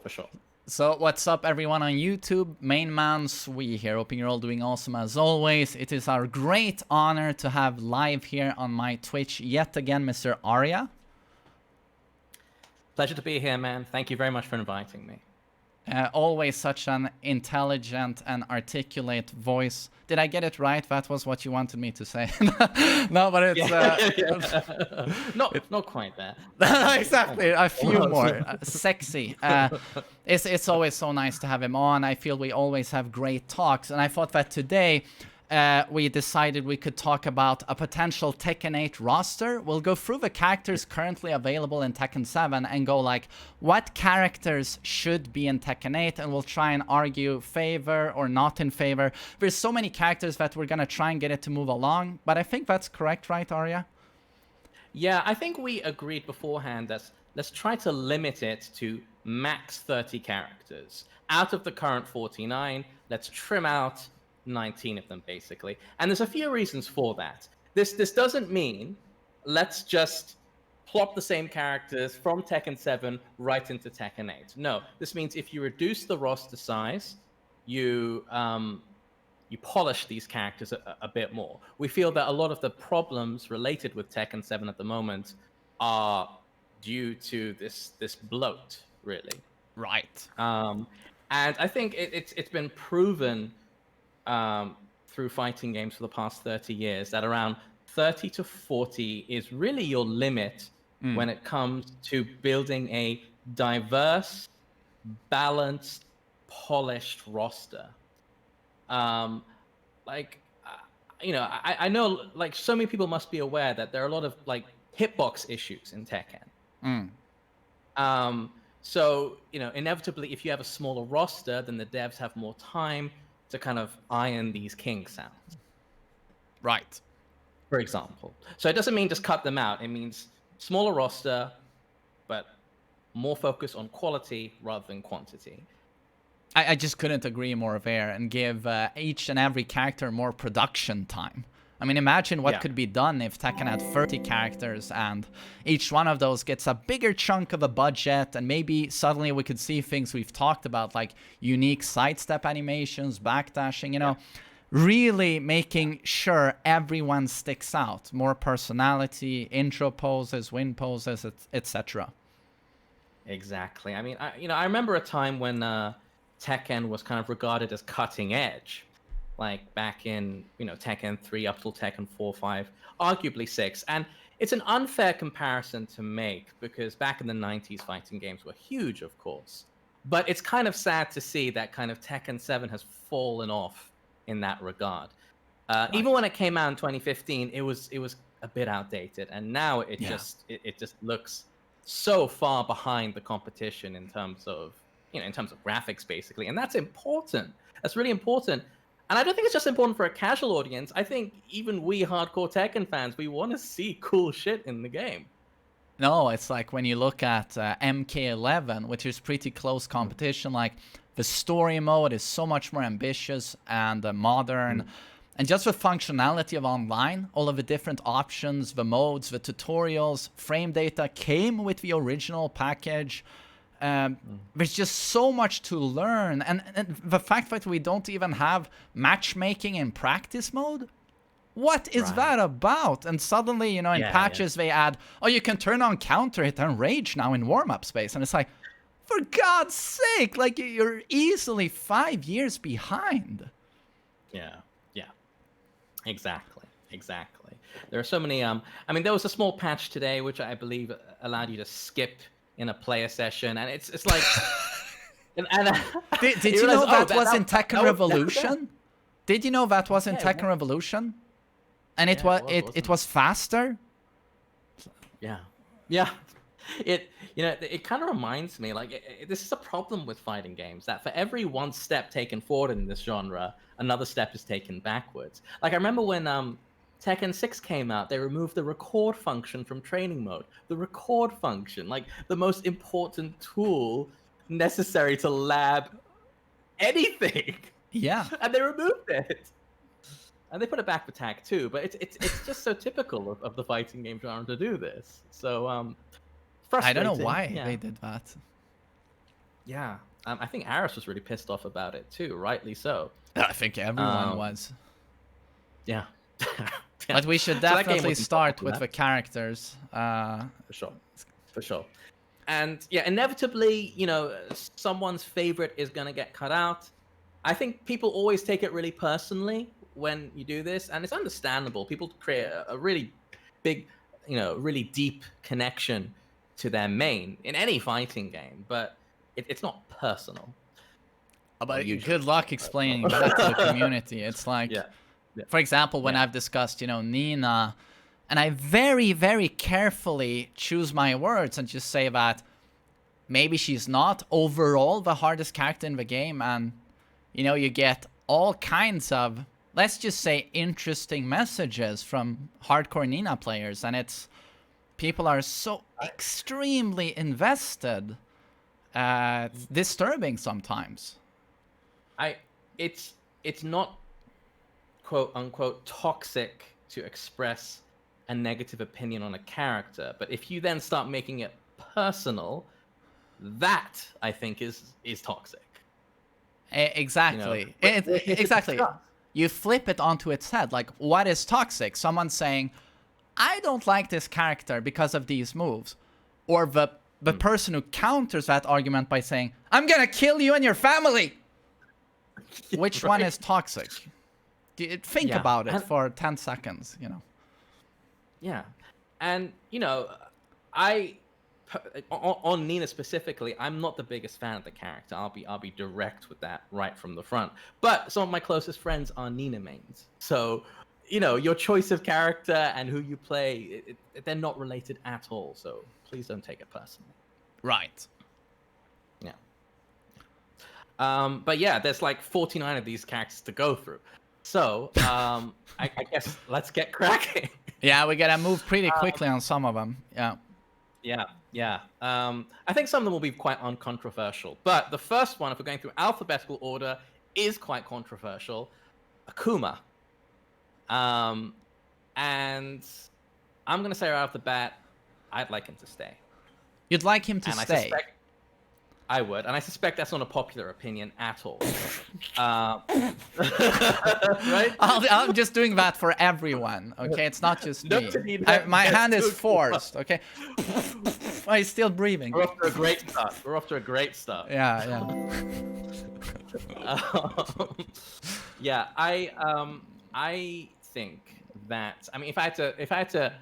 for sure. So what's up everyone on YouTube? Main man Sui here, hoping you're all doing awesome as always. It is our great honor to have live here on my Twitch yet again Mr. Arya. Pleasure to be here, man. Thank you very much for inviting me. Always such an intelligent and articulate voice. Did I get it right? That was what you wanted me to say. No, but it's not quite there. Exactly, a few more. Sexy. It's always so nice to have him on. I feel we always have great talks, and I thought that today we decided we could talk about a potential Tekken 8 roster. We'll go through the characters currently available in Tekken 7 and go like, what characters should be in Tekken 8? And we'll try and argue favor or not in favor. There's so many characters that we're going to try and get it to move along. But I think that's correct, right, Arya? Yeah, I think we agreed beforehand that let's try to limit it to max 30 characters. Out of the current 49, let's trim out 19 of them basically, and there's a few reasons for that. This doesn't mean let's just plop the same characters from Tekken 7 right into Tekken 8. No, this means if you reduce the roster size, you polish these characters a bit more. We feel that a lot of the problems related with Tekken 7 at the moment are due to this bloat, really. Right. And I think it's been proven through fighting games for the past 30 years that around 30 to 40 is really your limit when it comes to building a diverse, balanced, polished roster. I know like so many people must be aware that there are a lot of like hitbox issues in Tekken. So, inevitably, if you have a smaller roster, then the devs have more time to kind of iron these kinks out. Right. For example. So it doesn't mean just cut them out. It means smaller roster, but more focus on quality rather than quantity. I just couldn't agree more there, and give each and every character more production time. I mean, imagine what could be done if Tekken had 30 characters and each one of those gets a bigger chunk of a budget, and maybe suddenly we could see things we've talked about like unique sidestep animations, backdashing, really making sure everyone sticks out. More personality, intro poses, win poses, etc. Exactly. I mean, I remember a time when Tekken was kind of regarded as cutting edge. Like back in, Tekken 3 up till Tekken 4, 5, arguably 6. And it's an unfair comparison to make because back in the 90s, fighting games were huge, of course. But it's kind of sad to see that kind of Tekken 7 has fallen off in that regard. Right. Even when it came out in 2015, it was a bit outdated. And now it just looks so far behind the competition in terms of graphics, basically. And that's important. That's really important. And I don't think it's just important for a casual audience. I think even we hardcore Tekken fans, we want to see cool shit in the game. No, it's like when you look at MK11, which is pretty close competition, like the story mode is so much more ambitious and modern. And just the functionality of online, all of the different options, the modes, the tutorials, frame data came with the original package. There's just so much to learn, and the fact that we don't even have matchmaking in practice mode, what is that about? And suddenly, in patches they add, you can turn on counter hit and rage now in warm-up space, and it's like, for God's sake, like you're easily 5 years behind. Yeah, exactly. There are so many. There was a small patch today which I believe allowed you to skip in a player session, and it's like did you know that was in Tekken Revolution? Did you know that was in Tekken Revolution? And it was faster? Yeah. It kind of reminds me, like, this is a problem with fighting games, that for every one step taken forward in this genre, another step is taken backwards. Like, I remember when Tekken 6 came out, they removed the record function from training mode. The record function, like the most important tool necessary to lab anything. Yeah. And they removed it. And they put it back for Tag 2, but it's just so typical of the fighting game genre to do this. So, frustrating. I don't know why they did that. Yeah. I think Aris was really pissed off about it too, rightly so. I think everyone was. Yeah. But we should definitely start with the characters. For sure. For sure. And yeah, inevitably, you know, someone's favorite is going to get cut out. I think people always take it really personally when you do this, and it's understandable. People create a really big, you know, really deep connection to their main in any fighting game, but it's not personal. But good luck explaining that to the community. It's like, for example, when I've discussed, you know, Nina, and I very, very carefully choose my words and just say that maybe she's not overall the hardest character in the game, and, you know, you get all kinds of, let's just say, interesting messages from hardcore Nina players, and it's, people are so extremely invested. Disturbing sometimes. It's not quote unquote toxic to express a negative opinion on a character, but if you then start making it personal, that I think is toxic. Exactly. You know, exactly. You flip it onto its head. Like, what is toxic? Someone saying, I don't like this character because of these moves. Or the person who counters that argument by saying, I'm gonna kill you and your family. Which one is toxic? Think about it for 10 seconds, you know. Yeah. And, you know, on Nina specifically, I'm not the biggest fan of the character. I'll be direct with that right from the front. But some of my closest friends are Nina mains. So, you know, your choice of character and who you play, they're not related at all. So please don't take it personally. Right. Yeah. But yeah, there's like 49 of these characters to go through. So I guess let's get cracking. Yeah, we gotta move pretty quickly on some of them. Yeah. Yeah. I think some of them will be quite uncontroversial. But the first one, if we're going through alphabetical order, is quite controversial. Akuma. And I'm going to say right off the bat, I'd like him to stay. You'd like him to stay? I would. And I suspect that's not a popular opinion at all. Right? I'm just doing that for everyone, okay? It's not just me. My hand is forced, okay? Oh, he's still breathing. We're off to a great start. Yeah. Yeah, I think that, I mean, if I had to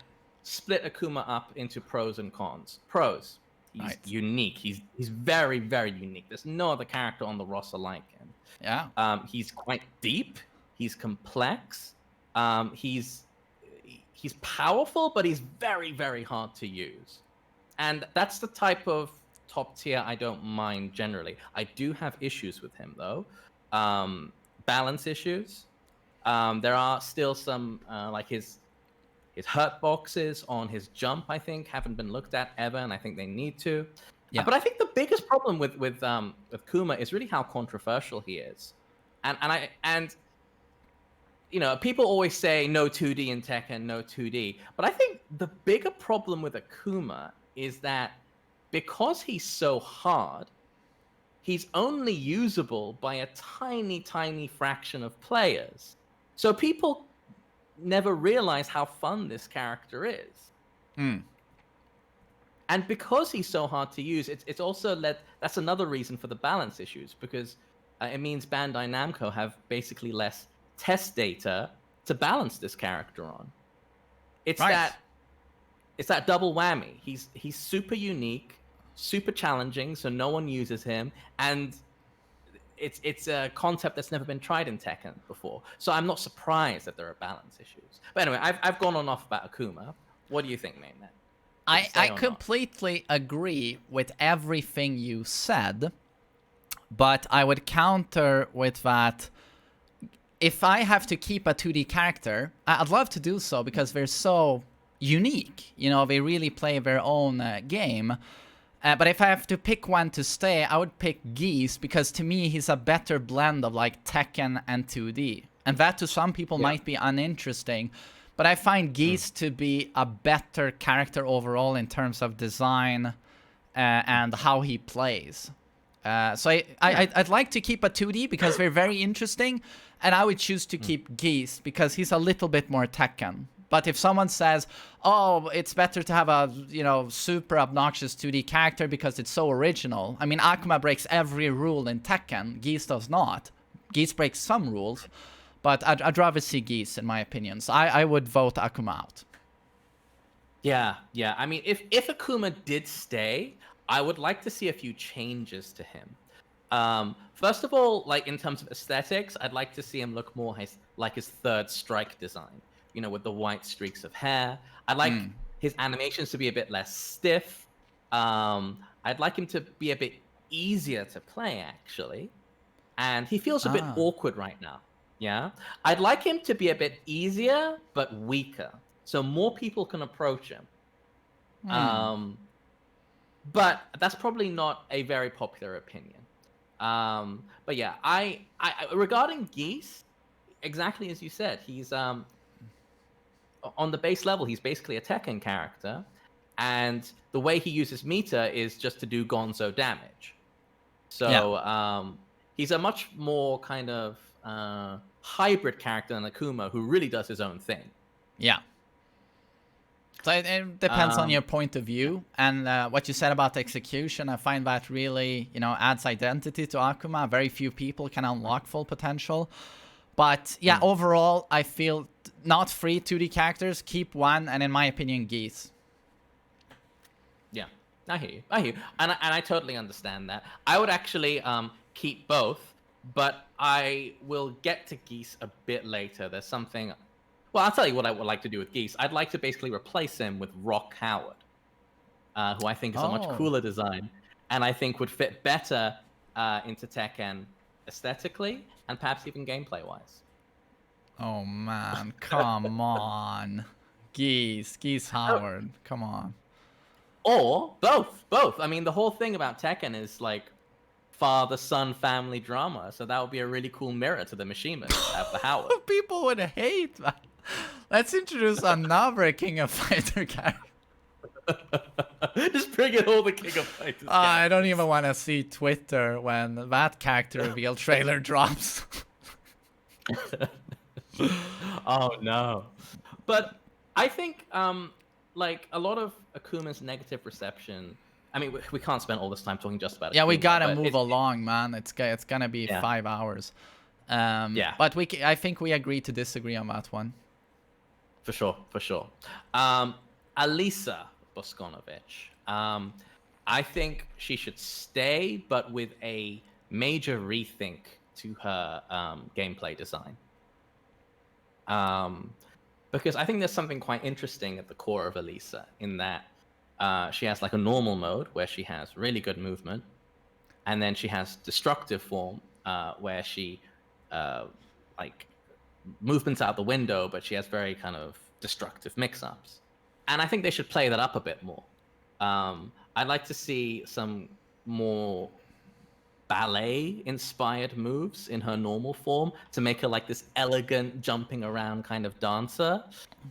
split Akuma up into pros and cons. Pros, he's unique. He's very, very unique. There's no other character on the roster like him. Yeah. He's quite deep. He's complex. He's powerful, but he's very, very hard to use. And that's the type of top tier I don't mind generally. I do have issues with him though. Balance issues. There are still some like his hurt boxes on his jump, I think, haven't been looked at ever, and I think they need to. Yeah. But I think the biggest problem with Kuma is really how controversial he is, and you know, people always say no 2D in Tekken, no 2D, but I think the bigger problem with Akuma is that because he's so hard, he's only usable by a tiny, tiny fraction of players. So people never realize how fun this character is. And because he's so hard to use, it's also that's another reason for the balance issues, because it means Bandai Namco have basically less test data to balance this character on. It's that double whammy. He's super unique, super challenging, so no one uses him, and it's a concept that's never been tried in Tekken before. So I'm not surprised that there are balance issues. But anyway, I've gone on off about Akuma. What do you think, Main Man? I completely agree with everything you said, but I would counter with that. If I have to keep a 2D character, I'd love to do so because they're so unique. You know, they really play their own game. But if I have to pick one to stay, I would pick Geese, because to me he's a better blend of like Tekken and 2D. And that to some people might be uninteresting, but I find Geese to be a better character overall in terms of design and how he plays. So I'd like to keep a 2D because they're very interesting, and I would choose to keep Geese because he's a little bit more Tekken. But if someone says, oh, it's better to have a, you know, super obnoxious 2D character because it's so original. I mean, Akuma breaks every rule in Tekken. Geese does not. Geese breaks some rules, but I'd rather see Geese, in my opinion. So I would vote Akuma out. Yeah. I mean, if Akuma did stay, I would like to see a few changes to him. First of all, like in terms of aesthetics, I'd like to see him look more like his third strike design. You know, with the white streaks of hair. I'd like his animations to be a bit less stiff. I'd like him to be a bit easier to play, actually. And he feels a bit awkward right now. Yeah. I'd like him to be a bit easier, but weaker. So more people can approach him. But that's probably not a very popular opinion. But yeah, I regarding Geese, exactly as you said, he's on the base level, he's basically a Tekken character, and the way he uses meter is just to do gonzo damage. So he's a much more kind of hybrid character than Akuma, who really does his own thing. Yeah. So it depends on your point of view, and what you said about the execution, I find that really, you know, adds identity to Akuma. Very few people can unlock full potential. But yeah, overall, I feel not 3 2D characters, keep 1, and in my opinion, Geese. Yeah, I hear you. And I totally understand that. I would actually keep both, but I will get to Geese a bit later. There's something... Well, I'll tell you what I would like to do with Geese. I'd like to basically replace him with Rock Howard, who I think is a much cooler design, and I think would fit better into Tekken aesthetically, and perhaps even gameplay-wise. Oh, man. Come on. Geese Howard. Come on. Or both. I mean, the whole thing about Tekken is, like, father-son family drama, so that would be a really cool mirror to the Mishima at the Howard. People would hate that. Let's introduce another King of Fighter character. Just bring in all the King of Fighters. I don't even want to see Twitter when that character reveal trailer drops. Oh no. But I think like a lot of Akuma's negative reception, I mean, we can't spend all this time talking just about it. Yeah, we gotta move along, man. It's gonna be 5 hours. Yeah. But I think we agree to disagree on that one. For sure. Alisa Boskonovich. I think she should stay, but with a major rethink to her gameplay design. Because I think there's something quite interesting at the core of Alisa in that she has like a normal mode where she has really good movement, and then she has destructive form where she like movement's out the window, but she has very kind of destructive mix-ups. And I think they should play that up a bit more. I'd like to see some more ballet-inspired moves in her normal form to make her like this elegant, jumping around kind of dancer.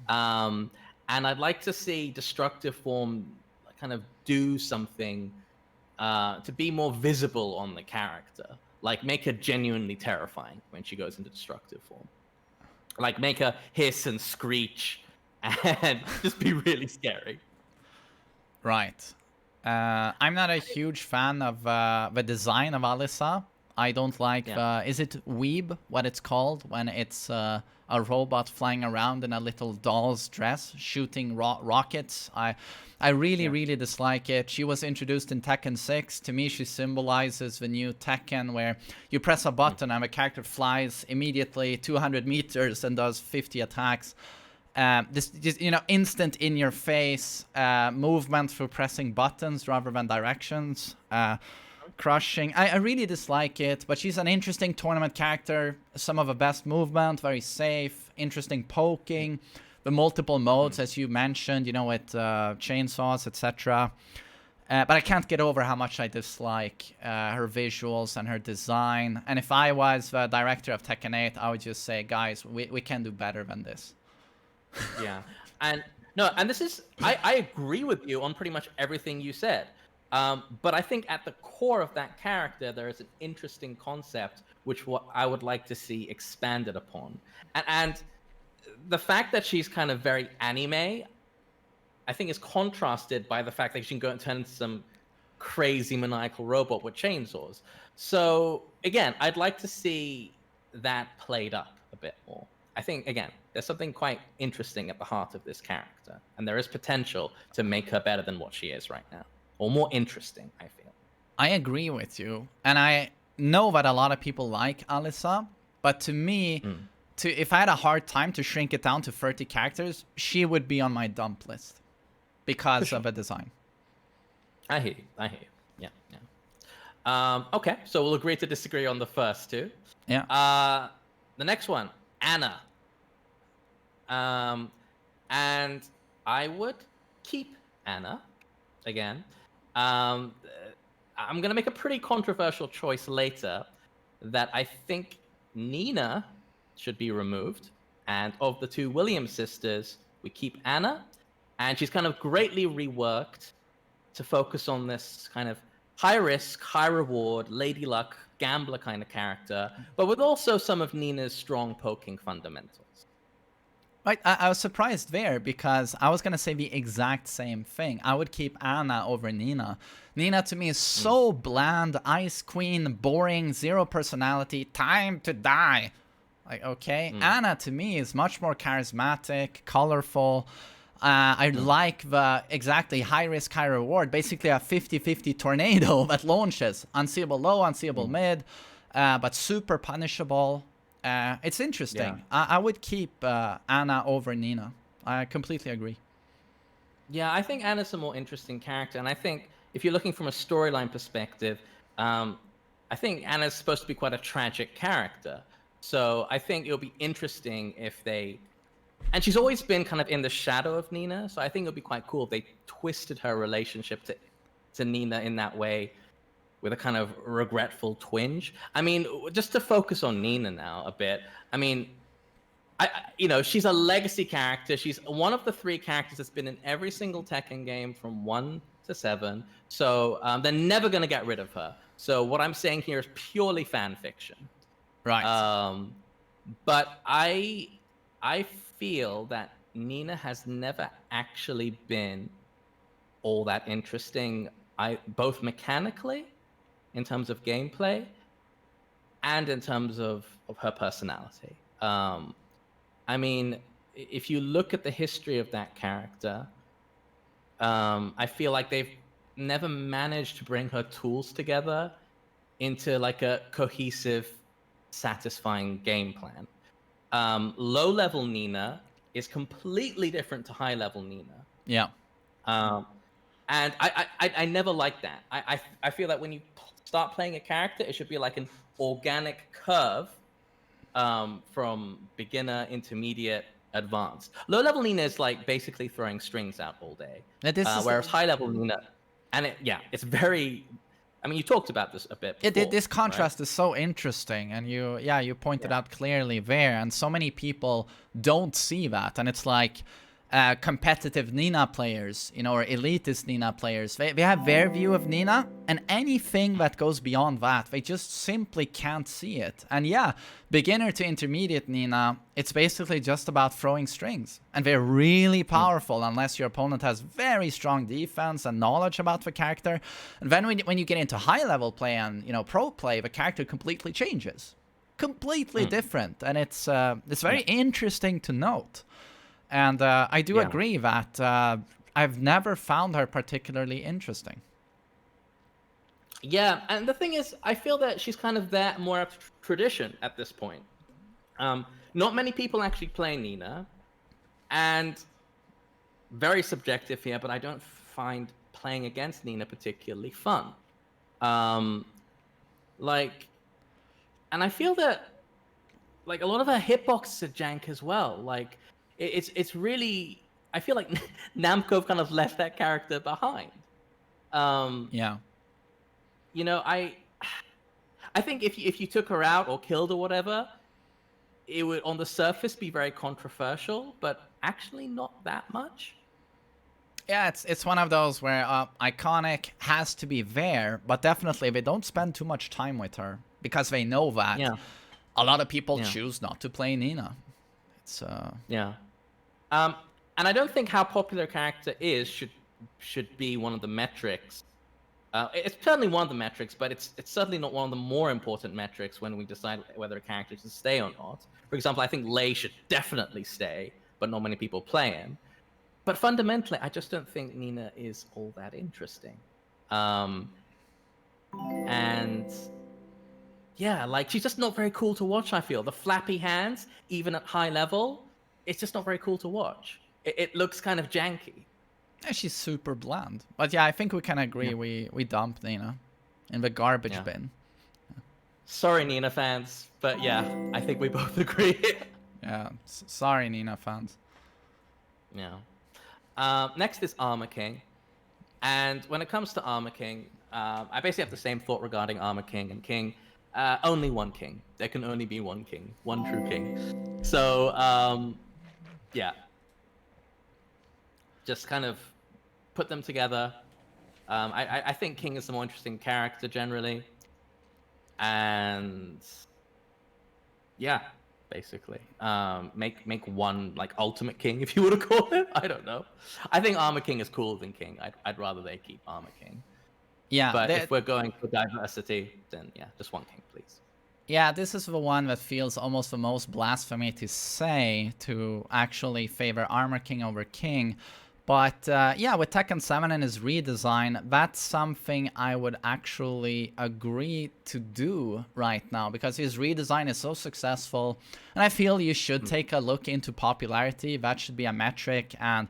And I'd like to see destructive form kind of do something to be more visible on the character. Like, make her genuinely terrifying when she goes into destructive form. Like, make her hiss and screech and just be really scary. Right. I'm not a huge fan of the design of Alisa. I don't like is it weeb, what it's called, when it's a robot flying around in a little doll's dress shooting rockets. I really dislike it. She was introduced in Tekken 6. To me, she symbolizes the new Tekken, where you press a button and the character flies immediately 200 meters and does 50 attacks. This you know, instant in your face movement through pressing buttons rather than directions. Crushing. I really dislike it, but she's an interesting tournament character. Some of the best movement, very safe, interesting poking, the multiple modes as you mentioned, you know, with chainsaws, etc. But I can't get over how much I dislike her visuals and her design. And if I was the director of Tekken 8, I would just say, guys, we can do better than this. Yeah. And no, and this is, I agree with you on pretty much everything you said. But I think at the core of that character, there is an interesting concept which what I would like to see expanded upon. And the fact that she's kind of very anime, I think is contrasted by the fact that she can go and turn into some crazy maniacal robot with chainsaws. So again, I'd like to see that played up a bit more. I think again, there's something quite interesting at the heart of this character, and there is potential to make her better than what she is right now, or more interesting, I feel. I agree with you, and I know that a lot of people like Alisa, but to me, if I had a hard time to shrink it down to 30 characters, she would be on my dump list because of the design. I hear you. Yeah, yeah. Okay, so we'll agree to disagree on the first two. Yeah. The next one, Anna. And I would keep Anna again. I'm gonna make a pretty controversial choice later, that I think Nina should be removed, and of the two Williams sisters, we keep Anna, and she's kind of greatly reworked to focus on this kind of high risk, high reward, lady luck, gambler kind of character, but with also some of Nina's strong poking fundamentals. Right, I was surprised there because I was going to say the exact same thing. I would keep Anna over Nina. Nina to me is so bland, ice queen, boring, zero personality, time to die. Like, okay. Anna to me is much more charismatic, colorful. I like the exactly high risk, high reward. Basically a 50-50 tornado that launches. Unseeable low, unseeable mid, but super punishable. It's interesting. Yeah. I would keep Anna over Nina. I completely agree. Yeah, I think Anna's a more interesting character, and I think if you're looking from a storyline perspective, I think Anna's supposed to be quite a tragic character. So I think it'll be interesting if they... And she's always been kind of in the shadow of Nina, so I think it would be quite cool if they twisted her relationship to Nina in that way, with a kind of regretful twinge. I mean, just to focus on Nina now a bit, I mean, she's a legacy character. She's one of the three characters that's been in every single Tekken game from 1 to 7, so they're never going to get rid of her. So what I'm saying here is purely fan fiction. Right. But I feel that Nina has never actually been all that interesting, both mechanically, in terms of gameplay, and in terms of her personality. I mean, if you look at the history of that character, I feel like they've never managed to bring her tools together into like a cohesive, satisfying game plan. Low-level Nina is completely different to high-level Nina. Yeah. And I never liked that. I feel that when you start playing a character, it should be like an organic curve from beginner, intermediate, advanced. Low-level Nina is like basically throwing strings out all day. Whereas high-level Nina, and it's very... I mean, you talked about this a bit before, This contrast right? is so interesting, and you pointed out clearly there, and so many people don't see that, and it's like competitive Nina players, or elitist Nina players, they have their view of Nina, and anything that goes beyond that, they just simply can't see it. And beginner to intermediate Nina, it's basically just about throwing strings, and they're really powerful unless your opponent has very strong defense and knowledge about the character. And then when you get into high level play and pro play, the character completely changes, completely different, and it's very interesting to note. And I do agree that I've never found her particularly interesting. Yeah, and the thing is, I feel that she's kind of that more of tradition at this point. Not many people actually play Nina, and very subjective here, but I don't find playing against Nina particularly fun. And I feel that like a lot of her hitboxes are jank as well. Like it's really, I feel like Namco kind of left that character behind. I think if you took her out or killed or whatever, it would on the surface be very controversial, but actually not that much. Yeah, it's one of those where iconic has to be there, but definitely they don't spend too much time with her because they know that Yeah. a lot of people Yeah. choose not to play Nina. It's Yeah. And I don't think how popular a character is should be one of the metrics. It's certainly one of the metrics, but it's certainly not one of the more important metrics when we decide whether a character should stay or not. For example, I think Lei should definitely stay, but not many people play him. But fundamentally, I just don't think Nina is all that interesting. And yeah, like she's just not very cool to watch, I feel. The flappy hands, even at high level, it's just not very cool to watch. It looks kind of janky. yeah, she's super bland. But yeah, I think we can agree we dumped Nina in the garbage bin. Sorry, Nina fans, but yeah, I think we both agree. Yeah, sorry, Nina fans. Yeah. Next is Armor King. And when it comes to Armor King, I basically have the same thought regarding Armor King and King. Only one king. There can only be one king. One true king. So, yeah. Just kind of put them together. I think King is the more interesting character generally. And yeah, basically. Make one like ultimate king, if you were to call it. I don't know. I think Armor King is cooler than King. I'd rather they keep Armor King. Yeah, But if we're going for diversity, then yeah, just one king, please. Yeah, this is the one that feels almost the most blasphemy to say, to actually favor Armor King over King. But yeah, with Tekken 7 and his redesign, that's something I would actually agree to do right now, because his redesign is so successful. And I feel you should take a look into popularity. That should be a metric. And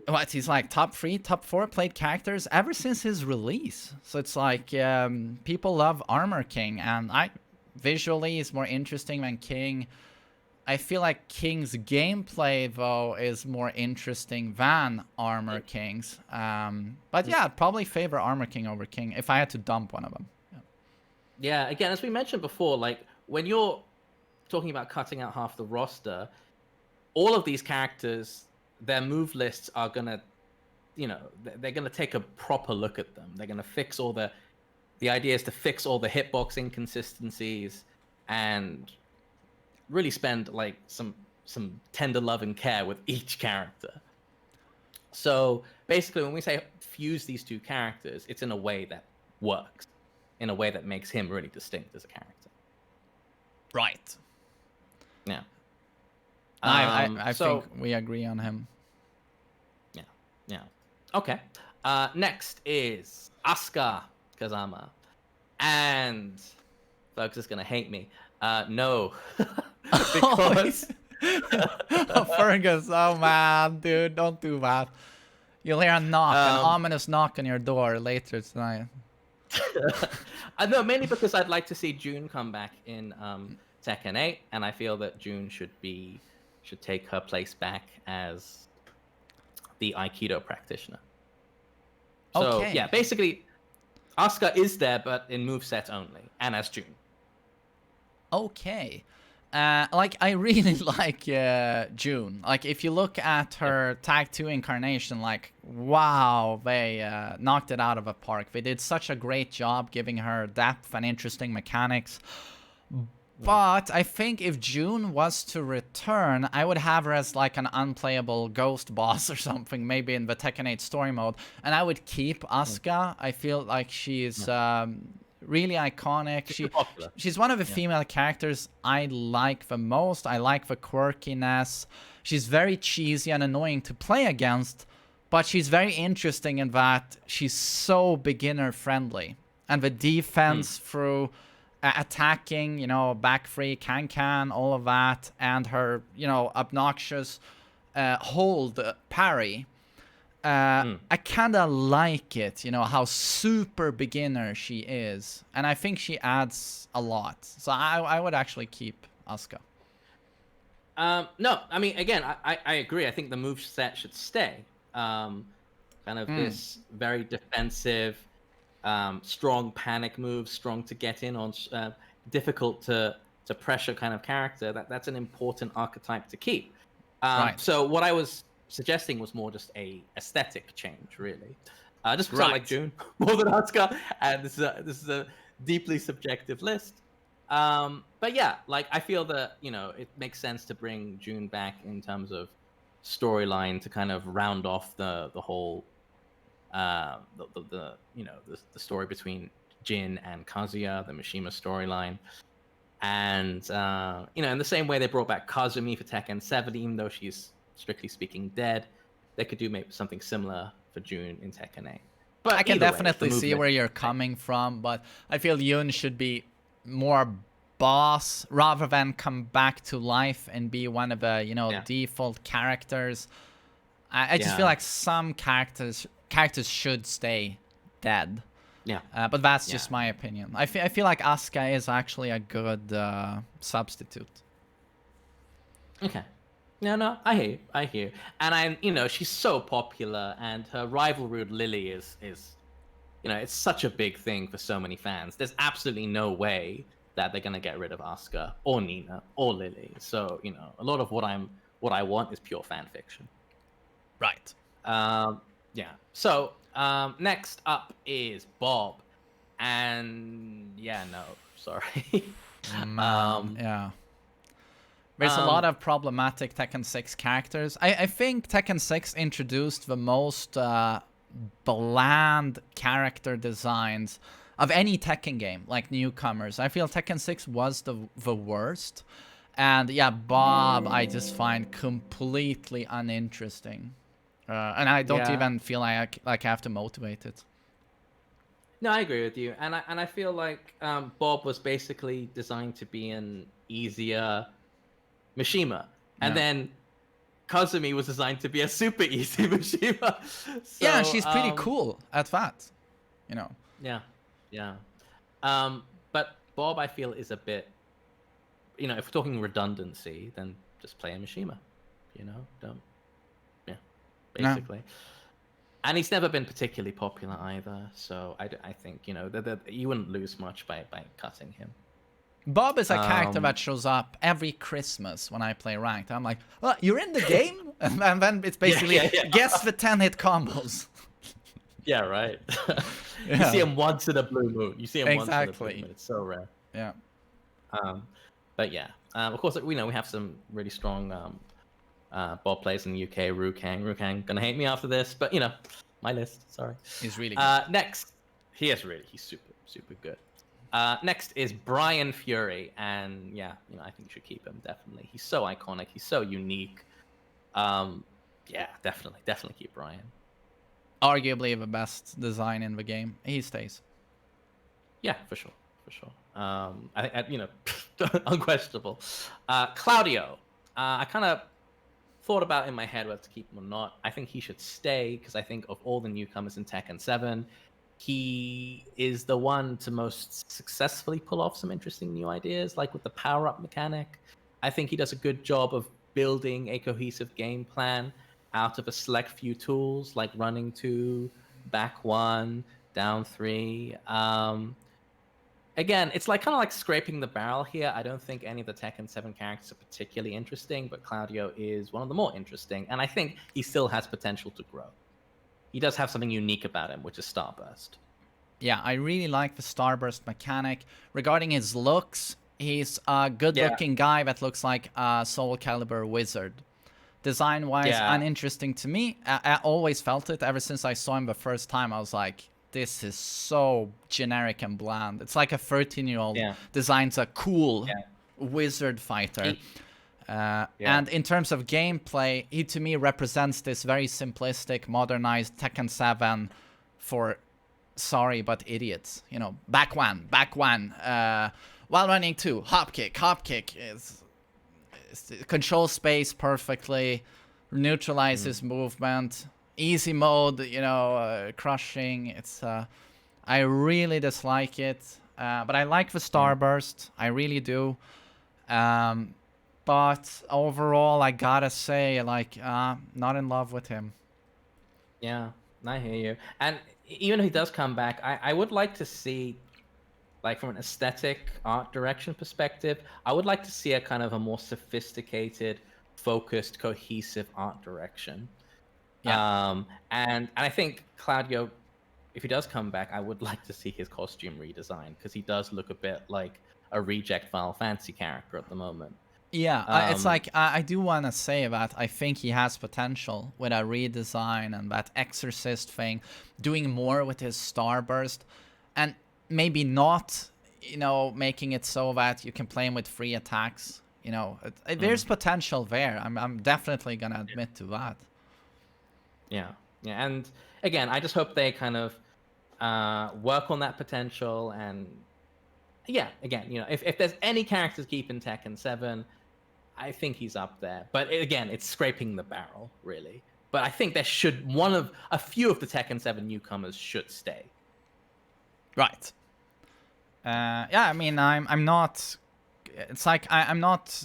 what, he's like top 3, top 4 played characters ever since his release. So it's like people love Armor King, and visually is more interesting than King. I feel like King's gameplay though is more interesting than Armor King's. But yeah, I'd probably favor Armor King over King if I had to dump one of them. Yeah, again, as we mentioned before, like when you're talking about cutting out half the roster, all of these characters, their move lists are gonna, they're gonna take a proper look at them. They're gonna fix all the idea is to fix all the hitbox inconsistencies and really spend like some tender love and care with each character. So basically, when we say fuse these two characters, it's in a way that works, in a way that makes him really distinct as a character. Right. Yeah. I think we agree on him. Yeah. Okay. Next is Asuka Kazama. And folks is gonna hate me. No. Because Fergus, oh man, dude, don't do that. You'll hear a knock, an ominous knock on your door later tonight. No, mainly because I'd like to see Jun come back in Tekken 8, and I feel that Jun should take her place back as the Aikido practitioner. So Okay. yeah, basically, Asuka is there, but in moveset only, and as Jun. Okay. Like, I really like Jun. Like, if you look at her Tag 2 incarnation, like, wow, they knocked it out of the park. They did such a great job giving her depth and interesting mechanics. But I think if Jun was to return, I would have her as like an unplayable ghost boss or something, maybe in the Tekken 8 story mode. And I would keep Asuka. I feel like she's really iconic. She's one of the female characters I like the most. I like the quirkiness. She's very cheesy and annoying to play against, but she's very interesting in that she's so beginner friendly. And the defense through attacking, back free, can, all of that, and her, obnoxious hold parry. I kind of like it, how super beginner she is. And I think she adds a lot. So I would actually keep Asuka. No, I mean, again, I agree. I think the move set should stay. Kind of this very defensive, strong panic move, strong to get in on, difficult to pressure kind of character. That's an important archetype to keep. Right. So what I was suggesting was more just a aesthetic change, really. Just because I like Jun more than Asuka, and this is a deeply subjective list. But yeah, like I feel that it makes sense to bring Jun back in terms of storyline to kind of round off the whole the story between Jin and Kazuya, the Mishima storyline. And in the same way they brought back Kazumi for Tekken 7, even though she's strictly speaking dead, they could do maybe something similar for Jun in Tekken 8. But I can definitely see movement, where you're coming from, but I feel Jun should be more boss rather than come back to life and be one of the default characters. I just feel like some characters should stay dead. Yeah. But that's just my opinion. I feel like Asuka is actually a good substitute. Okay. No, I hear you. And she's so popular, and her rivalry with Lily is it's such a big thing for so many fans. There's absolutely no way that they're gonna get rid of Asuka or Nina or Lily. So a lot of what I want is pure fan fiction. Right. Yeah. So next up is Bob, and sorry. Yeah. There's a lot of problematic Tekken 6 characters. I think Tekken 6 introduced the most bland character designs of any Tekken game, like newcomers. I feel Tekken 6 was the worst. And yeah, Bob I just find completely uninteresting. And I don't even feel like I have to motivate it. No, I agree with you. And I feel like Bob was basically designed to be an easier Mishima, and then Kazumi was designed to be a super easy Mishima. So, yeah, she's pretty cool at that, Yeah. But Bob, I feel, is a bit, if we're talking redundancy, then just play a Mishima, basically. No. And he's never been particularly popular either, so I think you wouldn't lose much by cutting him. Bob is a character that shows up every Christmas when I play ranked. I'm like, well, you're in the game? And then it's basically, guess the 10-hit combos. Yeah, right. You see him once in a blue moon. Once in a blue moon. It's so rare. Yeah. But yeah. Of course, we have some really strong Bob players in the UK. Rukang gonna hate me after this, but my list. Sorry. He's really good. Next, he's super, super good. Next is Bryan Fury, and I think you should keep him, definitely. He's so iconic, he's so unique. Definitely keep Bryan. Arguably the best design in the game. He stays. Yeah, for sure. Unquestionable. Claudio, I kind of thought about in my head whether to keep him or not. I think he should stay because I think of all the newcomers in Tekken 7, he is the one to most successfully pull off some interesting new ideas, like with the power-up mechanic. I think he does a good job of building a cohesive game plan out of a select few tools, like running 2, back 1, down 3. Again, it's kind of like scraping the barrel here. I don't think any of the Tekken 7 characters are particularly interesting, but Claudio is one of the more interesting, and I think he still has potential to grow. He does have something unique about him, which is Starburst. Yeah, I really like the Starburst mechanic. Regarding his looks, he's a good-looking guy that looks like a Soul Calibur wizard. Design-wise, uninteresting to me. I always felt it ever since I saw him the first time. I was like, this is so generic and bland. It's like a 13-year-old designs a cool wizard fighter. And in terms of gameplay, he to me represents this very simplistic, modernized Tekken 7 for sorry but idiots. Back one, while running 2, hop kick is controls space perfectly, neutralizes movement, easy mode, crushing. It's I really dislike it, but I like the Starburst. I really do. But overall, I gotta say, not in love with him. Yeah, I hear you. And even if he does come back, I would like to see, from an aesthetic art direction perspective, I would like to see a kind of a more sophisticated, focused, cohesive art direction. Yeah. And I think Claudio, if he does come back, I would like to see his costume redesigned because he does look a bit like a reject Final Fantasy character at the moment. Yeah, it's like I do want to say that I think he has potential with a redesign and that Exorcist thing, doing more with his Starburst, and maybe not, making it so that you can play him with free attacks. There's potential there. I'm definitely gonna admit to that. Yeah, yeah, and again, I just hope they kind of work on that potential. And yeah, again, if there's any characters keeping Tekken 7, I think he's up there. But again, it's scraping the barrel, really. But I think there should a few of the Tekken 7 newcomers should stay. Right. Yeah, I mean, I'm not. It's like I'm not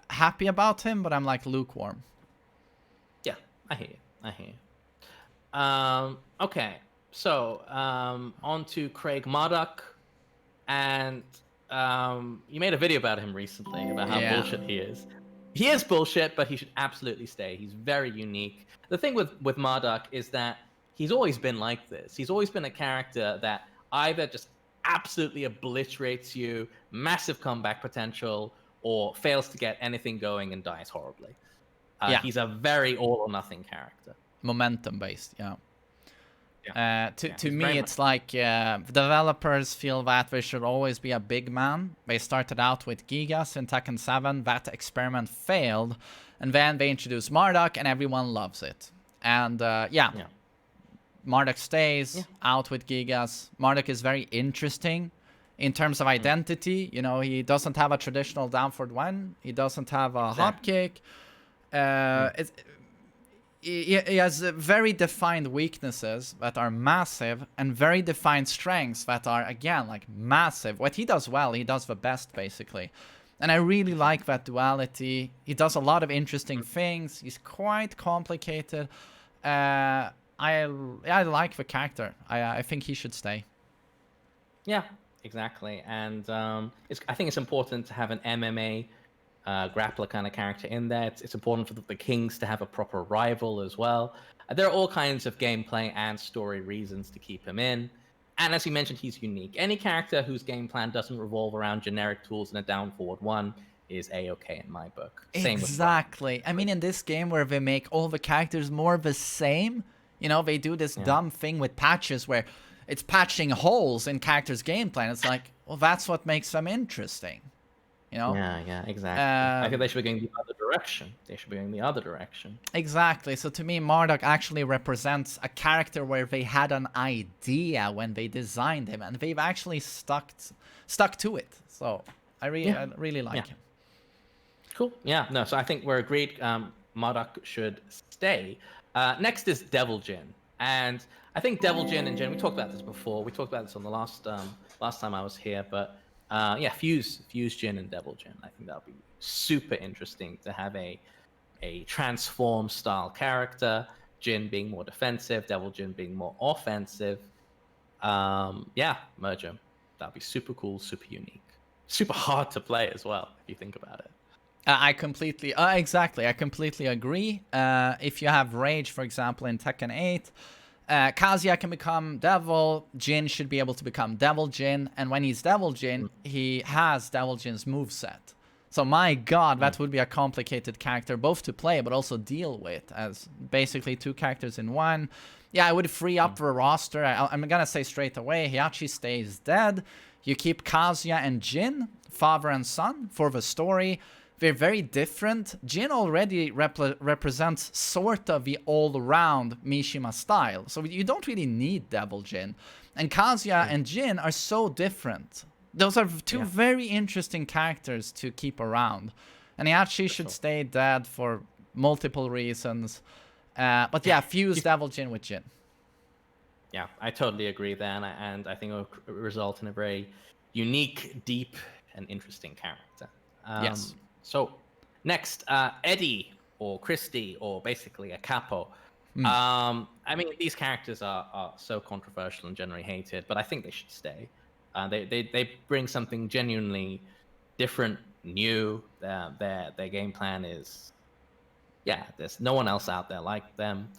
happy about him, but I'm like lukewarm. Yeah, I hear you. Okay, so on to Craig Marduk, and you made a video about him recently about how bullshit he is. He is bullshit, but he should absolutely stay. He's very unique. The thing with Marduk is that he's always been like this. He's always been a character that either just absolutely obliterates you, massive comeback potential, or fails to get anything going and dies horribly. He's a very all or nothing character. Momentum based, yeah. To me, it's much like developers feel that there should always be a big man. They started out with Gigas in Tekken 7. That experiment failed. And then they introduced Marduk, and everyone loves it. And Marduk stays out with Gigas. Marduk is very interesting in terms of identity. He doesn't have a traditional down forward one. He doesn't have a hop kick. He has very defined weaknesses that are massive and very defined strengths that are, again, like massive. What he does well, he does the best, basically. And I really like that duality. He does a lot of interesting things. He's quite complicated. I like the character. I think he should stay. Yeah, exactly. And I think it's important to have an MMA grappler kind of character in there. It's important for the Kings to have a proper rival as well. There are all kinds of gameplay and story reasons to keep him in. And as you mentioned, he's unique. Any character whose game plan doesn't revolve around generic tools and a down forward one is A-okay in my book. Same exactly. I mean, in this game where they make all the characters more the same, they do this dumb thing with patches where it's patching holes in characters' game plan. It's like, well, that's what makes them interesting. Yeah, exactly. I think they should be going the other direction. Exactly. So to me, Marduk actually represents a character where they had an idea when they designed him, and they've actually stuck to it. So I really like him. Cool. Yeah. No. So I think we're agreed. Marduk should stay. Next is Devil Jin, and I think Devil Jin and Jin. We talked about this before. We talked about this on the last time I was here, but. Fuse Jin and Devil Jin. I think that'll be super interesting to have a transform style character. Jin being more defensive, Devil Jin being more offensive. Merge them. That'd be super cool, super unique, super hard to play as well if you think about it. I completely agree. If you have Rage, for example, in Tekken 8. Kazuya can become Devil. Jin should be able to become Devil Jin. And when he's Devil Jin, he has Devil Jin's moveset. So my god, that would be a complicated character both to play but also deal with as basically two characters in one. Yeah, I would free up the roster. I'm going to say straight away, Heihachi stays dead. You keep Kazuya and Jin, father and son, for the story. They're very different. Jin already represents sort of the all-round Mishima style, so you don't really need Devil Jin. And Kazuya and Jin are so different. Those are two very interesting characters to keep around. And Heihachi should stay dead for multiple reasons. But yeah, fuse Devil Jin with Jin. Yeah, I totally agree there, and I think it will result in a very unique, deep, and interesting character. Yes. So, next, Eddie, or Christy, or basically a Capo. I mean, these characters are so controversial and generally hated, but I think they should stay. They bring something genuinely different, new. Their game plan is yeah, there's no one else out there like them.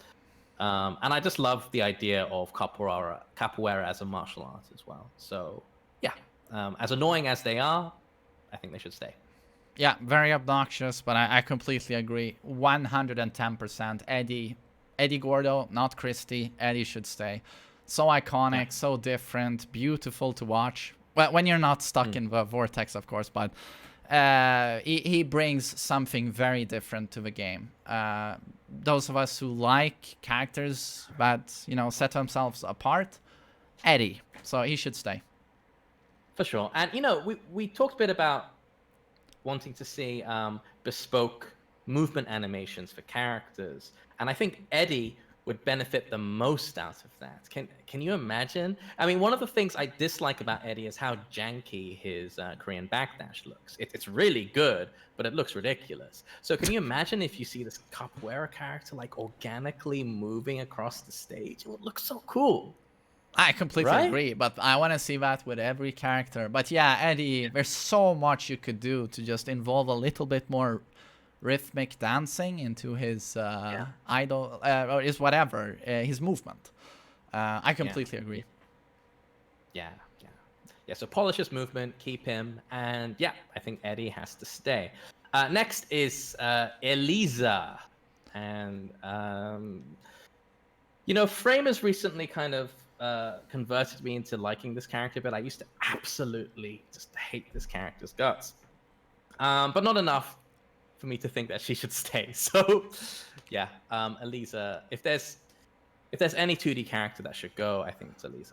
And I just love the idea of capoeira as a martial art as well. So yeah, as annoying as they are, I think they should stay. Yeah, very obnoxious, but I completely agree. 110%. Eddie Gordo, not Christie. Eddie should stay. So iconic, Yeah. so different, beautiful to watch. Well, when you're not stuck in the vortex, of course, but he brings something very different to the game. Those of us who like characters that, set themselves apart, Eddie. So he should stay. For sure. And, we talked a bit about wanting to see bespoke movement animations for characters. And I think Eddie would benefit the most out of that. Can you imagine? I mean, one of the things I dislike about Eddie is how janky his Korean backdash looks. It's really good, but it looks ridiculous. So can you imagine if you see this capoeira character like organically moving across the stage? It would look so cool. I completely agree, but I want to see that with every character. But yeah, Eddie, there's so much you could do to just involve a little bit more rhythmic dancing into his idol, or his whatever, his movement. I completely agree. Yeah. So polish his movement, keep him, and yeah, I think Eddie has to stay. Next is Eliza, and Frame has recently kind of converted me into liking this character, but I used to absolutely just hate this character's guts. But not enough for me to think that she should stay. So, yeah, Eliza. If there's any 2D character that should go, I think it's Eliza.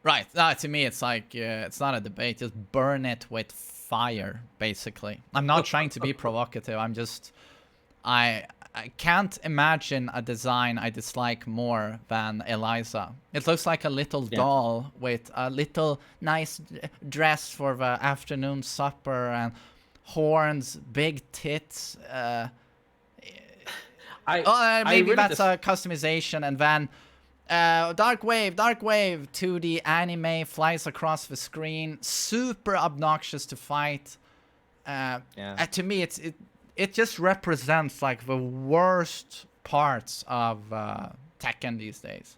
Right. To me, it's like it's not a debate. Just burn it with fire, basically. I'm not trying to be provocative. I'm just I can't imagine a design I dislike more than Eliza. It looks like a little doll with a little nice dress for the afternoon supper and horns, big tits. Maybe that's a customization, and then Dark Wave, 2D anime flies across the screen, super obnoxious to fight. To me, it just represents like the worst parts of Tekken these days.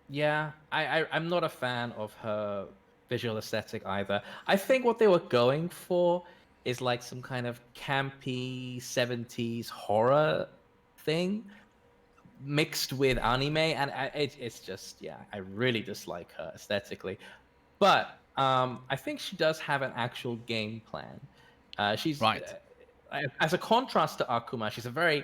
Yeah, I'm not a fan of her visual aesthetic either. I think what they were going for is like some kind of campy 70s horror thing mixed with anime, and it's just, I really dislike her aesthetically. But I think she does have an actual game plan. She's right. As a contrast to Akuma, she's a very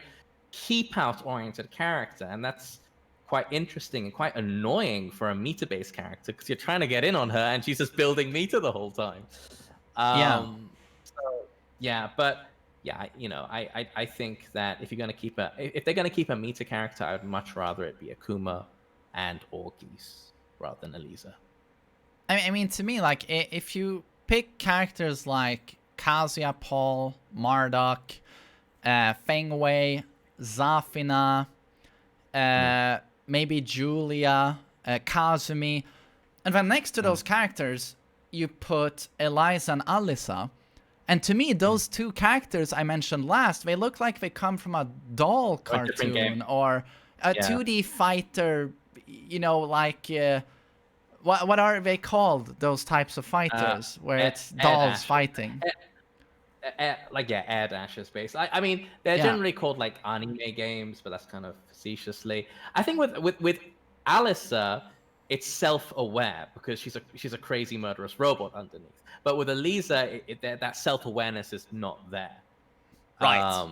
keep-out oriented character, and that's quite interesting and quite annoying for a meter-based character because you're trying to get in on her and she's just building meter the whole time. I think that if they're gonna keep a meter character, I would much rather it be Akuma and or Geese rather than Eliza. I mean, to me, like if you pick characters like Kazuya, Paul, Marduk, Feng, Zafina, maybe Julia, Kazumi, and then next to those characters you put Eliza and Alisa, and to me those two characters I mentioned last, they look like they come from a doll cartoon or a 2D fighter, like what are they called, those types of fighters where it's dolls fighting? Air dashes based. I mean, they're generally called like anime games, but that's kind of facetiously. I think with Alisa, it's self-aware because she's a crazy murderous robot underneath. But with Eliza, that self-awareness is not there. Right.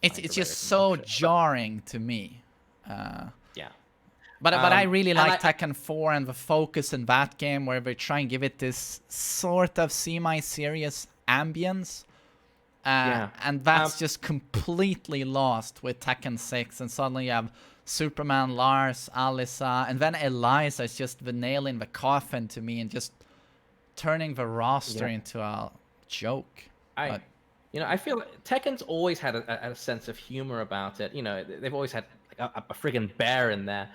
It's just so jarring to me. But I really like Tekken 4 and the focus in that game where they try and give it this sort of semi-serious ambience. And that's just completely lost with Tekken 6. And suddenly you have Superman, Lars, Alisa, and then Eliza is just the nail in the coffin to me and just turning the roster into a joke. I feel like Tekken's always had a sense of humor about it. They've always had like a friggin' bear in there.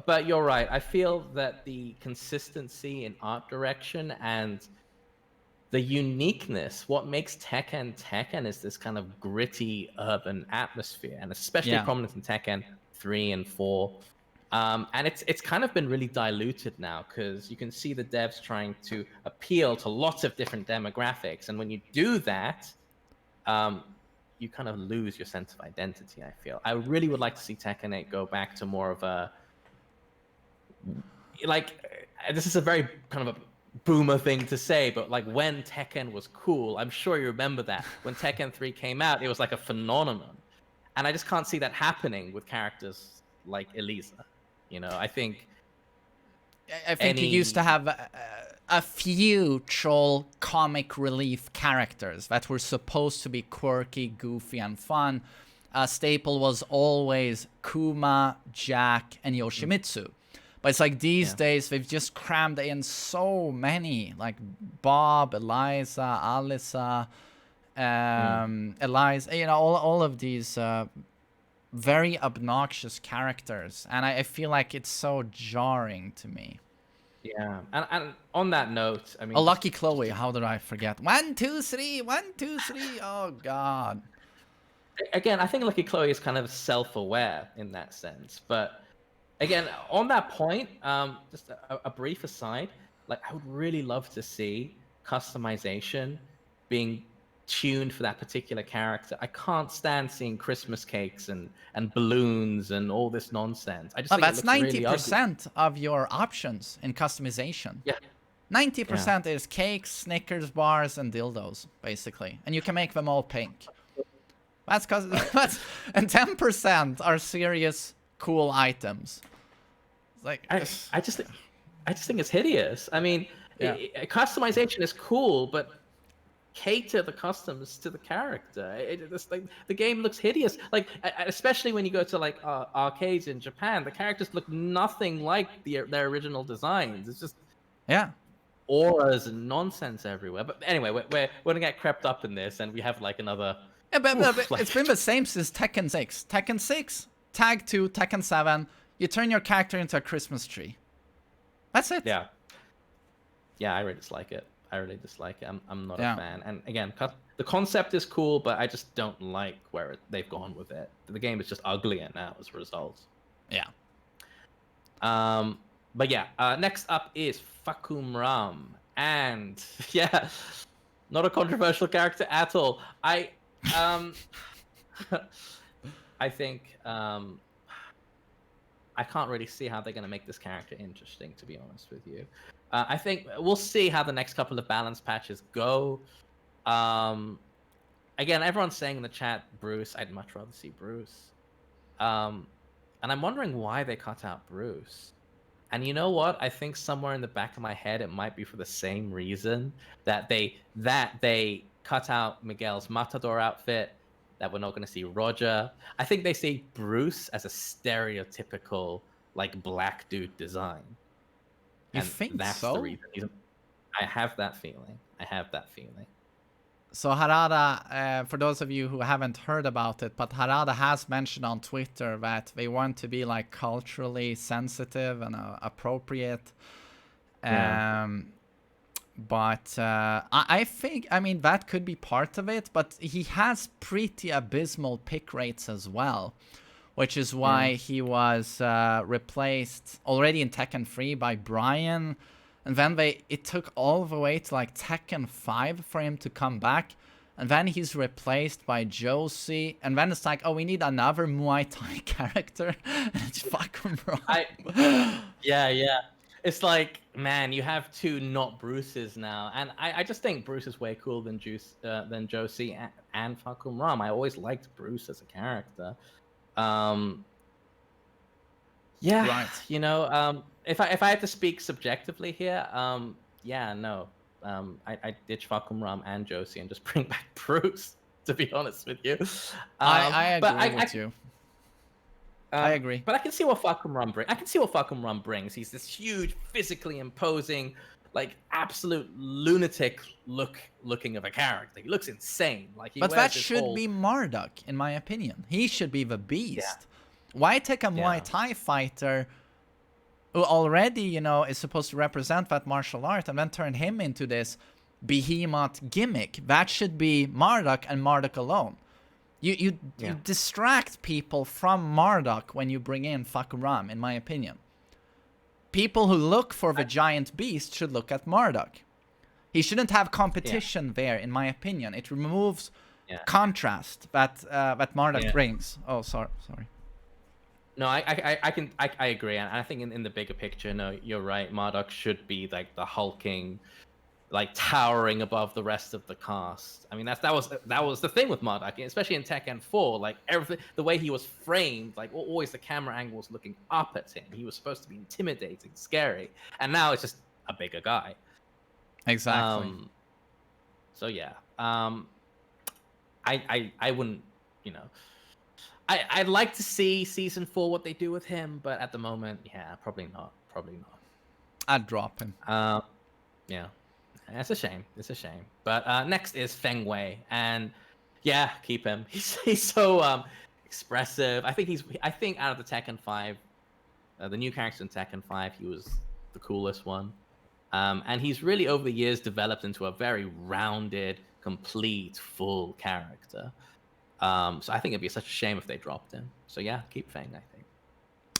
But you're right. I feel that the consistency in art direction and the uniqueness, what makes Tekken is this kind of gritty urban atmosphere, and especially prominent in Tekken 3 and 4. And it's kind of been really diluted now, because you can see the devs trying to appeal to lots of different demographics, and when you do that, you kind of lose your sense of identity, I feel. I really would like to see Tekken 8 go back to more of a, like, this is a very kind of a boomer thing to say, but like when Tekken was cool, I'm sure you remember that. When Tekken 3 came out, it was like a phenomenon. And I just can't see that happening with characters like Eliza. You know, I think you used to have a few troll comic relief characters that were supposed to be quirky, goofy, and fun. Staple was always Kuma, Jack, and Yoshimitsu. But it's like these days they've just crammed in so many, like Bob, Eliza, Alisa, Eliza, you know, all of these very obnoxious characters, and I feel like it's so jarring to me. Yeah, and on that note, I mean, Lucky Chloe, how did I forget? 1, 2, 3, 1, 2, 3. Oh God. Again, I think Lucky Chloe is kind of self-aware in that sense, but again, on that point, just a brief aside, like I would really love to see customization being tuned for that particular character. I can't stand seeing Christmas cakes and balloons and all this nonsense. I just think that's 90% of your options in customization. Yeah. 90% is cakes, Snickers bars, and dildos, basically, and you can make them all pink. And 10% are serious, cool items. Like I just think it's hideous. I mean, customization is cool, but cater the customs to the character. It's like the game looks hideous. Like especially when you go to like arcades in Japan, the characters look nothing like their original designs. It's just auras and nonsense everywhere. But anyway, we're gonna get crept up in this, and we have like another. Yeah, but it's been the same since Tekken 6. Tekken 6, Tag 2, Tekken 7. You turn your character into a Christmas tree. That's it. Yeah. Yeah, I really dislike it. I'm not a fan. And again, the concept is cool, but I just don't like where they've gone with it. The game is just uglier now as a result. Yeah. But yeah, next up is Fahkumram. And not a controversial character at all. I think I can't really see how they're going to make this character interesting, to be honest with you. I think we'll see how the next couple of balance patches go. Again, everyone's saying in the chat, Bruce. I'd much rather see Bruce. And I'm wondering why they cut out Bruce. And you know what? I think somewhere in the back of my head, it might be for the same reason that they cut out Miguel's Matador outfit, that we're not going to see Roger. I think they see Bruce as a stereotypical, like, black dude design. You think that's so? The reason. I have that feeling. So Harada, for those of you who haven't heard about it, but Harada has mentioned on Twitter that they want to be like culturally sensitive and appropriate. But I think, I mean, that could be part of it, but he has pretty abysmal pick rates as well, which is why he was replaced already in Tekken 3 by Bryan. And then it took all the way to like Tekken 5 for him to come back. And then he's replaced by Josie. And then it's like, oh, we need another Muay Thai character. It's fucking wrong. Yeah. It's like, man, you have two not Bruces now. And I just think Bruce is way cooler than Josie and Fahkumram. I always liked Bruce as a character. Right. You know, if I had to speak subjectively here, I ditch Fahkumram and Josie and just bring back Bruce, to be honest with you. I agree with you. I agree. But I can see what Fahkumram brings. He's this huge, physically imposing, like absolute lunatic looking of a character. He looks insane. But that should be Marduk, in my opinion. He should be the beast. Yeah. Why take a Muay Thai fighter who already, you know, is supposed to represent that martial art and then turn him into this behemoth gimmick. That should be Marduk and Marduk alone. You distract people from Marduk when you bring in Fahkumram, in my opinion. People who look for the giant beast should look at Marduk. He shouldn't have competition there, in my opinion. It removes contrast that Marduk brings. Oh, sorry. No, I agree, and I think in the bigger picture, no, you're right. Marduk should be like the hulking, like towering above the rest of the cast. I mean, that was the thing with Marduk, especially in Tekken 4. Like everything, the way he was framed, like always the camera angles looking up at him. He was supposed to be intimidating, scary, and now it's just a bigger guy. Exactly. So yeah, I wouldn't, you know. I'd like to see season 4 what they do with him, but at the moment, yeah, probably not. I'd drop him. Yeah. It's a shame. But next is Feng Wei, and yeah, keep him. He's so expressive. I think out of the Tekken 5, the new characters in Tekken 5, he was the coolest one. And he's really over the years developed into a very rounded, complete, full character. So I think it'd be such a shame if they dropped him. So yeah, keep Feng, I think.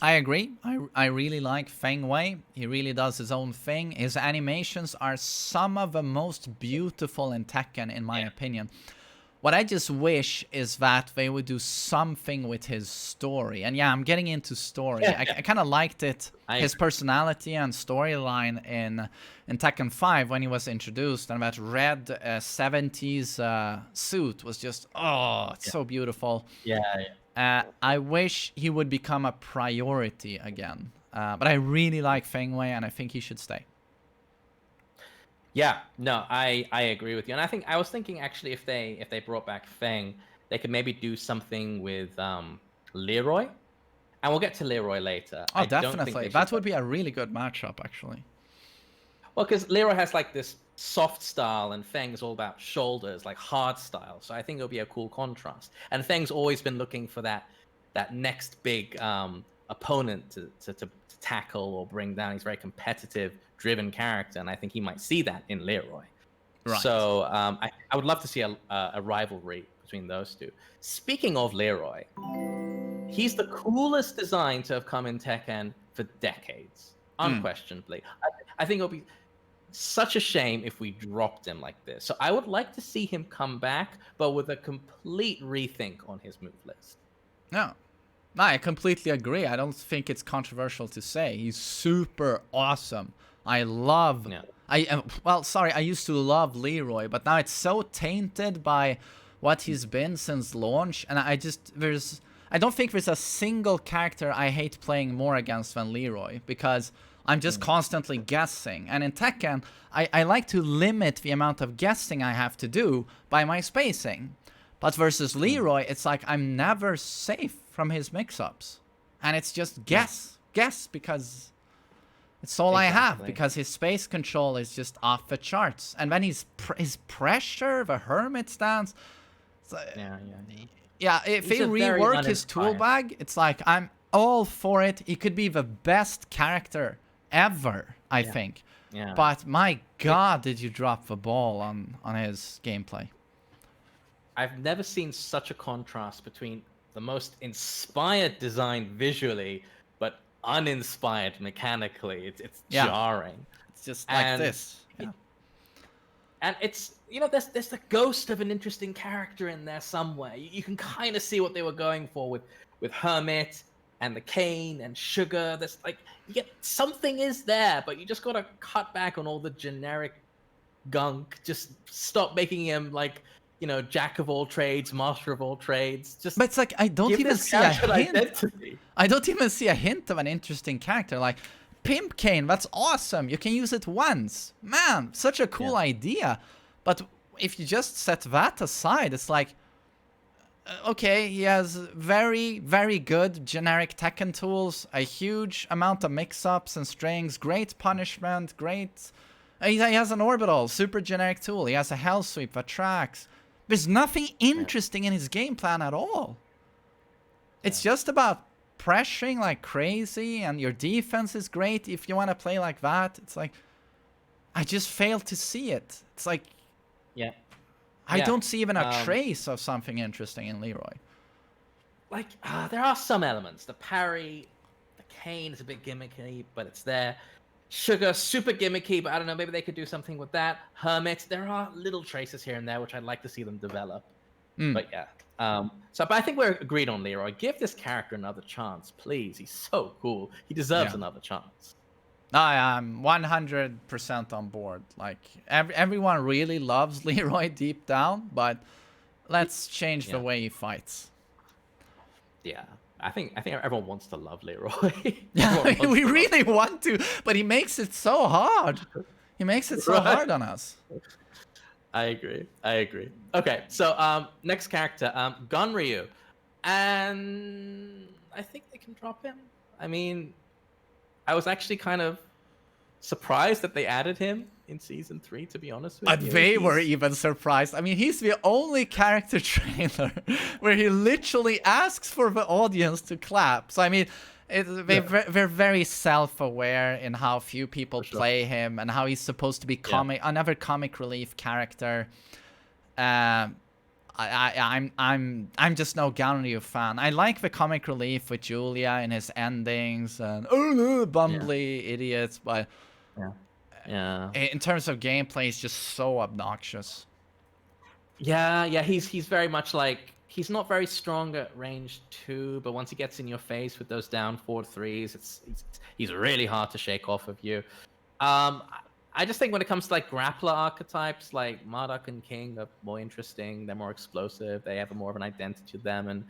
I agree. I really like Feng Wei. He really does his own thing. His animations are some of the most beautiful in Tekken, in my opinion. What I just wish is that they would do something with his story. And yeah, I'm getting into story. I kind of liked it, his personality and storyline in Tekken 5 when he was introduced. And that red 70s suit was just, it's so beautiful. I wish he would become a priority again. But I really like Feng Wei, and I think he should stay. Yeah, no, I agree with you, and I was thinking actually if they brought back Feng, they could maybe do something with Leroy, and we'll get to Leroy later. Oh, definitely, that would be a really good matchup, actually. Well, because Leroy has like this soft style, and Feng's all about shoulders, like hard style. So I think it'll be a cool contrast. And Feng's always been looking for that next big opponent to tackle or bring down. He's a very competitive, driven character, and I think he might see that in Leroy. Right. So I would love to see a rivalry between those two. Speaking of Leroy, he's the coolest design to have come in Tekken for decades, unquestionably. I think it'll be such a shame if we dropped him like this. So I would like to see him come back, but with a complete rethink on his move list. No, I completely agree. I don't think it's controversial to say he's super awesome. I love. Yeah. I used to love Leroy, but now it's so tainted by what he's been since launch, and I don't think there's a single character I hate playing more against than Leroy, because I'm just constantly guessing. And in Tekken, I like to limit the amount of guessing I have to do by my spacing. But versus Leroy, it's like I'm never safe from his mix-ups. And it's just guess, because it's all I have, because his space control is just off the charts. And then his pressure, the hermit stance. If he rework his tool bag, it's like I'm all for it. He could be the best character ever, I think. Yeah. But my God, did you drop the ball on his gameplay? I've never seen such a contrast between the most inspired design visually, but uninspired mechanically. It's jarring. It's just like this. Yeah. And it's, there's the ghost of an interesting character in there somewhere. You can kind of see what they were going for with Hermit and the cane and Sugar. There's something is there, but you just gotta cut back on all the generic gunk. Just stop making him jack of all trades, master of all trades. But it's like I don't even see a hint. I don't even see a hint of an interesting character. Like Pimp Cane, that's awesome. You can use it once. Man, such a cool idea. But if you just set that aside, it's like, okay, he has very, very good generic Tekken tools, a huge amount of mix-ups and strings, great punishment, great... He has an orbital, super generic tool. He has a hell sweep that tracks. There's nothing interesting in his game plan at all. It's just about pressuring like crazy, and your defense is great if you want to play like that. It's like, I just fail to see it. It's like Yeah. I Yeah. don't see even a trace of something interesting in Leroy. Like, there are some elements. The parry, the cane is a bit gimmicky, but it's there. Sugar, super gimmicky, but I don't know, maybe they could do something with that. Hermit, there are little traces here and there, which I'd like to see them develop. But yeah. But I think we're agreed on Leroy. Give this character another chance, please. He's so cool. He deserves another chance. I'm 100% on board. Like, everyone really loves Leroy deep down, but let's change the way he fights. Yeah. I think everyone wants to love Leroy. Yeah, we really want to, but he makes it so hard. He makes it so hard on us. I agree. Okay, so next character, Ganryu. And I think they can drop him. I mean, I was actually kind of surprised that they added him in season 3, to be honest with you. They were even surprised. I mean, he's the only character trailer where he literally asks for the audience to clap. So, I mean, they're very self-aware in how few people play him and how he's supposed to be another comic relief character. I'm just no Ganryu fan. I like the comic relief with Julia and his endings and bumbly idiots, but in terms of gameplay, he's just so obnoxious. Yeah, he's very much like, he's not very strong at range 2, but once he gets in your face with those down 4-3s, he's really hard to shake off of you. I just think when it comes to like grappler archetypes, like Marduk and King are more interesting. They're more explosive. They have more of an identity to them. And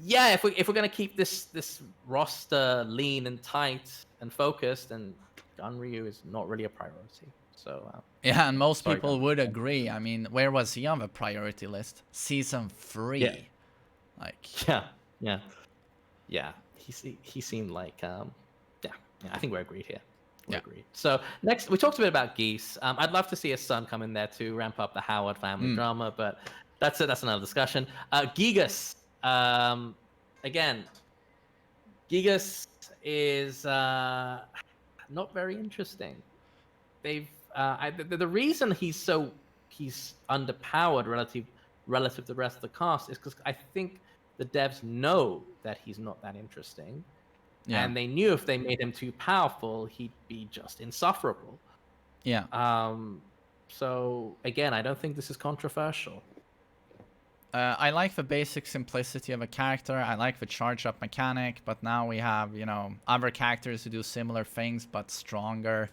yeah, if we're gonna keep this roster lean and tight and focused, and Ganryu is not really a priority. So yeah, and most people would agree. I mean, where was he on the priority list? Season 3. Yeah. Like yeah. He seemed like I think we're agreed here. Agreed. So next, we talked a bit about Geese. I'd love to see his son come in there to ramp up the Howard family drama, but that's another discussion. Gigas, again, Gigas is not very interesting. The reason he's underpowered relative to the rest of the cast is because I think the devs know that he's not that interesting. Yeah. And they knew if they made him too powerful, he'd be just insufferable. Yeah. So again, I don't think this is controversial. I like the basic simplicity of a character. I like the charge-up mechanic, but now we have, other characters who do similar things but stronger.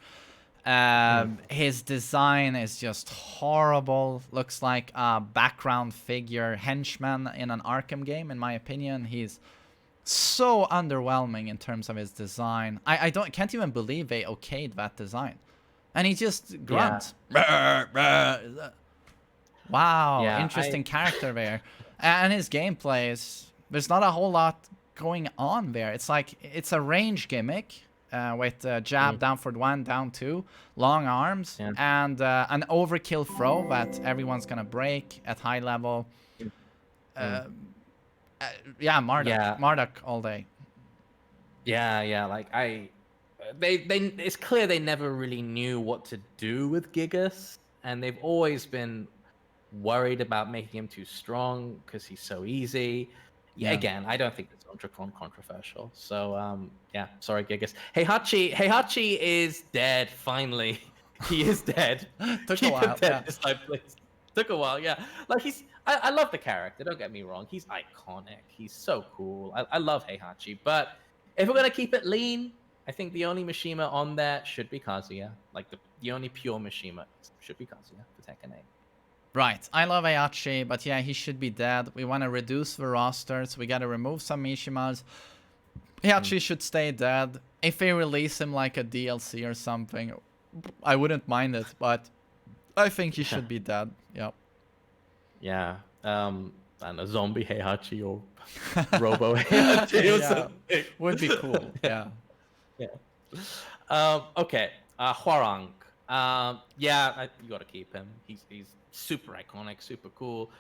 His design is just horrible. Looks like a background figure henchman in an Arkham game, in my opinion. He's so underwhelming in terms of his design. I can't even believe they okayed that design. And he just grunts. Yeah. Wow, interesting character there. And his gameplay there's not a whole lot going on there. It's like, it's a range gimmick with jab down for 1, down 2, long arms, and an overkill throw that everyone's gonna break at high level. Marduk all day. Yeah, like it's clear they never really knew what to do with Gigas, and they've always been worried about making him too strong because he's so easy. Again, I don't think it's controversial. So sorry, Gigas. Heihachi is dead finally. He is dead. Took a while. This time, please. Took a while, yeah. Like I love the character, don't get me wrong. He's iconic. He's so cool. I love Heihachi. But if we're gonna keep it lean, I think the only Mishima on there should be Kazuya. Like the only pure Mishima should be Kazuya for Tekken 8. Right. I love Heihachi, but yeah, he should be dead. We want to reduce the roster, so we gotta remove some Mishimas. Heihachi should stay dead. If they release him like a DLC or something, I wouldn't mind it, but I think he should be dead. Yep. Yeah. And a zombie Heihachi or Robo Heihachi or something. Would be cool. Yeah. Okay. Hwoarang. You gotta keep him. He's super iconic, super cool.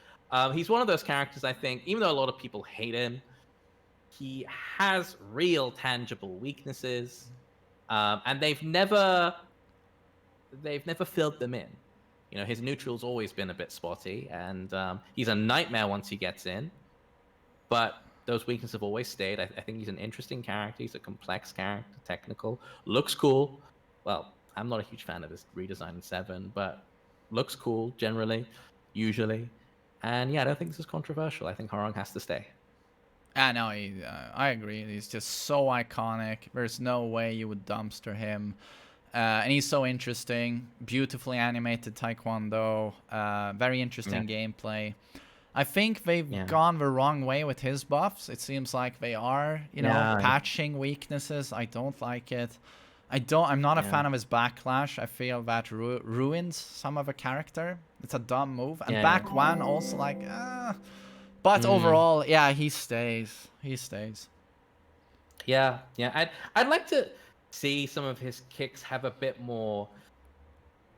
He's one of those characters, I think, even though a lot of people hate him, he has real tangible weaknesses. And they've never they've never filled them in. You know, his neutral's always been a bit spotty, and he's a nightmare once he gets in. But those weaknesses have always stayed. I think he's an interesting character. He's a complex character, technical, looks cool. Well, I'm not a huge fan of this redesign in 7, but looks cool generally, usually. And yeah, I don't think this is controversial. I think Hwoarang has to stay. No, I agree. He's just so iconic. There's no way you would dumpster him. And he's so interesting. Beautifully animated taekwondo. Very interesting gameplay. I think they've gone the wrong way with his buffs. It seems like they are, patching weaknesses. I don't like it. I'm not a fan of his backlash. I feel that ruins some of the character. It's a dumb move. And back one also But overall, he stays. He stays. Yeah. I'd like to see some of his kicks have a bit more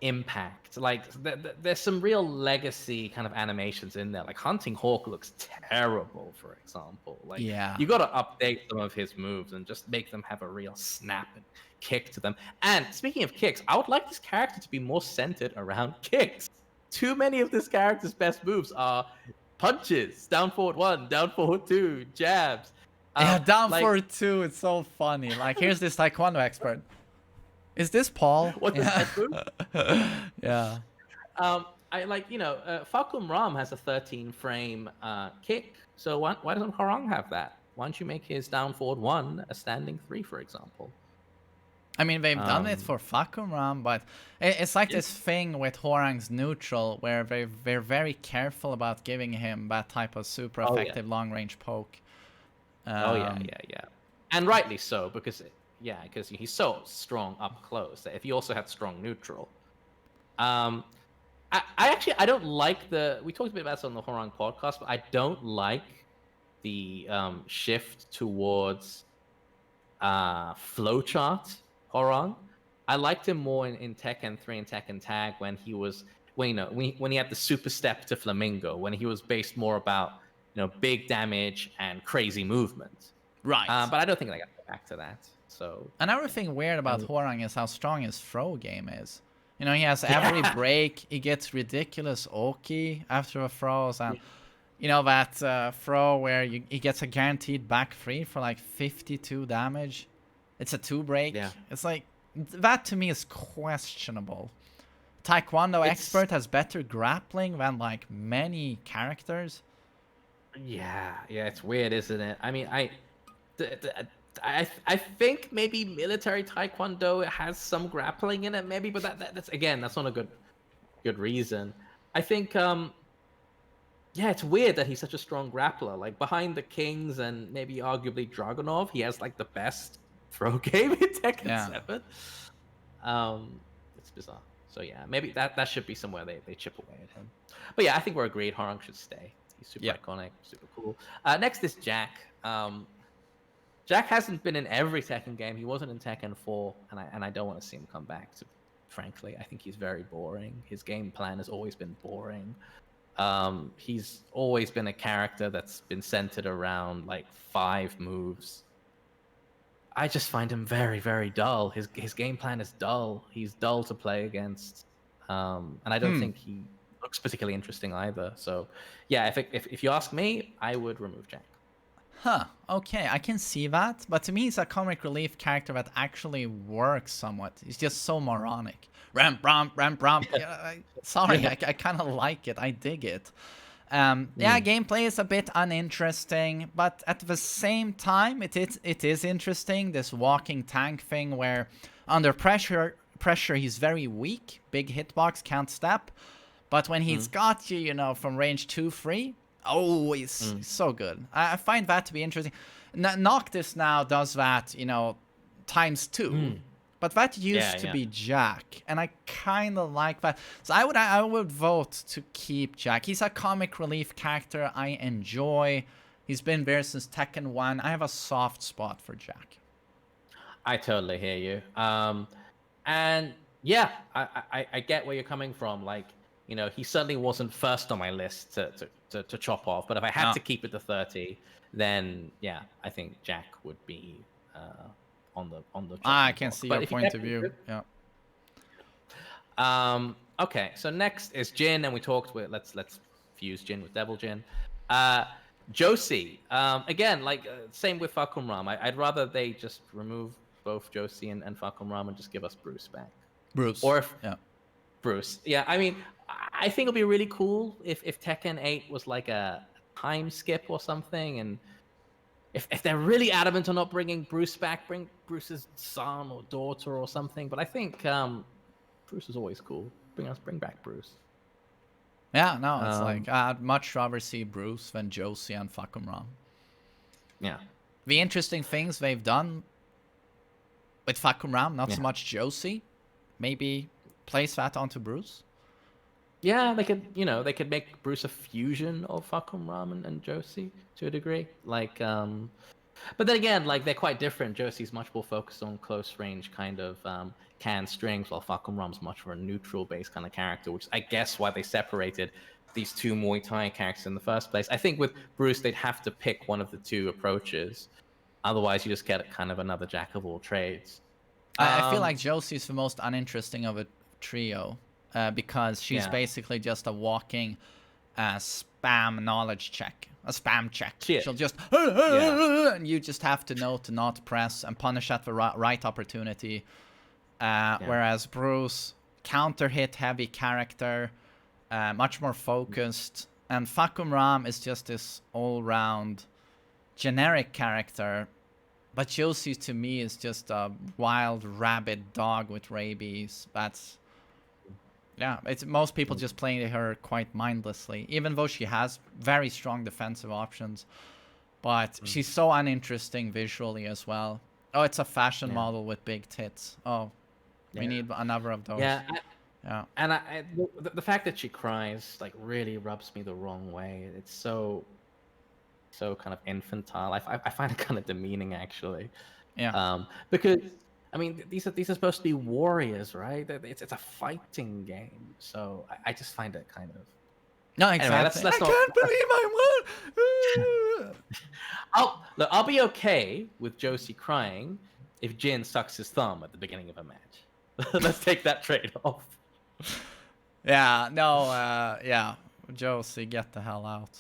impact. Like there's some real legacy kind of animations in there. Like Hunting Hawk looks terrible, for example. Like you got to update some of his moves and just make them have a real snap and kick to them. And speaking of kicks, I would like this character to be more centered around kicks. Too many of this character's best moves are punches, down forward 1, down forward 2, jabs. Down forward 2. It's so funny. Like here's this taekwondo expert. Is this Paul? What's his move? Yeah. I like, Fahkumram has a 13 frame kick. So why doesn't Hwoarang have that? Why don't you make his down forward 1 a standing 3, for example? I mean, they've done it for Fahkumram, but it's like this thing with Hwoarang's neutral where they're very careful about giving him that type of super effective long range poke. And rightly so, because he's so strong up close that if he also had strong neutral. I don't like we talked a bit about this on the Hwoarang podcast, but I don't like the shift towards flowchart Hwoarang. I liked him more in Tekken 3 and Tekken Tag when he was when he had the super step to Flamingo, when he was based more about big damage and crazy movement. Right. But I don't think I got to go back to that. So another thing weird about Hwoarang is how strong his throw game is. He has every break. He gets ridiculous Oki after the throws, and that throw where he gets a guaranteed back 3 for like 52 damage. It's a 2 break. Yeah. It's like that to me is questionable. Taekwondo expert has better grappling than like many characters. Yeah, it's weird, isn't it? I mean, I think maybe military taekwondo has some grappling in it, maybe, but that's not a good reason. I think it's weird that he's such a strong grappler. Like behind the Kings and maybe arguably Dragunov, he has like the best throw game in Tekken 7. It's bizarre. So yeah, maybe that should be somewhere they chip away at him. But yeah, I think we're agreed. Hwoarang should stay. He's super iconic, super cool. Next is Jack. Jack hasn't been in every Tekken game. He wasn't in Tekken 4, and I don't want to see him come back. Frankly, I think he's very boring. His game plan has always been boring. He's always been a character that's been centered around like 5 moves. I just find him very, very dull. His game plan is dull. He's dull to play against, and I don't think he looks particularly interesting either. So, yeah, if you ask me, I would remove Jack. Huh. Okay, I can see that, but to me, he's a comic relief character that actually works somewhat. He's just so moronic. Ramp, romp, ramp, romp. Sorry, I kind of like it. I dig it. Gameplay is a bit uninteresting, but at the same time, it is interesting. This walking tank thing where under pressure he's very weak. Big hitbox, can't step. But when he's got you, from range 2-3, he's so good. I find that to be interesting. Noctis now does that, times 2. But that used to be Jack, and I kind of like that. So I would vote to keep Jack. He's a comic relief character I enjoy. He's been there since Tekken 1. I have a soft spot for Jack. I totally hear you. And yeah, I get where you're coming from. Like, he certainly wasn't first on my list to chop off. But if I had to keep it to 30, then yeah, I think Jack would be on the. I can see your point of view. Yeah. Okay, so next is Jin, and we talked with let's fuse Jin with Devil Jin. Josie, again, like same with Fahkumram. I'd rather they just remove both Josie and Fahkumram and just give us Bruce back. Bruce. Or if yeah. Bruce. Yeah, I mean, I think it'd be really cool if Tekken 8 was like a time skip or something, and if they're really adamant on not bringing Bruce back, bring Bruce's son or daughter or something. But I think Bruce is always cool. Bring back Bruce. Yeah, no, it's like I'd much rather see Bruce than Josie and Fahkumram. Yeah. The interesting things they've done with Fahkumram, not so much Josie, maybe place that onto Bruce. Yeah, they could make Bruce a fusion of Fahkumram and Josie to a degree. Like, but then again, like they're quite different. Josie's much more focused on close range kind of canned strings, while Fahkumram's much more a neutral based kind of character, which is, I guess, why they separated these two Muay Thai characters in the first place. I think with Bruce, they'd have to pick one of the two approaches. Otherwise, you just get kind of another jack of all trades. I feel like Josie's the most uninteresting of a trio because she's basically just a walking spam knowledge check, a spam check. She'll just and you just have to know to not press and punish at the right opportunity. Whereas Bruce, counter hit heavy character, much more focused, and Fahkumram is just this all round generic character. But Josie to me is just a wild rabid dog with rabies. That's it's most people just playing her quite mindlessly, even though she has very strong defensive options. But she's so uninteresting visually as well. Oh, it's a fashion model with big tits. Oh, we need another of those. Yeah. And the fact that she cries like really rubs me the wrong way. It's so kind of infantile. I find it kind of demeaning, actually. Yeah. Because I mean, these are supposed to be warriors, right? It's a fighting game, so I just find it kind of. No, exactly. Anyway, let's I can't believe I won. I'll be okay with Josie crying if Jin sucks his thumb at the beginning of a match. Let's take that trade-off. Yeah. No. Yeah. Josie, get the hell out.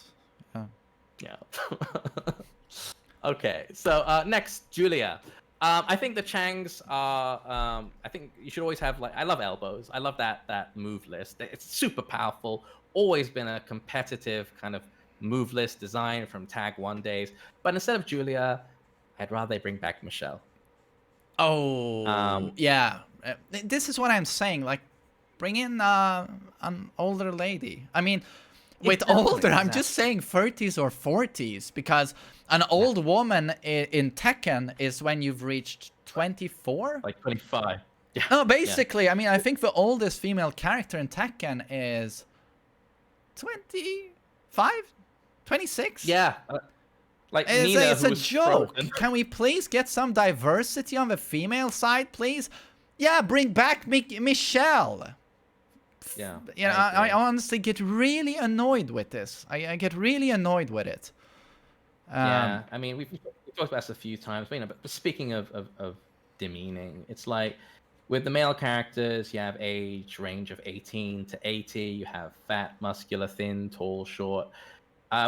Yeah. Okay, so next, Julia. I think the Changs are. I think you should always have I love elbows. I love that move list. It's super powerful. Always been a competitive kind of move list design from Tag 1 days. But instead of Julia, I'd rather they bring back Michelle. Oh. Yeah. This is what I'm saying. Like, bring in an older lady. I mean. With older, I'm just saying 30s or 40s, because an old woman in Tekken is when you've reached 24? Like 25. Yeah. No, basically, I mean, I think the oldest female character in Tekken is 25? 26? Yeah. Like it's a joke. Frozen. Can we please get some diversity on the female side, please? Yeah, bring back Michelle. Yeah. You know, I honestly get really annoyed with this. I get really annoyed with it. Yeah, I mean, we've talked about this a few times. But speaking of demeaning, it's like with the male characters, you have age range of 18 to 80. You have fat, muscular, thin, tall, short.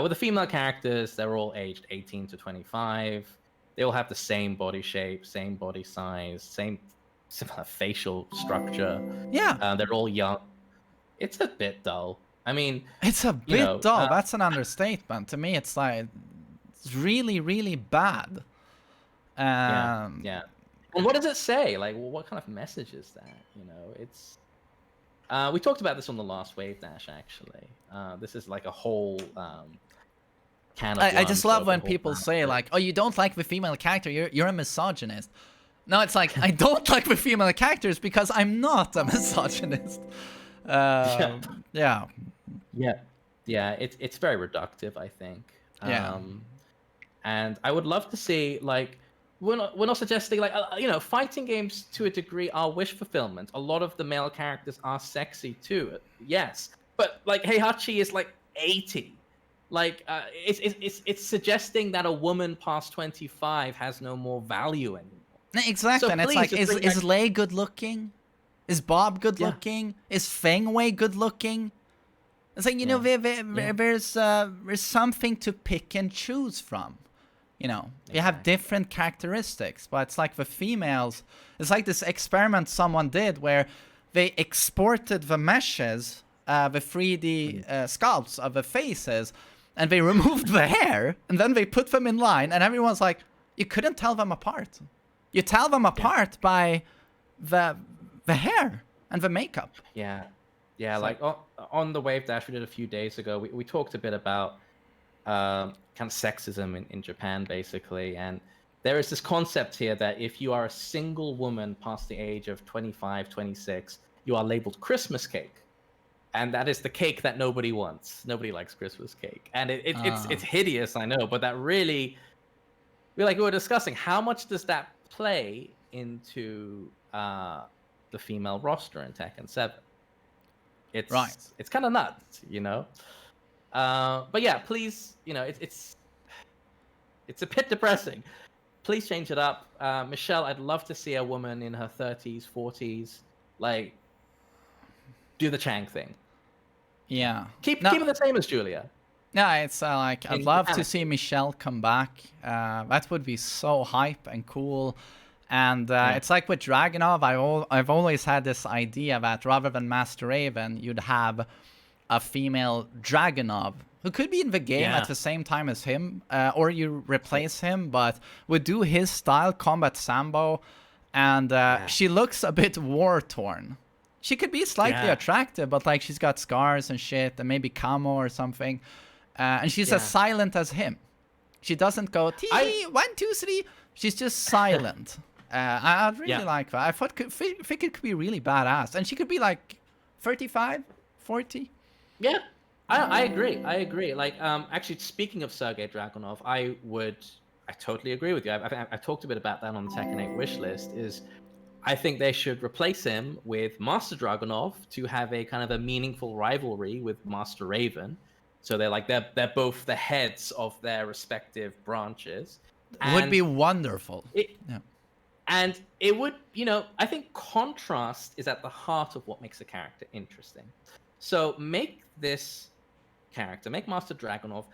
With the female characters, they're all aged 18 to 25. They all have the same body shape, same body size, same similar facial structure. Yeah. They're all young. It's a bit dull. I mean, it's a bit dull. That's an understatement. To me, it's like it's really, really bad. Yeah. And what does it say? Like, well, what kind of message is that? You know, it's. We talked about this on the last Wave Dash, actually. This is like a whole can of. I just love when people say like, "Oh, you don't like the female character. You're a misogynist." No, it's like I don't like the female characters because I'm not a misogynist. Yeah. It's very reductive, I think. And I would love to see like we're not suggesting like fighting games to a degree are wish fulfillment. A lot of the male characters are sexy too. Yes, but like Heihachi is like 80. Like it's suggesting that a woman past 25 has no more value anymore. Exactly, so and it's like is Lei good looking? Is Bob good looking? Is Feng Wei good looking? It's like, you know, there's something to pick and choose from. You know, you have different characteristics, but it's like the females. It's like this experiment someone did where they exported the meshes, the 3D sculpts of the faces, and they removed the hair, and then they put them in line, and everyone's like, you couldn't tell them apart. You tell them apart by the hair and the makeup. Yeah, like on the Wave Dash we did a few days ago, we talked a bit about kind of sexism in Japan, basically. And there is this concept here that if you are a single woman past the age of 25, 26, you are labeled Christmas cake. And that is the cake that nobody wants. Nobody likes Christmas cake. And it's hideous, I know, but that really, we were discussing, how much does that play into the female roster in Tekken 7? It's kind of nuts, you know? But yeah, please, you know, it's a bit depressing. Please change it up. Michelle, I'd love to see a woman in her 30s, 40s, like, do the Chang thing. Yeah. Keep it the same as Julia. No, it's like, I'd love to see Michelle come back. That would be so hype and cool. And it's like with Dragunov, I've always had this idea that rather than Master Raven, you'd have a female Dragunov who could be in the game at the same time as him, or you replace him, but would do his style, combat sambo, and she looks a bit war-torn. She could be slightly attractive, but like she's got scars and shit, and maybe camo or something, and she's as silent as him. She doesn't go, 1, 2, 3. She's just silent. I'd really like that. I think it could be really badass. And she could be like 35, 40. Yeah, I agree. Like, actually, speaking of Sergei Dragunov, I totally agree with you. I talked a bit about that on the Tekken 8 wish list. I think they should replace him with Master Dragunov to have a kind of a meaningful rivalry with Master Raven. So they're both the heads of their respective branches. Would be wonderful. And it would, you know, I think contrast is at the heart of what makes a character interesting. So make this character, make Master Dragunov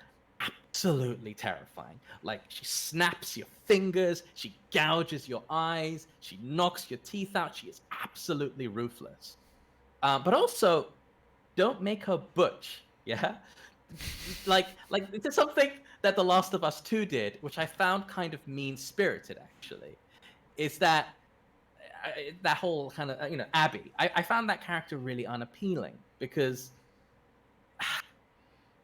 absolutely terrifying. Like, she snaps your fingers, she gouges your eyes, she knocks your teeth out. She is absolutely ruthless. But also, don't make her butch, yeah? like it's something that The Last of Us 2 did, which I found kind of mean-spirited, actually. Is that whole kind of, you know, Abby. I found that character really unappealing because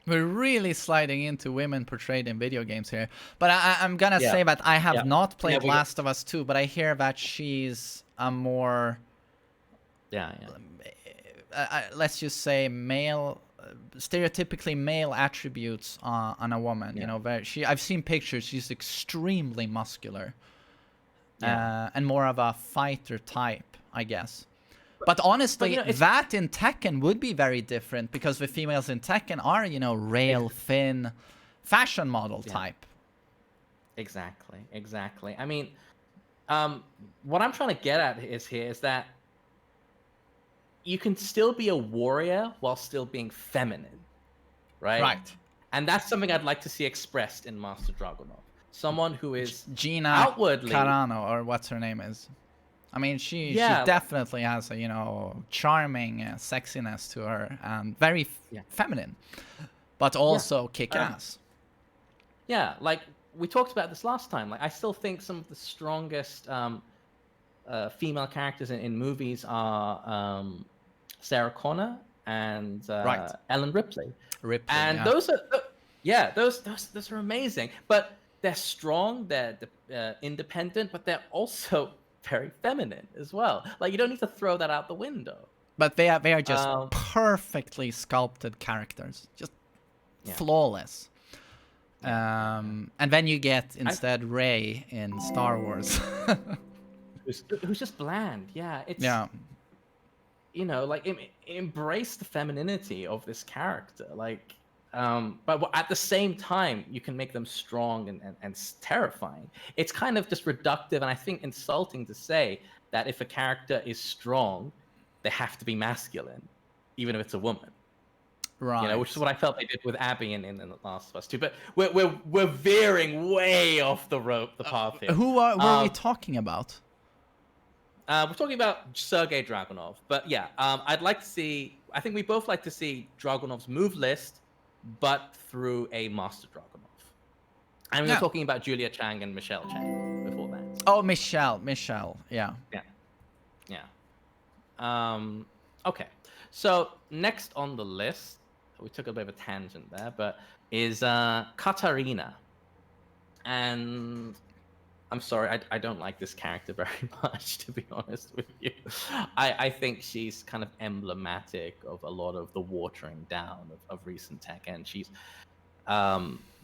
we're really sliding into women portrayed in video games here. But I'm gonna say that I have not played Last of Us 2, but I hear that she's a more let's just say male, stereotypically male attributes on a woman. You know, I've seen pictures. She's extremely muscular. And more of a fighter type, I guess. But honestly, you know, that in Tekken would be very different because the females in Tekken are, you know, rail, thin, fashion model type. Exactly. I mean, what I'm trying to get at is that you can still be a warrior while still being feminine, right? Right. And that's something I'd like to see expressed in Master Dragunov. Someone who is Gina outwardly Carano, or what's her name is. I mean, she definitely has a, you know, charming sexiness to her and very feminine, but also kick ass. Like we talked about this last time. Like, I still think some of the strongest female characters in movies are Sarah Connor and Ellen Ripley. And those are amazing. But they're strong, they're independent, but they're also very feminine as well. Like, you don't need to throw that out the window. But they are just perfectly sculpted characters, just flawless. And then you get instead Rey in Star Wars, who's just bland. Yeah, it's you know, like, embrace the femininity of this character, like. But at the same time, you can make them strong and terrifying. It's kind of just reductive and I think insulting to say that if a character is strong, they have to be masculine, even if it's a woman. Right. You know, which is what I felt they did with Abby in The Last of Us 2. But we're veering way off the path here. Who were we talking about? We're talking about Sergei Dragunov. But yeah, I'd like to see. I think we both like to see Dragunov's move list, but through a Master Dragunov. And we were talking about Julia Chang and Michelle Chang before that. Oh, Michelle, yeah. Okay. So next on the list, we took a bit of a tangent there, but is Katarina. And I'm sorry, I don't like this character very much, to be honest with you. I think she's kind of emblematic of a lot of the watering down of recent Tekken. She's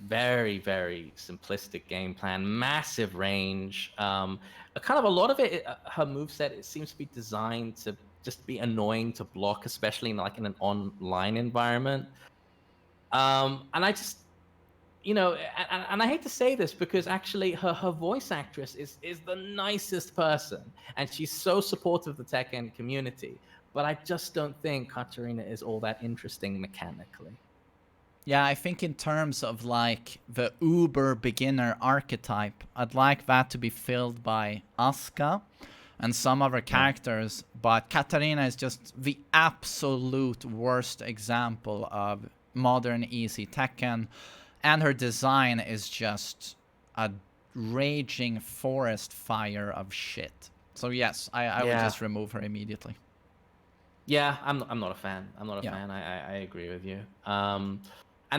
very, very simplistic game plan, massive range. Kind of a lot of it, her moveset, it seems to be designed to just be annoying to block, especially in an online environment. And I just, and I hate to say this because actually her voice actress is the nicest person, and she's so supportive of the Tekken community. But I just don't think Katarina is all that interesting mechanically. Yeah, I think in terms of like the uber beginner archetype, I'd like that to be filled by Asuka and some other characters, but Katarina is just the absolute worst example of modern easy Tekken, and her design is just a raging forest fire of shit. So yes, I would just remove her immediately. Yeah, I'm not a fan. I'm not a fan. I agree with you. And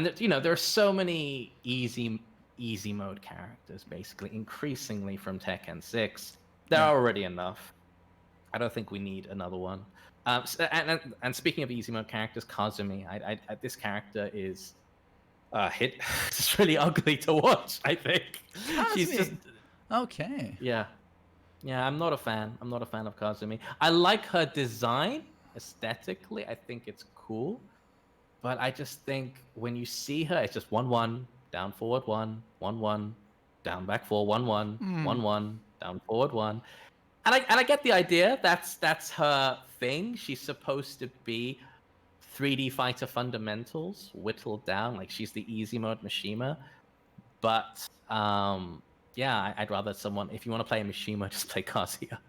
there are so many easy mode characters, basically, increasingly from Tekken 6. There are already enough. I don't think we need another one. And speaking of easy mode characters, Kazumi, this character is it's really ugly to watch, I think. She's just okay. Yeah, I'm not a fan. I'm not a fan of Kazumi. I like her design aesthetically. I think it's cool. But I just think when you see her, it's just 1-1, down forward 1, 1-1, down back 4, 1-1, 1-1, down forward 1. And I get the idea. That's her thing. She's supposed to be 3D fighter fundamentals whittled down. Like she's the easy mode Mishima. But I'd rather someone. If you want to play a Mishima, just play Kazuya.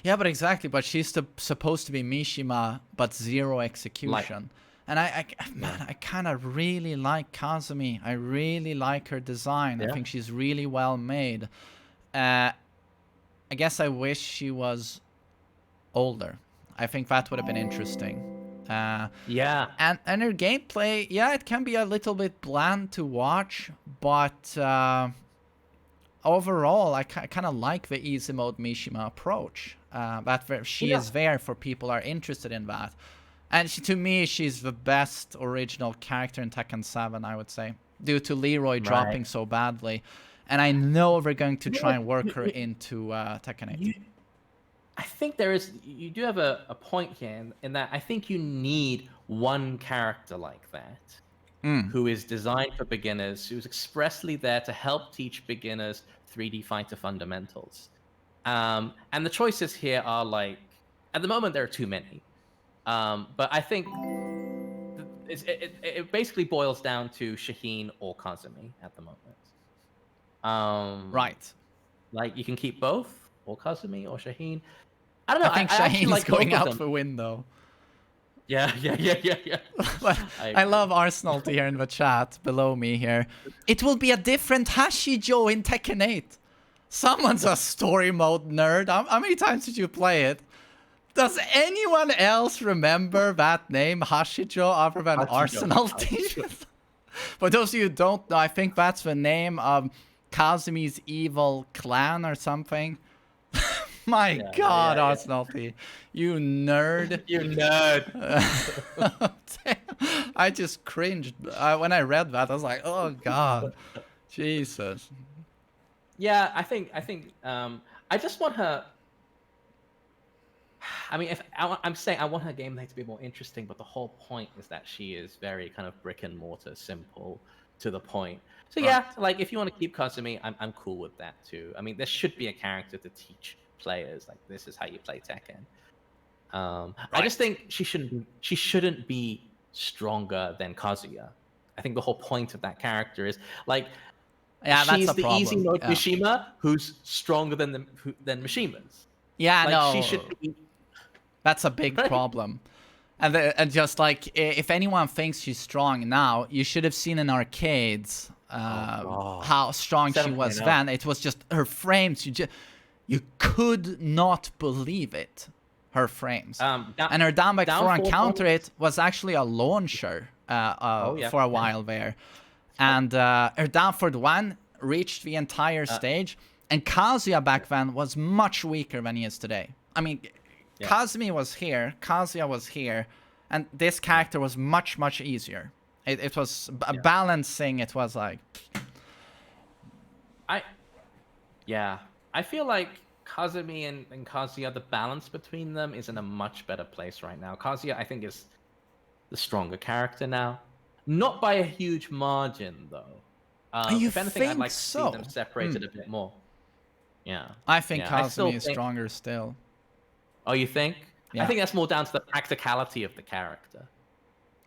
Yeah, but exactly. But she's supposed to be Mishima, but zero execution. And I kind of really like Kazumi. I really like her design. I think she's really well made. I guess I wish she was older. I think that would have been interesting. And her gameplay, it can be a little bit bland to watch, but overall, I kind of like the easy mode Mishima approach. She is there for people who are interested in that. And to me, she's the best original character in Tekken 7, I would say, due to Leroy dropping so badly. And I know we're going to try and work her into Tekken 8. I think you do have a point here in that I think you need one character like that who is designed for beginners, who's expressly there to help teach beginners 3D fighter fundamentals. And the choices here are at the moment, there are too many. But I think it basically boils down to Shaheen or Kazumi at the moment. Right. Like you can keep both, or Kazumi or Shaheen. I don't know. I think Shaheen is going out the window. Yeah. I love Arsenal here in the chat below me here. It will be a different Hashijo in Tekken 8. Someone's a story mode nerd. How many times did you play it? Does anyone else remember that name, Hashijo, other than Arsenal t-shirts? For those of you who don't know, I think that's the name of Kazumi's evil clan or something. My God, Arsenal T. You nerd. You nerd. I just cringed. When I read that, I was like, oh, God. Jesus. Yeah, I think I just want her... I mean, I'm saying I want her gameplay to be more interesting, but the whole point is that she is very kind of brick and mortar, simple, to the point. So if you want to keep Kazumi, I'm cool with that too. I mean, there should be a character to teach players, like this is how you play Tekken. I just think she shouldn't be stronger than Kazuya. I think the whole point of that character is like Yeah, that's she's a the easy problem. mode Yeah. Mishima who's stronger than Mishima's. Yeah, Like she should no, be that's a big right. problem. And just like if anyone thinks she's strong now, you should have seen in arcades God. how strong she was 7.0. then. It was just her frames. You could not believe it. Her frames. And her down back down forward four counter points. it was actually a launcher Yeah. for a while there. And her down forward one reached the entire stage. And Kazuya back then was much weaker than he is today. I mean, Yeah. Kazumi was here, Kazuya was here, and this character was much, much easier. It was balancing, it was like... I feel like Kazumi and Kazuya, the balance between them is in a much better place right now. Kazuya, I think, is the stronger character now. Not by a huge margin, though. You if anything, I'd think like to so? see them separated a bit more. Yeah. I think Yeah, Kazumi is stronger still. Oh, you think? Yeah. I think that's more down to the practicality of the character.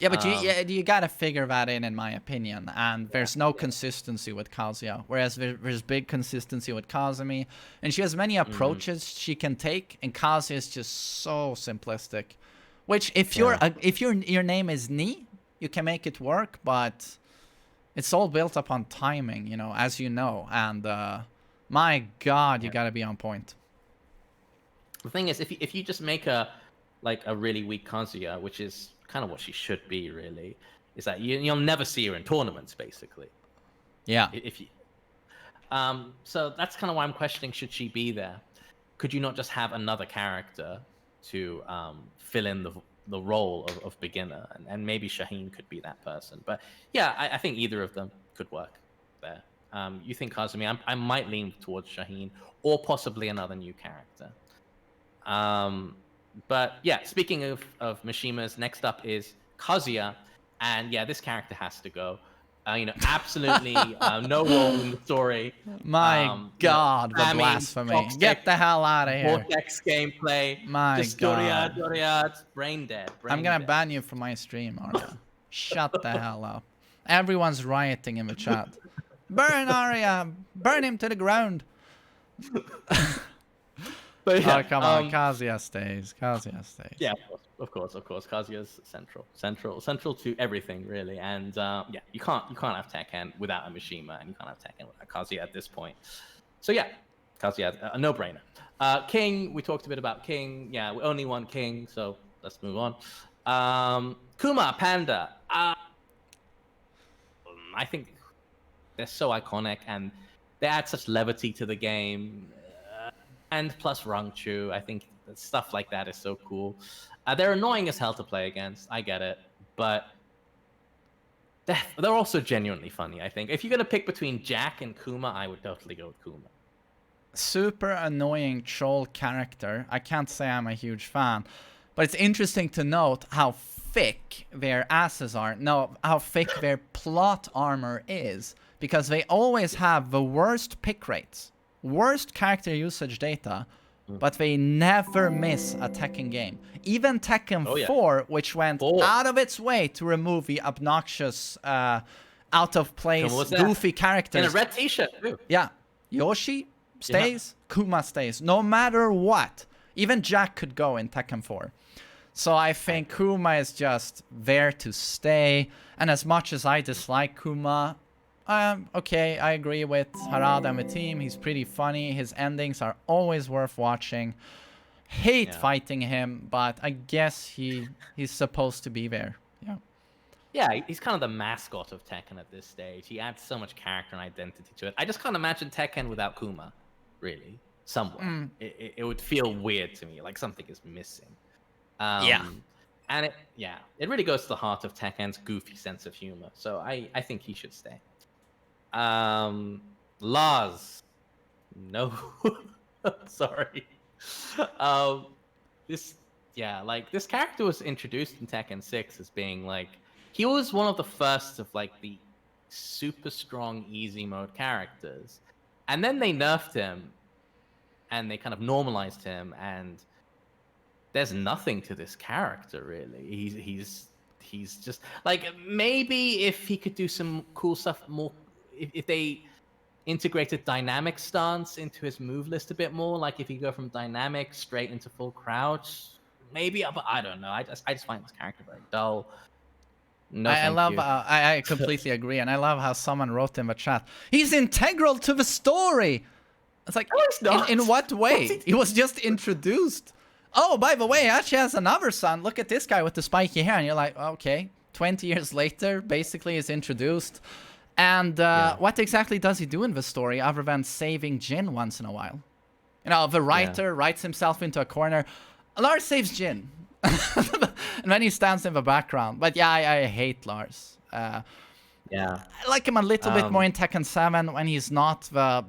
Yeah, but you gotta figure that in my opinion. And there's no consistency with Kazuya, whereas there's big consistency with Kazumi, and she has many approaches she can take, and Kazuya is just so simplistic. Which, if your name is Ni, you can make it work, but it's all built upon timing, as you know. And my God, you gotta be on point. The thing is, if you just make a really weak Kazuya, which is kind of what she should be, really, is that you'll never see her in tournaments, basically. Yeah. If you, so that's kind of why I'm questioning, should she be there? Could you not just have another character to fill in the role of beginner, and maybe Shaheen could be that person? But yeah, I think either of them could work there. You think Kazumi? I might lean towards Shaheen, or possibly another new character. But yeah, speaking of Mishimas, next up is Kazuya, and yeah, this character has to go. Absolutely no role in the story. My God, the blasphemy! Toxic, Get the hell out of here! Vortex gameplay. My just God, Doriad, brain dead. I'm gonna ban you from my stream, Arya. Shut the hell up! Everyone's rioting in the chat. Burn Arya! Burn him to the ground! But yeah, oh, come on, Kazuya stays. Kazuya stays. Yeah, of course. Kazuya's central to everything, really. And yeah, you can't have Tekken without a Mishima, and you can't have Tekken without Kazuya at this point. So yeah, Kazuya, a no-brainer. King, we talked a bit about King. Yeah, we only one King, so let's move on. Kuma, Panda. I think they're so iconic, and they add such levity to the game. And plus Rangchu, I think stuff like that is so cool. They're annoying as hell to play against, I get it, but they're also genuinely funny, I think. If you're going to pick between Jack and Kuma, I would totally go with Kuma. Super annoying troll character. I can't say I'm a huge fan, but it's interesting to note how thick their asses are. No, how thick their plot armor is, because they always have the worst pick rates. Worst character usage data, but they never miss a Tekken game. Even Tekken 4, which went out of its way to remove the obnoxious, out of place, goofy characters. In a red t-shirt, too. Yeah. Yoshi stays, Kuma stays, no matter what. Even Jack could go in Tekken 4. So I think Kuma is just there to stay. And as much as I dislike Kuma, okay, I agree with Harada and the team. He's pretty funny. His endings are always worth watching. Hate fighting him, but I guess he's supposed to be there. Yeah. Yeah, he's kind of the mascot of Tekken at this stage. He adds so much character and identity to it. I just can't imagine Tekken without Kuma, really. Somewhere. It would feel weird to me, like something is missing. And it really goes to the heart of Tekken's goofy sense of humor. So I think he should stay. Lars. No. Sorry. This character was introduced in Tekken 6 as being like, he was one of the first of like the super strong easy mode characters. And then they nerfed him and they kind of normalized him, and there's nothing to this character really. He's just like, maybe if he could do some cool stuff more, if they integrated dynamic stance into his move list a bit more, like if you go from dynamic straight into full crouch, maybe. But I don't know. I just find this character very dull. No, I thank love. you. I completely agree, and I love how someone wrote in the chat. He's integral to the story. It's like, No, he's not. in what way? He was just introduced. Oh, by the way, he actually has another son. Look at this guy with the spiky hair, and you're like, okay. 20 years later, basically, is introduced. And what exactly does he do in the story other than saving Jin once in a while? You know, the writer writes himself into a corner. Lars saves Jin. And then he stands in the background. But yeah, I hate Lars. I like him a little bit more in Tekken 7 when he's not the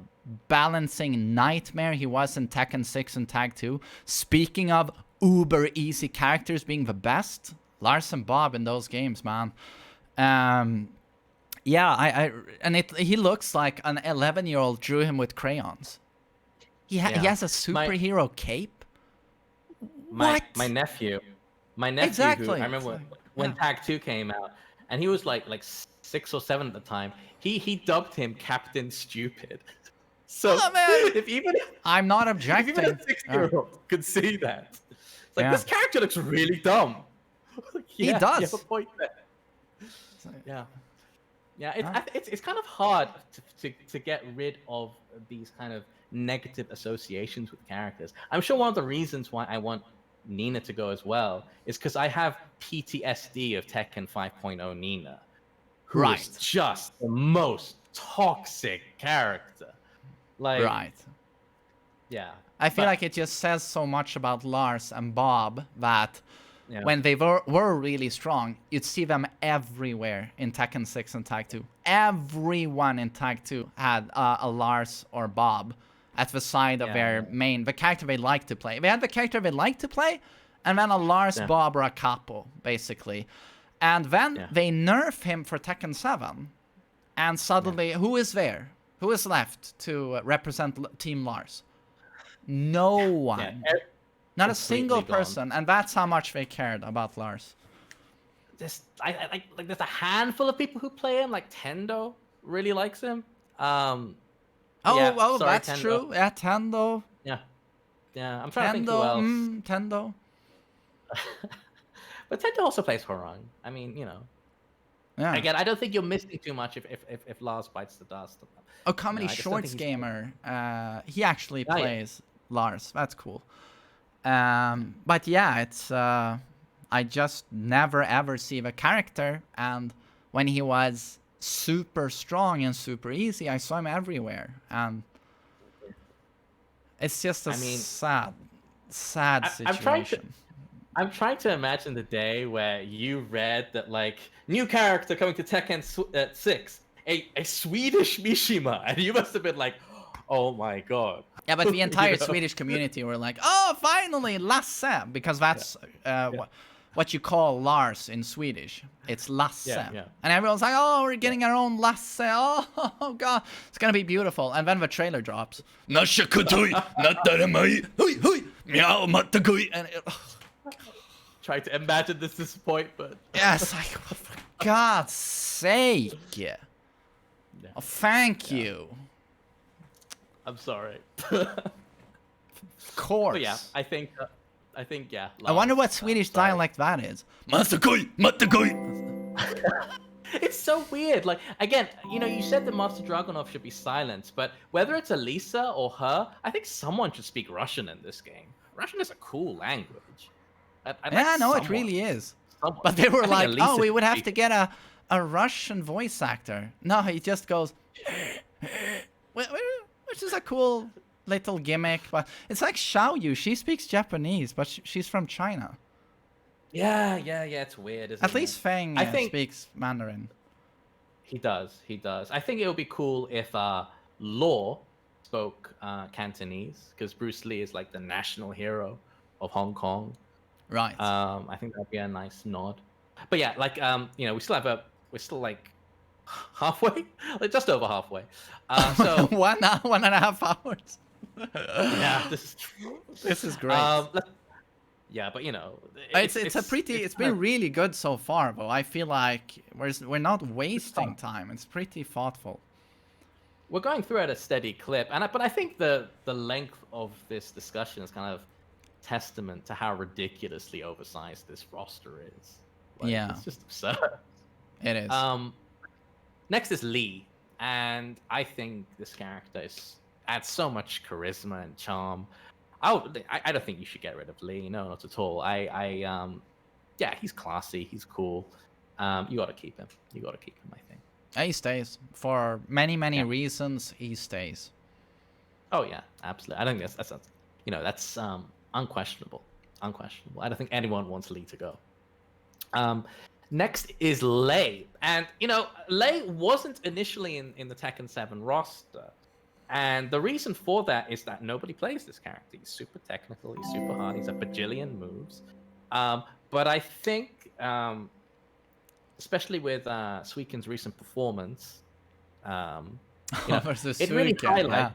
balancing nightmare he was in Tekken 6 and Tag 2. Speaking of uber easy characters being the best, Lars and Bob in those games, man. He looks like an 11-year-old drew him with crayons. He has a superhero cape. My nephew, exactly. who I remember when Tag 2 came out, and he was like 6 or 7 at the time. He dubbed him Captain Stupid. So I'm not objecting. If even a 6-year-old could see that, it's like, this character looks really dumb. He does. You have a point there. It's kind of hard to get rid of these kind of negative associations with characters. I'm sure one of the reasons why I want Nina to go as well is because I have PTSD of Tekken 5.0 Nina, who is just the most toxic character. Like, yeah. I feel like it just says so much about Lars and Bob that when they were really strong, you'd see them everywhere in Tekken 6 and Tag 2. Everyone in Tag 2 had a Lars or Bob at the side of their the character they like to play. They had the character they like to play, and then a Lars, Bob, or a Capo, basically. And then they nerf him for Tekken 7, and suddenly, who is there? Who is left to represent Team Lars? No one. Not a single person, and that's how much they cared about Lars. There's a handful of people who play him. Like Tendo really likes him. Sorry, that's Tendo. true. Yeah, Tendo. Yeah. I'm trying to think who else. Tendo. But Tendo also plays Hwoarang. I mean, you know. Yeah. Again, I don't think you're missing too much if Lars bites the dust. Oh, Comedy Shorts Gamer. He actually plays Lars. That's cool. But yeah, it's I just never ever see the character, and when he was super strong and super easy, I saw him everywhere, and it's just a sad situation. I'm trying to imagine the day where you read that, like, new character coming to Tekken 6, a Swedish Mishima, and you must have been like, oh my god. Yeah, but the entire Swedish community were like, oh, finally, Lasse, because that's what you call Lars in Swedish. It's Lasse. And everyone's like, oh, we're getting our own Lasse. Oh, god, it's going to be beautiful. And then the trailer drops. And try to imagine this disappointment. Yes, like, for God's sake. Oh, thank you. I'm sorry. Of course. But yeah, I think I wonder what Swedish dialect that is. It's so weird. Like, again, you said that Master Dragunov should be silenced, but whether it's Alisa or her, I think someone should speak Russian in this game. Russian is a cool language. It really is. But they were like, oh, we would have to get a Russian voice actor. No, he just goes, which is a cool little gimmick. But it's like Xiaoyu. She speaks Japanese, but she's from China. Yeah, it's weird, isn't it? At least Feng speaks Mandarin. He does. I think it would be cool if Law spoke Cantonese, because Bruce Lee is like the national hero of Hong Kong. Right. I think that'd be a nice nod. But yeah, like we're still like halfway, like just over halfway. So 1.5 hours. Yeah, this is great. Yeah, but you know, it's been really good so far, though. I feel like we're not wasting time. It's pretty thoughtful. We're going through at a steady clip, but I think the length of this discussion is kind of testament to how ridiculously oversized this roster is. Like, Yeah, it's just absurd. it is. Next is Lee, and I think this character adds so much charisma and charm. I don't think you should get rid of Lee. No, not at all. Yeah, he's classy. He's cool. You got to keep him. You got to keep him, I think. He stays for many reasons. He stays. Oh yeah, absolutely. I think that's unquestionable. Unquestionable. I don't think anyone wants Lee to go. Next is Lei, and Lei wasn't initially in the Tekken 7 roster, and the reason for that is that nobody plays this character. He's super technical. He's super hard. He's a bajillion moves. But I think, especially with Suiken's recent performance, it really highlights. Yeah.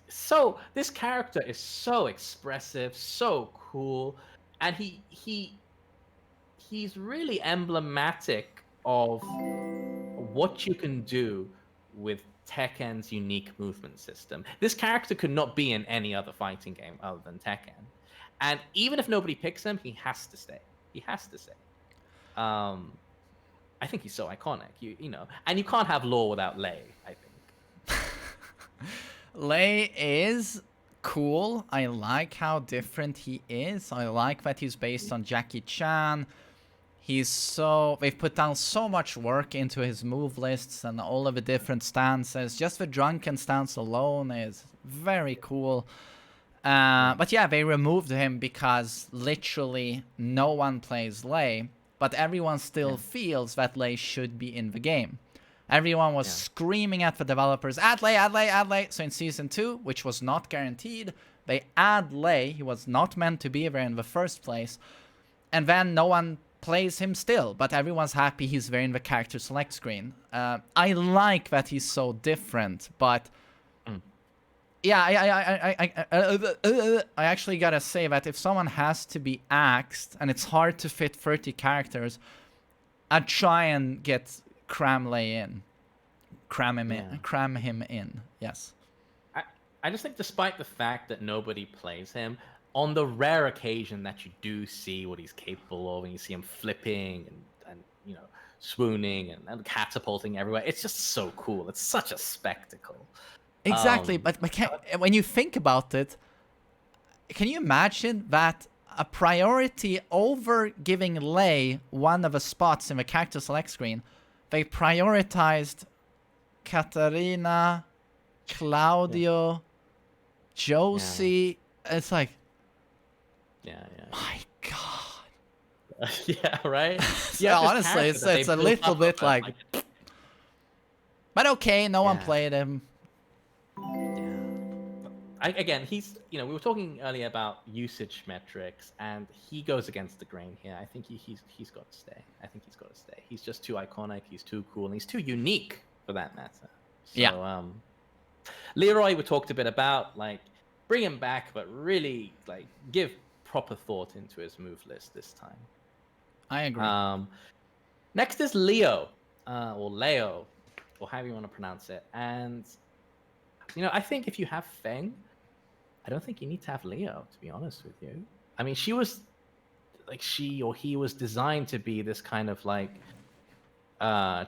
So this character is so expressive, so cool, and he's really emblematic of what you can do with Tekken's unique movement system. This character could not be in any other fighting game other than Tekken. And even if nobody picks him, he has to stay. He has to stay. I think he's so iconic. And you can't have Law without Lei, I think. Lei is cool. I like how different he is. I like that he's based on Jackie Chan. They've put down so much work into his move lists and all of the different stances. Just the drunken stance alone is very cool. But yeah, they removed him because literally no one plays Lei, but everyone still feels that Lei should be in the game. Everyone was screaming at the developers, add Lei, add Lei, add Lei. So in Season 2, which was not guaranteed, they add Lei. He was not meant to be there in the first place. And then no one plays him still, but everyone's happy he's there in the character select screen. I like that he's so different, but yeah, I actually gotta say that if someone has to be axed and it's hard to fit 30 characters, I'd try and cram him in. Yes. I just think despite the fact that nobody plays him, on the rare occasion that you do see what he's capable of, and you see him flipping and swooning and catapulting everywhere, it's just so cool. It's such a spectacle. Exactly, but when you think about it, can you imagine that a priority over giving Lei one of the spots in the character select screen, they prioritized Katarina, Claudio, Josie. It's like, my God. Yeah, right? Yeah, honestly, it's a little bit like... But okay, no one played him. Again, we were talking earlier about usage metrics, and he goes against the grain here. I think he's got to stay. I think he's got to stay. He's just too iconic. He's too cool, and he's too unique for that matter. So, Leroy, we talked a bit about, bring him back, but really, give proper thought into his move list this time. I agree. Next is Leo, or Leo, or however you want to pronounce it. And, I think if you have Feng, I don't think you need to have Leo, to be honest with you. I mean, he was designed to be this kind of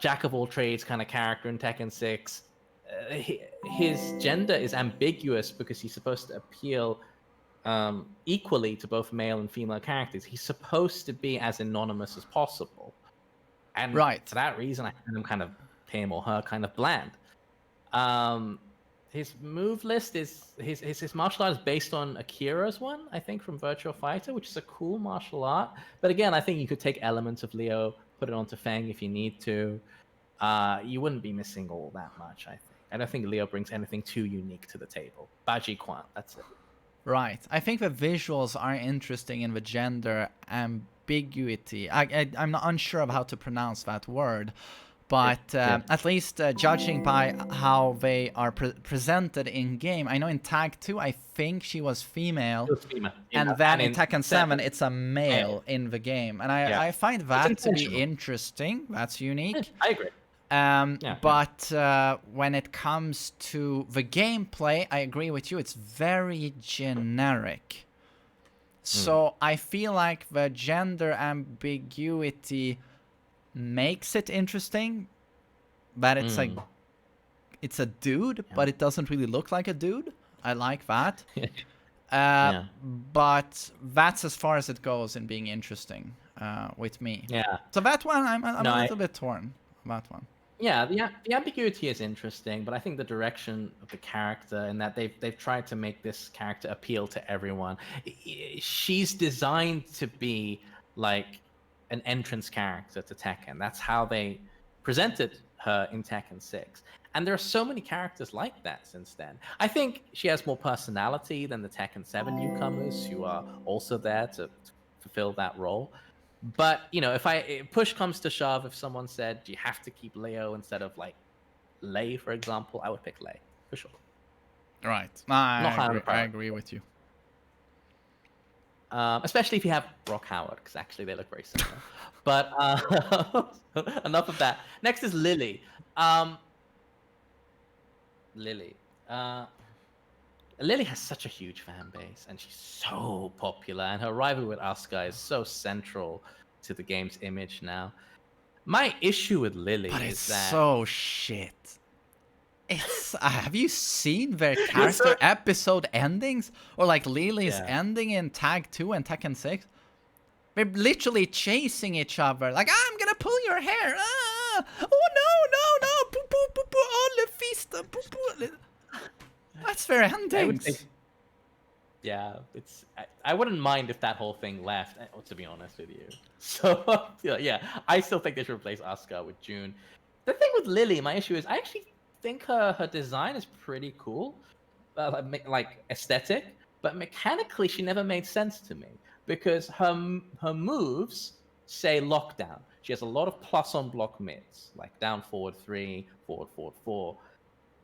jack of all trades kind of character in Tekken 6. His gender is ambiguous because he's supposed to appeal equally to both male and female characters. He's supposed to be as anonymous as possible. And for that reason, I find him kind of him or her kind of bland. His move list is his martial art is based on Akira's one, I think, from Virtua Fighter, which is a cool martial art. But again, I think you could take elements of Leo, put it onto Feng if you need to. You wouldn't be missing all that much, I think. I don't think Leo brings anything too unique to the table. Baji Quan, that's it. Right. I think the visuals are interesting in the gender ambiguity. I'm not unsure of how to pronounce that word. But at least judging by how they are presented in game, I know in Tag 2, I think she was female. It was female. And then in Tekken 7, it's a male in the game. And I find that to be interesting. That's unique. I agree. But when it comes to the gameplay, I agree with you. It's very generic. So I feel like the gender ambiguity makes it interesting, but it's like it's a dude, but it doesn't really look like a dude. I like that. But that's as far as it goes in being interesting with me. So that one, I'm a little bit torn. That one. Yeah, the ambiguity is interesting, but I think the direction of the character and that they've tried to make this character appeal to everyone. She's designed to be like an entrance character to Tekken. That's how they presented her in Tekken 6. And there are so many characters like that since then. I think she has more personality than the Tekken 7 newcomers who are also there to fulfill that role. But, you know, if push comes to shove, if someone said, do you have to keep Leo instead of like Lei, for example, I would pick Lei, for sure. Right. I agree with you. Especially if you have Rock Howard, because actually they look very similar. But enough of that. Next is Lily. Lily has such a huge fan base, and she's so popular, and her rivalry with Asuka is so central to the game's image now. My issue with Lily is that... so shit. It's have you seen their character episode endings, or like Lily's ending in Tag 2 and Tekken 6? They're literally chasing each other, like, I'm gonna pull your hair. Oh no, poo poo poo poo, oh le fist, poo poo. That's their endings. I wouldn't mind if that whole thing left, to be honest with you. So I still think they should replace Asuka with Jun. The thing with Lily, my issue is I actually think her design is pretty cool, like aesthetic, but mechanically she never made sense to me because her moves say lockdown. She has a lot of plus on block mids, like down forward 3, forward 4,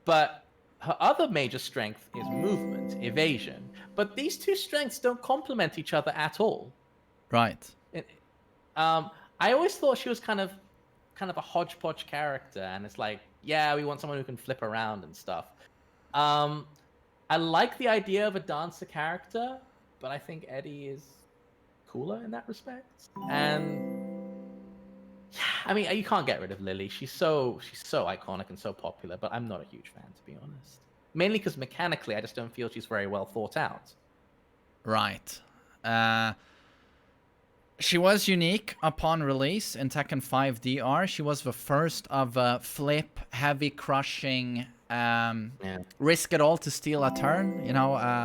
but her other major strength is movement, evasion. But these two strengths don't complement each other at all. Right. I always thought she was kind of a hodgepodge character, and it's like, yeah, we want someone who can flip around and stuff. I like the idea of a dancer character, but I think Eddie is cooler in that respect. And I mean, you can't get rid of Lily. She's so iconic and so popular, but I'm not a huge fan, to be honest. Mainly because mechanically, I just don't feel she's very well thought out. Right. She was unique upon release in Tekken 5 DR. She was the first of a flip, heavy crushing, risk it all to steal a turn,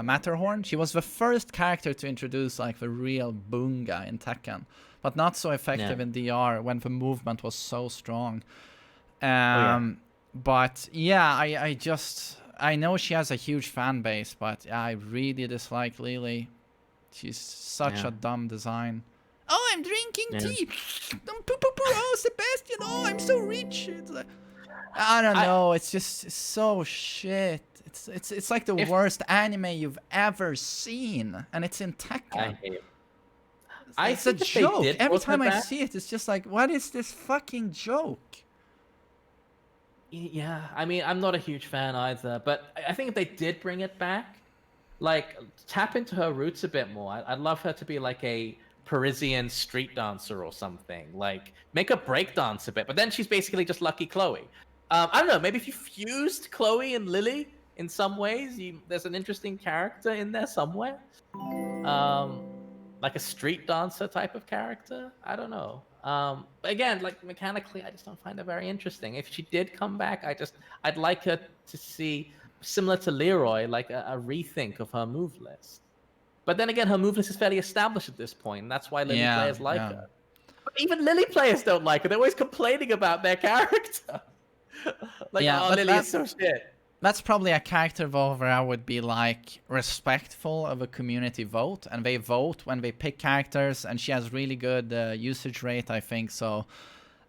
Matterhorn. She was the first character to introduce like the real boonga in Tekken, but not so effective in DR when the movement was so strong. But I know she has a huge fan base, but I really dislike Lily. She's such a dumb design. Oh, I'm drinking tea. Oh, Sebastian, I'm so rich. It's like, I don't know. It's just so shit. It's like the worst anime you've ever seen, and it's in Tekken. I hate it. It's a joke. Every time I see it, it's just like, what is this fucking joke? Yeah, I mean, I'm not a huge fan either, but I think if they did bring it back, like, tap into her roots a bit more. I'd love her to be like a Parisian street dancer or something. Like, make her break dance a bit, but then she's basically just Lucky Chloe. I don't know, maybe if you fused Chloe and Lily in some ways, there's an interesting character in there somewhere. Like a street dancer type of character. I don't know. But again, like mechanically, I just don't find her very interesting. If she did come back, I'd like her to see, similar to Leroy, like a rethink of her move list. But then again, her move list is fairly established at this point, and that's why Lily players like her. But even Lily players don't like her. They're always complaining about their character. Lily is so shit. That's probably a character though where I would be like respectful of a community vote, and they vote when they pick characters, and she has really good usage rate, I think. So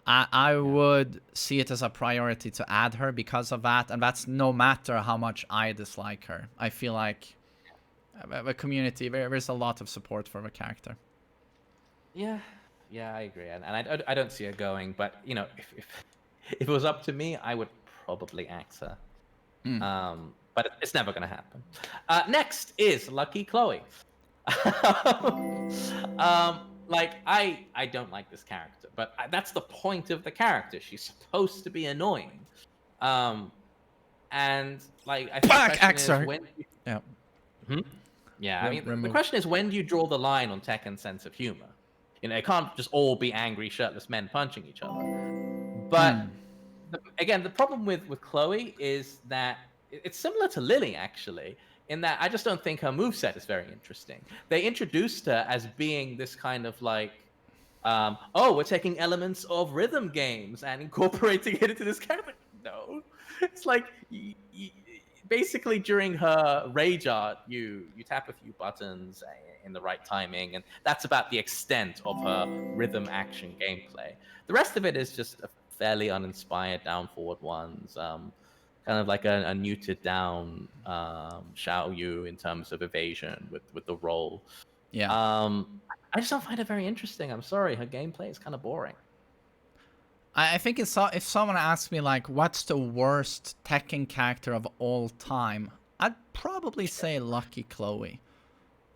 I would see it as a priority to add her because of that, and that's no matter how much I dislike her. I feel like the community, there's a lot of support for the character. Yeah, I agree, and I don't see her going. But you know, if it was up to me, I would probably axe her. But it's never gonna happen. Next is Lucky Chloe. Like I don't like this character, but that's the point of the character. She's supposed to be annoying. And like I think the question is when. Yeah. Yeah, I mean, the question is, when do you draw the line on Tekken's sense of humor? You know, it can't just all be angry, shirtless men punching each other. But again, the problem with Chloe is that it's similar to Lily, actually, in that I just don't think her moveset is very interesting. They introduced her as being this kind of like, oh, we're taking elements of rhythm games and incorporating it into this character. No, it's like basically during her rage art, you tap a few buttons in the right timing, and that's about the extent of her rhythm action gameplay. The rest of it is just a fairly uninspired down forward ones, kind of like a neutered down Xiaoyu in terms of evasion with the roll. Yeah. I just don't find it very interesting. I'm sorry, her gameplay is kind of boring. I think if someone asked me, like, what's the worst Tekken character of all time, I'd probably say Lucky Chloe.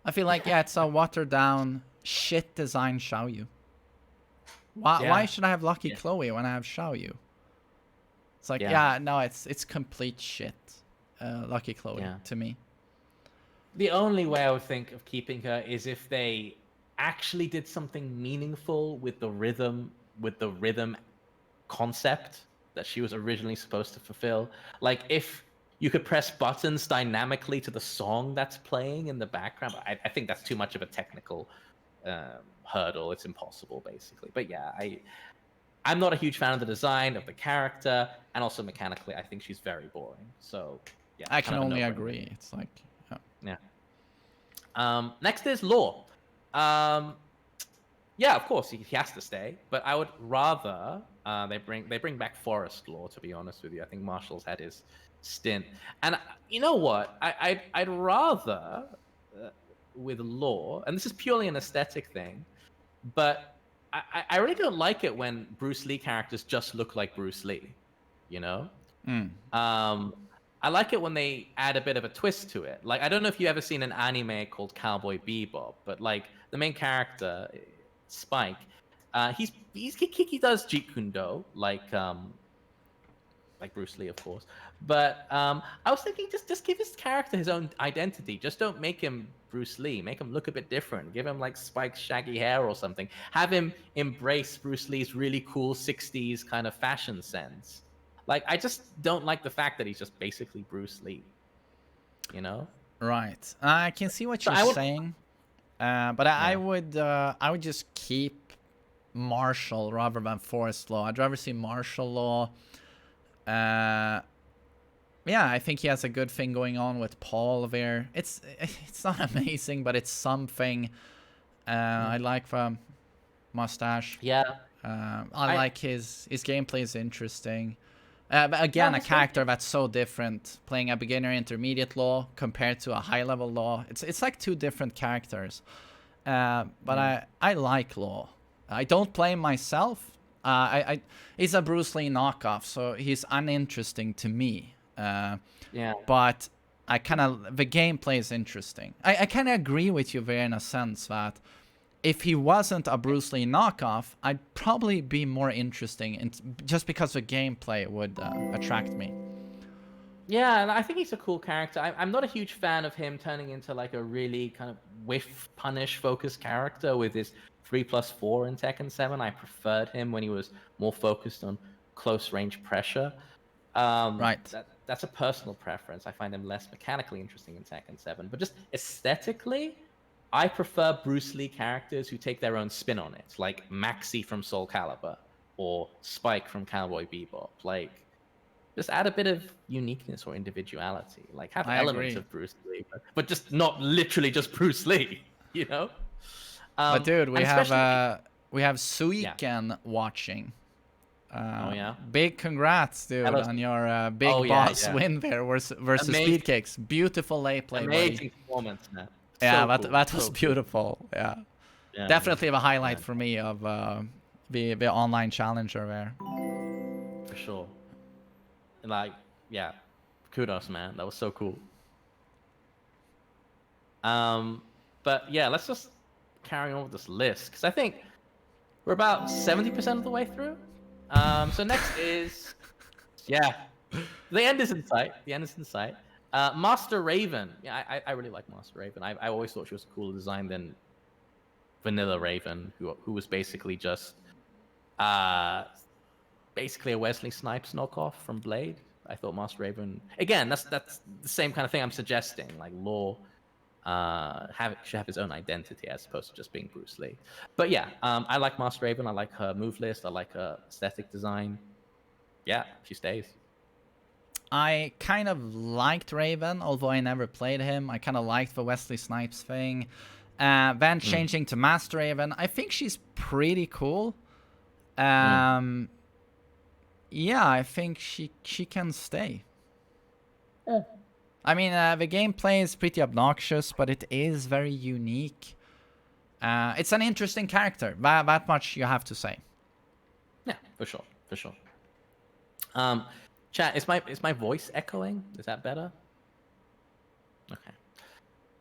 I feel like, yeah, it's a watered-down, shit-designed Xiaoyu. Why should I have Lucky Chloe when I have Xiaoyu? It's like, no, it's complete shit, Lucky Chloe, to me. The only way I would think of keeping her is if they actually did something meaningful with the rhythm concept that she was originally supposed to fulfill. Like if you could press buttons dynamically to the song that's playing in the background. I think that's too much of a technical hurdle. It's impossible, basically. But yeah, I'm not a huge fan of the design of the character, and also mechanically, I think she's very boring. So yeah, I can only agree. It's like next is Law. Yeah, of course he has to stay, but I would rather they bring back Forest Law. To be honest with you, I think Marshall's had his stint, and you know what? I'd rather with Law, and this is purely an aesthetic thing, but I really don't like it when Bruce Lee characters just look like Bruce Lee, you know. I like it when they add a bit of a twist to it. Like I don't know if you ever seen an anime called Cowboy Bebop, but like the main character, Spike, he does Jeet Kune Do like Bruce Lee, of course. But I was thinking just give his character his own identity. Just don't make him Bruce Lee. Make him look a bit different. Give him like Spike's shaggy hair or something. Have him embrace Bruce Lee's really cool 60s kind of fashion sense. Like I just don't like the fact that he's just basically Bruce Lee. You know? Right. I can see what you're saying. But I would just keep Marshall rather than Forest Law. I'd rather see Marshall Law. Yeah, I think he has a good thing going on with Paul there. It's not amazing, but it's something. I like the mustache. Yeah. I like his gameplay is interesting. But again, a character that's so different, playing a beginner intermediate Law compared to a high level Law. It's like two different characters. But I like Law. I don't play him myself. He's a Bruce Lee knockoff, so he's uninteresting to me. But the gameplay is interesting. I kind of agree with you there in a sense that if he wasn't a Bruce Lee knockoff, I'd probably be more interesting, just because the gameplay would attract me. Yeah, and I think he's a cool character. I'm not a huge fan of him turning into like a really kind of whiff punish focused character with his 3+4 in Tekken 7. I preferred him when he was more focused on close range pressure. Right. That's a personal preference. I find him less mechanically interesting in Tekken 7, but just aesthetically, I prefer Bruce Lee characters who take their own spin on it, like Maxi from Soul Calibur or Spike from Cowboy Bebop. Like, just add a bit of uniqueness or individuality. Like, have elements of Bruce Lee, but just not literally just Bruce Lee, you know? But dude, we have Suiken watching. yeah. Big congrats, dude, on your big boss win there versus Speed Kicks. Beautiful late play, amazing performance, man. Yeah, So cool. that was beautiful. Yeah. Definitely the highlight for me of the online challenger there. For sure. Like, yeah, kudos, man. That was so cool. But yeah, let's just carry on with this list because I think we're about 70% of the way through. So next is, the end is in sight. The end is in sight. Master Raven. Yeah, I really like Master Raven. I always thought she was a cooler design than Vanilla Raven, who was basically just basically a Wesley Snipes knockoff from Blade. I thought Master Raven, again, that's the same kind of thing I'm suggesting. Like Law should have his own identity as opposed to just being Bruce Lee. But yeah, I like Master Raven. I like her move list. I like her aesthetic design. Yeah, she stays. I kind of liked Raven, although I never played him. I kind of liked the Wesley Snipes thing. Then changing to Master Raven, I think she's pretty cool. Yeah, I think she can stay. I mean, the gameplay is pretty obnoxious, but it is very unique. It's an interesting character. That much you have to say. Yeah, for sure. Chat, is my voice echoing? Is that better? Okay.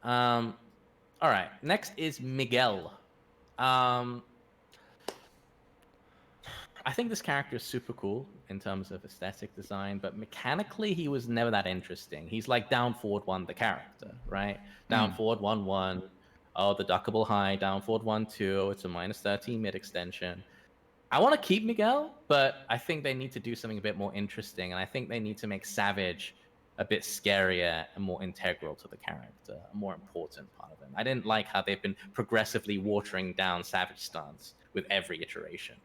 All right. Next is Miguel. I think this character is super cool in terms of aesthetic design, but mechanically he was never that interesting. He's like down forward 1 the character, right? Down forward 1-1. Oh, the duckable high. Down forward 1-2. It's a -13 mid extension. I want to keep Miguel, but I think they need to do something a bit more interesting, and I think they need to make Savage a bit scarier and more integral to the character, a more important part of him. I didn't like how they've been progressively watering down Savage stance with every iteration.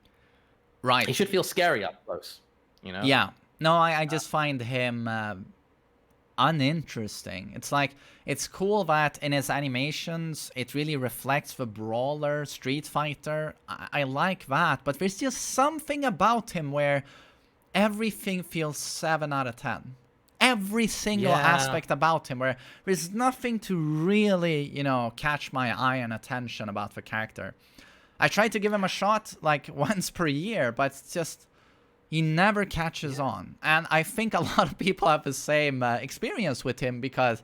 Right. He should feel scary up close, you know? Yeah. No, I just find him uninteresting. It's like, it's cool that in his animations, it really reflects the brawler, Street Fighter. I like that, but there's just something about him where everything feels 7 out of 10. Every single aspect about him, where there's nothing to really, you know, catch my eye and attention about the character. I try to give him a shot like once per year, but it's just, he never catches on. And I think a lot of people have the same experience with him because,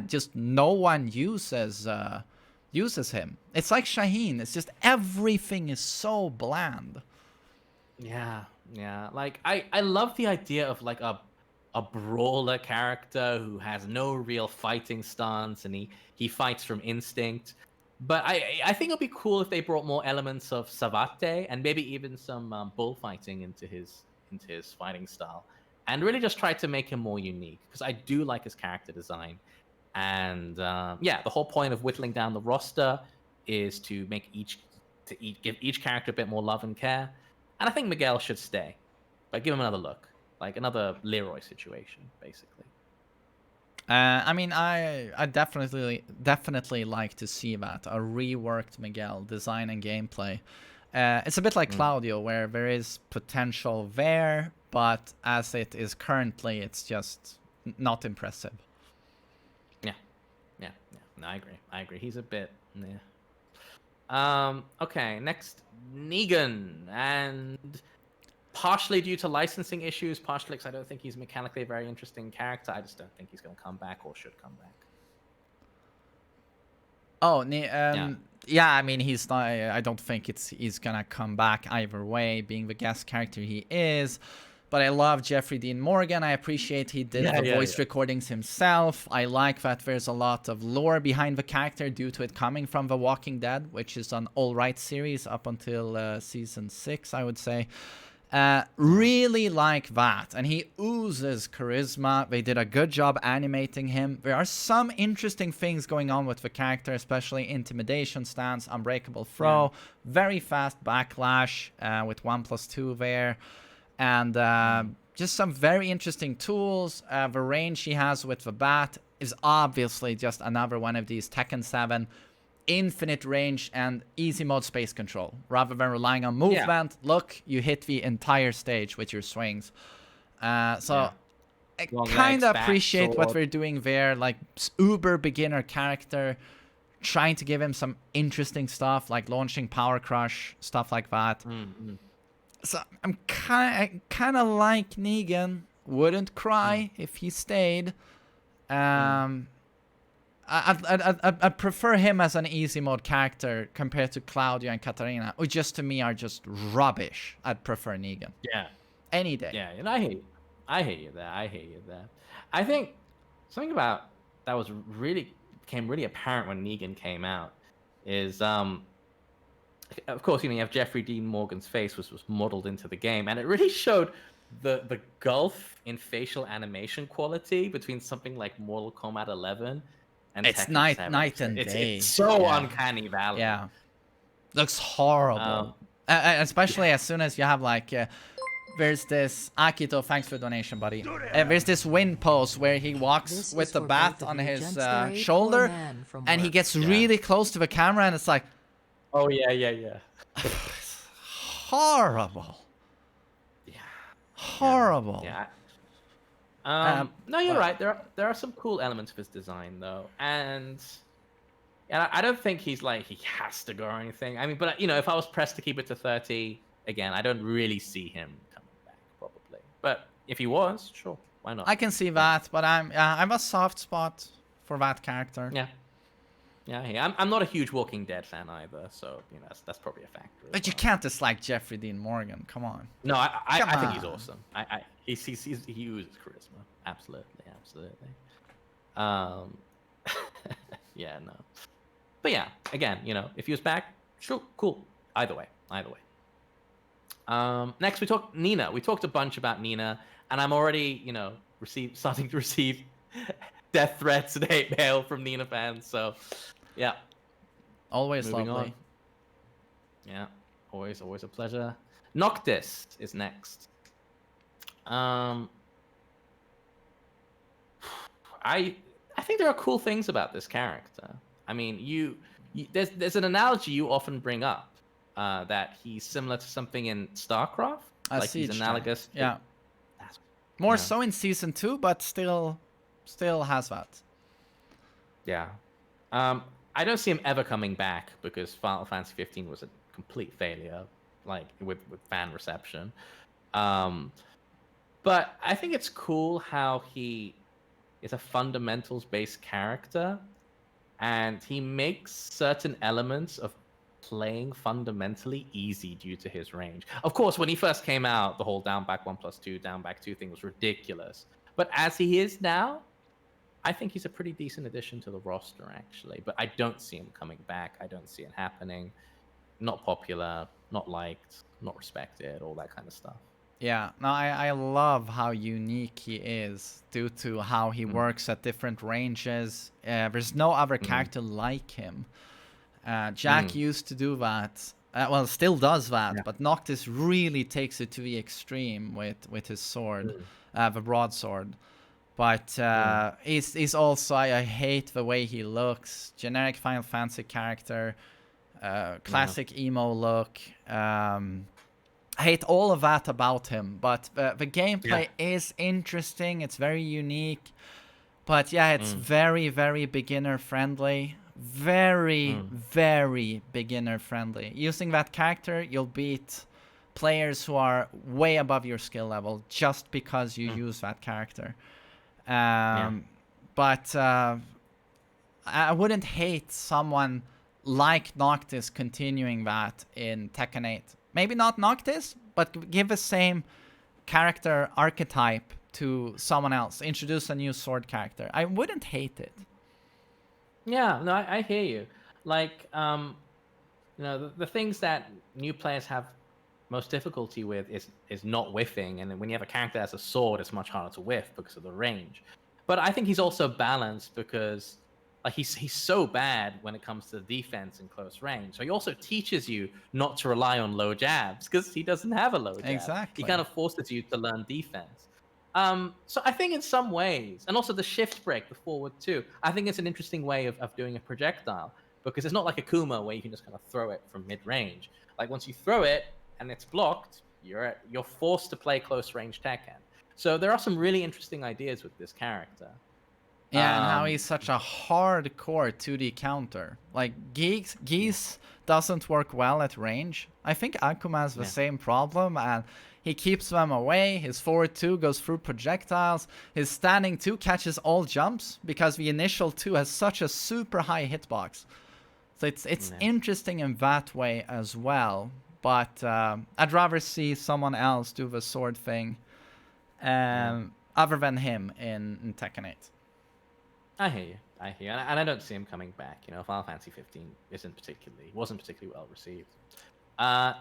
just no one uses him. It's like Shaheen. It's just everything is so bland. Yeah. Like, I love the idea of like a brawler character who has no real fighting stance and he fights from instinct. But I think it would be cool if they brought more elements of Savate and maybe even some bullfighting into his fighting style, and really just try to make him more unique. Because I do like his character design, and the whole point of whittling down the roster is to give each character a bit more love and care. And I think Miguel should stay, but give him another look, like another Leroy situation, basically. I mean, I definitely like to see that, a reworked Miguel design and gameplay. It's a bit like Claudio, where there is potential there, but as it is currently, it's just not impressive. Yeah. No, I agree. He's a bit, okay, next, Negan, and partially due to licensing issues, partially because I don't think he's mechanically a very interesting character. I just don't think he's going to come back or should come back. Oh, I mean, he's not. I don't think he's gonna come back either way, being the guest character he is. But I love Jeffrey Dean Morgan. I appreciate he did the voice recordings himself. I like that there's a lot of lore behind the character due to it coming from The Walking Dead, which is an all-right series up until season 6, I would say. Really like that, and he oozes charisma. They did a good job animating him. There are some interesting things going on with the character, especially intimidation stance, unbreakable throw, very fast backlash with 1+2 there, and just some very interesting tools. The range he has with the bat is obviously just another one of these Tekken 7 infinite range and easy mode space control rather than relying on movement. Look, you hit the entire stage with your swings. So I kind of appreciate what we're doing there, like uber beginner character, trying to give him some interesting stuff like launching power crush, stuff like that. So I'm kind of like Negan. Wouldn't cry if he stayed. I'd prefer him as an easy mode character compared to Claudio and Katarina, who just to me are just rubbish. I'd prefer Negan. Yeah. Any day. Yeah, and I hear you there. I think something about that became really apparent when Negan came out is of course, you have Jeffrey Dean Morgan's face was modeled into the game, and it really showed the gulf in facial animation quality between something like Mortal Kombat 11 and it's Tekken night 7. and day. It's so uncanny valley. Yeah, looks horrible. Especially as soon as you have like there's this Akito, thanks for the donation, buddy. There's this wind pose where he walks with the bat on his shoulder, and he gets really close to the camera, and it's like, oh yeah. Horrible. Yeah. Horrible. Yeah. No, you're right. There are some cool elements of his design though, and I don't think he has to go or anything. I mean, but if I was pressed to keep it to 30, again, I don't really see him coming back probably. But if he was, sure, why not? I can see that, but I'm a soft spot for that character. Yeah, I'm not a huge Walking Dead fan either, so that's probably a factor. But you can't dislike Jeffrey Dean Morgan. Come on. No, I think he's awesome. He oozes charisma. Absolutely. Yeah, no. But yeah, again, if he was back, sure, cool. Either way. Next we talked Nina. We talked a bunch about Nina, and I'm already, starting to receive death threats and hate mail from Nina fans. So, yeah. Always moving lovely. On. Yeah, always a pleasure. Noctis is next. I think there are cool things about this character. I mean, there's an analogy you often bring up that he's similar to something in StarCraft. He's analogous. Yeah. More so in season 2, but still has that. Yeah. I don't see him ever coming back because Final Fantasy 15 was a complete failure, with fan reception. But I think it's cool how he is a fundamentals-based character, and he makes certain elements of playing fundamentally easy due to his range. Of course, when he first came out, the whole down back 1+2, down back 2 thing was ridiculous. But as he is now, I think he's a pretty decent addition to the roster, actually. But I don't see him coming back. I don't see it happening. Not popular, not liked, not respected, all that kind of stuff. Yeah, no, I love how unique he is due to how he works at different ranges. There's no other character like him. Jack used to do that. Still does that, but Noctis really takes it to the extreme with his sword, the broadsword. But he's also, I hate the way he looks. Generic Final Fantasy character, classic emo look. I hate all of that about him, but the gameplay is interesting. It's very unique. But yeah, it's very, very beginner friendly. Very, very beginner friendly. Using that character, you'll beat players who are way above your skill level just because you use that character. But I wouldn't hate someone like Noctis continuing that in Tekken 8. Maybe not Noctis, but give the same character archetype to someone else. Introduce a new sword character. I wouldn't hate it. Yeah, no, I hear you. The things that new players have most difficulty with is not whiffing, and when you have a character that has a sword, it's much harder to whiff because of the range. But I think he's also balanced because he's so bad when it comes to defense in close range. So he also teaches you not to rely on low jabs because he doesn't have a low jab. Exactly. He kind of forces you to learn defense. So I think in some ways, and also the shift break, the forward too, I think it's an interesting way of doing a projectile. because it's not like Akuma where you can just kind of throw it from mid-range. Like once you throw it and it's blocked, you're forced to play close range Tekken. So there are some really interesting ideas with this character. Yeah, and how he's such a hardcore 2D counter. Like Geese doesn't work well at range. I think Akuma has the same problem, and he keeps them away. His forward 2 goes through projectiles. His standing 2 catches all jumps because the initial 2 has such a super high hitbox. So it's interesting in that way as well. But I'd rather see someone else do the sword thing other than him in Tekken 8. I hear you. And I don't see him coming back. You know, Final Fantasy 15 wasn't particularly well received.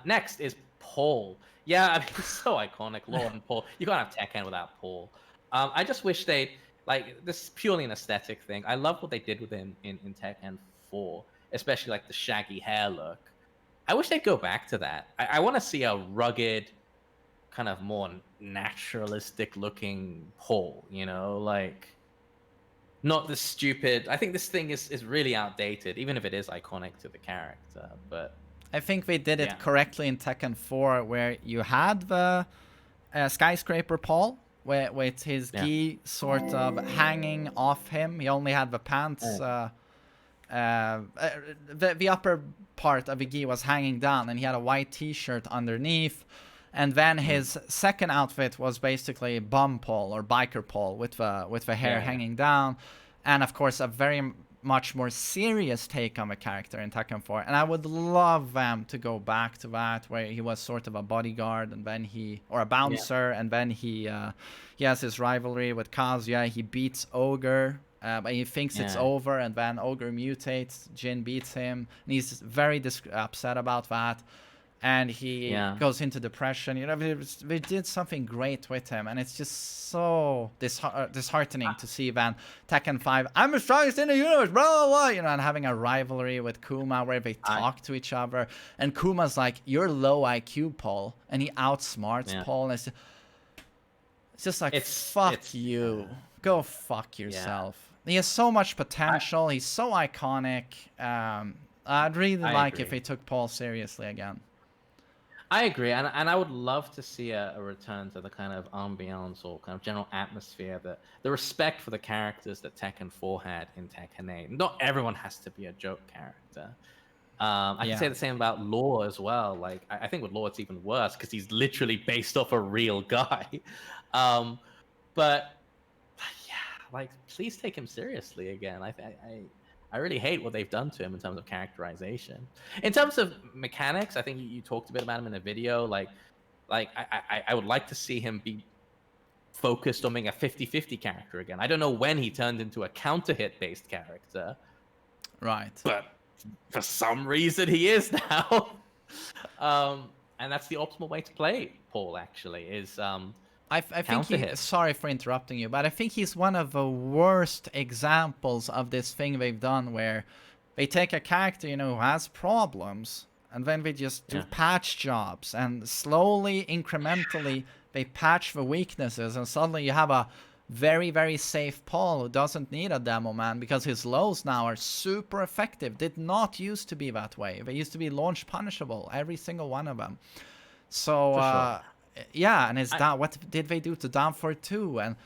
Next is Paul. Yeah, I mean, he's so iconic, Lord and Paul. You can't have Tekken without Paul. I just wish this is purely an aesthetic thing. I love what they did with him in Tekken 4, especially like the shaggy hair look. I wish they'd go back to that. I want to see a rugged, kind of more naturalistic looking Paul, you know, like not the stupid. I think this thing is really outdated, even if it is iconic to the character. But I think they did it correctly in Tekken 4, where you had the skyscraper Paul with his gi sort of hanging off him. He only had the pants. The upper part of the gi was hanging down, and he had a white T-shirt underneath. And then his second outfit was basically bum Paul or biker Paul with the hair hanging down, and of course a very much more serious take on the character in Tekken 4. And I would love them to go back to that, where he was sort of a bodyguard and then a bouncer, and then he has his rivalry with Kazuya. He beats Ogre. But he thinks it's over, and then Ogre mutates. Jin beats him, and he's very upset about that. And he goes into depression. You know, they did something great with him, and it's just so disheartening to see then Tekken 5, I'm the strongest in the universe, blah, blah, blah, you know, and having a rivalry with Kuma where they talk to each other. And Kuma's like, you're low IQ, Paul, and he outsmarts Paul. And it's just like, fuck you. Go fuck yourself. He has so much potential. He's so iconic. I'd really like if they took Paul seriously again. I agree, and I would love to see a return to the kind of ambiance or kind of general atmosphere, the respect for the characters that Tekken 4 had in Tekken 8. Not everyone has to be a joke character. I can say the same about Law as well. Like I think with Law it's even worse because he's literally based off a real guy. But yeah, like please take him seriously again. I really hate what they've done to him in terms of characterization. In terms of mechanics, I think you talked a bit about him in the video. Like I would like to see him be focused on being a 50-50 character again. I don't know when he turned into a counter hit based character. Right. But for some reason he is now. And that's the optimal way to play Paul, actually, is I think sorry for interrupting you, but I think he's one of the worst examples of this thing they've done where they take a character, you know, who has problems, and then they just do patch jobs, and slowly, incrementally, they patch the weaknesses, and suddenly you have a very, very safe Paul who doesn't need a demo man because his lows now are super effective. Did not used to be that way. They used to be launch punishable, every single one of them. So, yeah, and what did they do to down for 2? And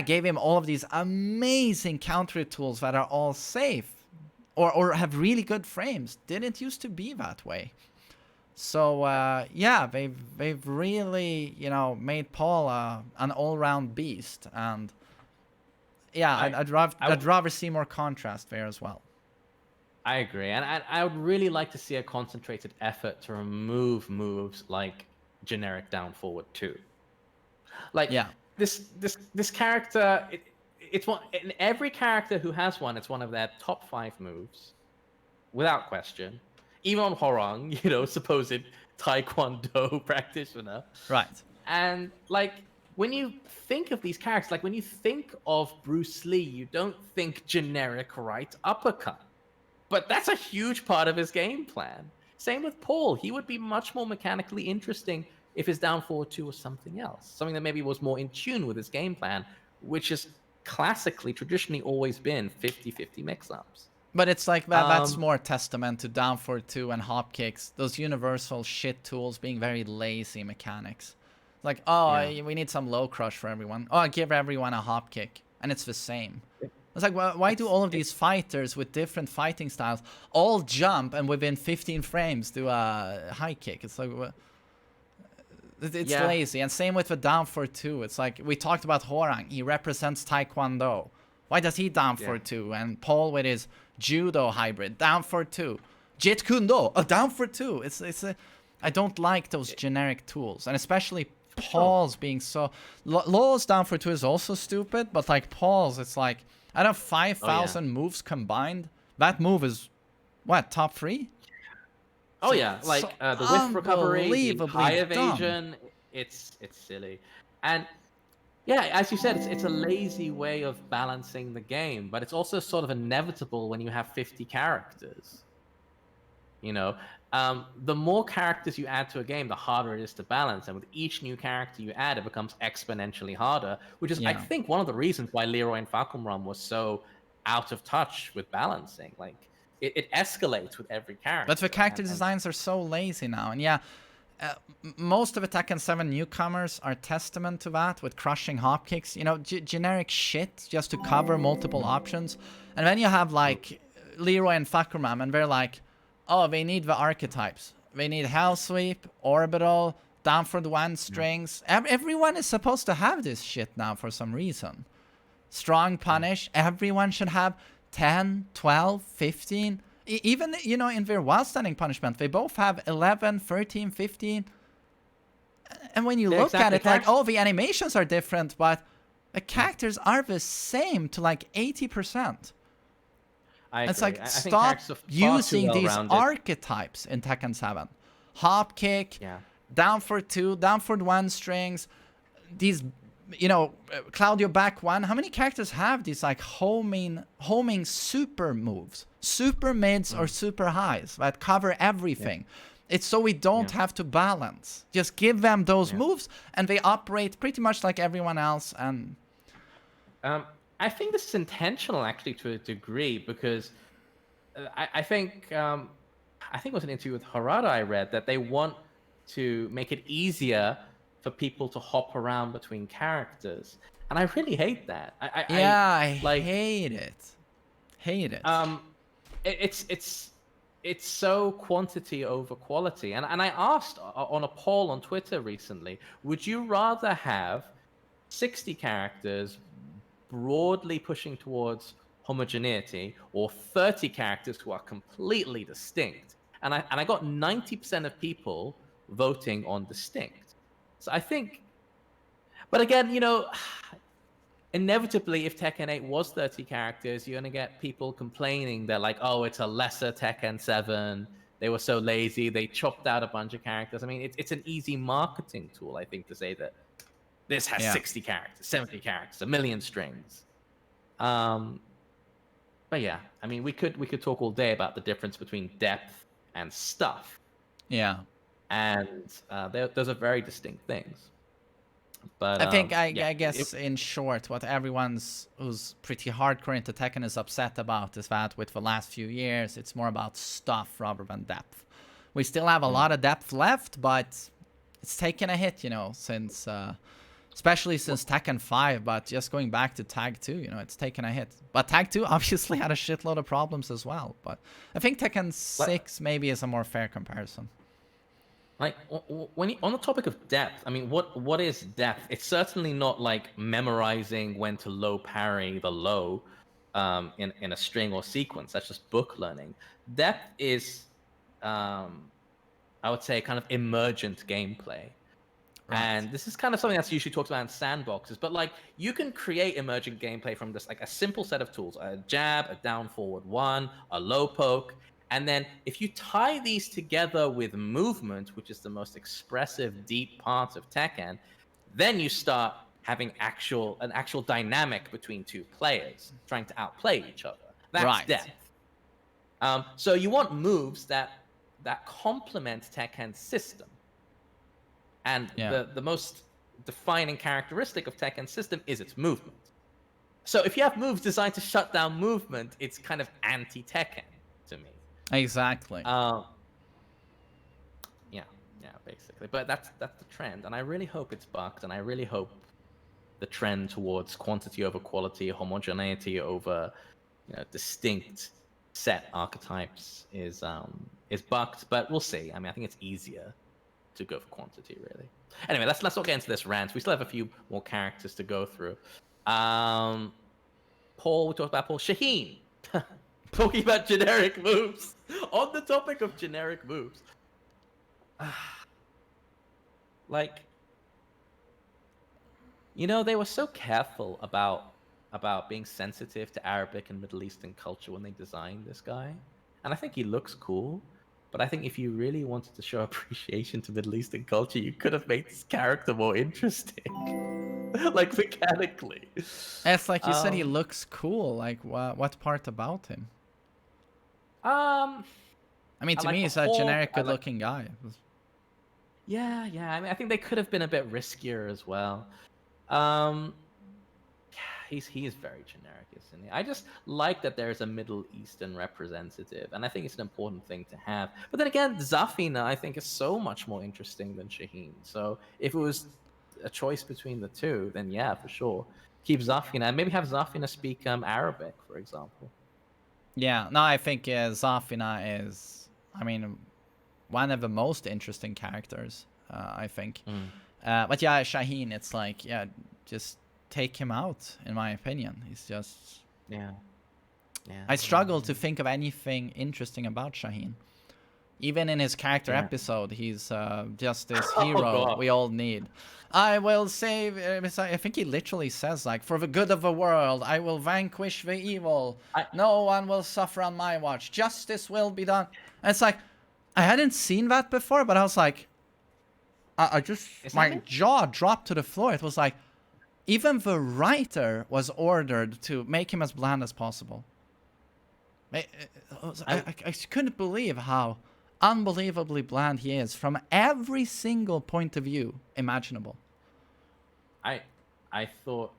gave him all of these amazing counter tools that are all safe or have really good frames. Didn't used to be that way. So they've really, you know, made Paul an all-round beast. And I'd rather see more contrast there as well. I agree, and I would really like to see a concentrated effort to remove moves like generic down forward 2. Like this character, it's one in every character who has one. It's one of their top 5 moves, without question. Even on Hwoarang, you know, supposed Taekwondo practitioner. Right. And like when you think of these characters, like when you think of Bruce Lee, you don't think generic right uppercut, but that's a huge part of his game plan. Same with Paul. He would be much more mechanically interesting if his down forward 2 was something else. Something that maybe was more in tune with his game plan, which has classically, traditionally always been 50-50 mix-ups. But it's like that's Um, more testament to down for two and hop kicks, those universal shit tools being very lazy mechanics. Like, oh, yeah. we need some low crush for everyone. Oh, give everyone a hop kick, and it's the same. It's like, why do all of these fighters with different fighting styles all jump and within 15 frames do a high kick? It's like, it's Yeah. lazy. And same with the down for two. It's like, we talked about Hwoarang. He represents Taekwondo. Why does he down for two? And Paul with his judo hybrid, down for two. Jeet Kune Do, down for two. I don't like those generic tools. And especially Paul's being so... Law's down for two is also stupid, but like Paul's, it's like, out of 5,000 moves combined, that move is, what, top 3? Oh yeah, like so the whiff recovery, the high unbelievably dumb. evasion. It's silly, and yeah, as you said, it's a lazy way of balancing the game, but it's also sort of inevitable when you have 50 characters. You know, the more characters you add to a game, the harder it is to balance, and with each new character you add, it becomes exponentially harder. Which is, I Yeah. think, one of the reasons why Leroy and Fahkumram was so out of touch with balancing. Like, it escalates with every character. But the character and designs are so lazy now. And yeah, most of the Tekken 7 newcomers are testament to that with crushing hop kicks. You know, generic shit just to cover multiple options. And then you have like Leroy and Fahkumram, and they're like, oh, they need the archetypes. They need Hell Sweep, Orbital, down for the one strings. Everyone is supposed to have this shit now for some reason. Strong punish. Everyone should have 10, 12, 15. Even, you know, in their while standing punishment, they both have 11, 13, 15. And when you look at it, like, oh, the animations are different, but the characters are the same to like 80%. It's like, stop using these archetypes in Tekken 7. Hop kick, down for two, down for one strings, these, you know, Claudio back one. How many characters have these like homing super moves? Super mids or super highs that cover everything. It's so we don't have to balance. Just give them those moves and they operate pretty much like everyone else. And I think this is intentional, actually, to a degree, because I think it was an interview with Harada I read that they want to make it easier for people to hop around between characters, and I really hate that. I hate it. Hate it. It's so quantity over quality, and I asked on a poll on Twitter recently, would you rather have 60 characters broadly pushing towards homogeneity, or 30 characters who are completely distinct? And I got 90% of people voting on distinct. So I think, but again, you know, inevitably, if Tekken 8 was 30 characters, you're gonna get people complaining. They're like, oh, it's a lesser Tekken 7. They were so lazy. They chopped out a bunch of characters. I mean, it's an easy marketing tool, I think, to say that this has 60 characters, 70 characters, a million strings. But yeah, I mean, we could talk all day about the difference between depth and stuff. Yeah. And those are very distinct things. But I think, I guess, in short, what who's pretty hardcore into Tekken is upset about is that with the last few years, it's more about stuff rather than depth. We still have a lot of depth left, but it's taken a hit, you know, since... especially since Tekken 5, but just going back to Tag 2, you know, it's taken a hit. But Tag 2 obviously had a shitload of problems as well. But I think Tekken 6 maybe is a more fair comparison. Like, when on the topic of depth, I mean, what is depth? It's certainly not like memorizing when to low parry the low in a string or sequence. That's just book learning. Depth is, I would say, kind of emergent gameplay. Right. And this is kind of something that's usually talked about in sandboxes, but like, you can create emergent gameplay from just like a simple set of tools: a jab, a down forward one, a low poke. And then if you tie these together with movement, which is the most expressive, deep part of Tekken, then you start having an actual dynamic between two players trying to outplay each other. That's depth. So you want moves that complement Tekken's system. And the most defining characteristic of Tekken's system is its movement. So if you have moves designed to shut down movement, it's kind of anti-Tekken to me. Exactly. Yeah, basically. But that's the trend, and I really hope it's bucked, and I really hope the trend towards quantity over quality, homogeneity over distinct set archetypes is bucked. But we'll see. I mean, I think it's easier to go for quantity, really. Anyway, let's not get into this rant. We still have a few more characters to go through. Paul, we talked about Paul. Shaheen, talking about generic moves. On the topic of generic moves, like, they were so careful about being sensitive to Arabic and Middle Eastern culture when they designed this guy, and I think he looks cool. But I think if you really wanted to show appreciation to Middle Eastern culture, you could have made this character more interesting, like mechanically. It's like you said, he looks cool. Like, what part about him? I mean, to me, he's a generic, good-looking guy. Yeah. I mean, I think they could have been a bit riskier as well. He is very generic, isn't he? I just like that there's a Middle Eastern representative, and I think it's an important thing to have. But then again, Zafina, I think, is so much more interesting than Shaheen. So if it was a choice between the two, then yeah, for sure, keep Zafina, and maybe have Zafina speak Arabic, for example. Yeah, no, I think Zafina is, I mean, one of the most interesting characters, I think. But yeah, Shaheen, it's like, yeah, just take him out, in my opinion. He's just... Yeah. I struggle to think of anything interesting about Shaheen. Even in his character episode, he's just this hero we all need. I will save... I think he literally says, like, for the good of the world, I will vanquish the evil. No one will suffer on my watch. Justice will be done. And it's like, I hadn't seen that before, but I was like... I just... My jaw dropped to the floor. It was like... Even the writer was ordered to make him as bland as possible. I couldn't believe how unbelievably bland he is from every single point of view imaginable. I thought...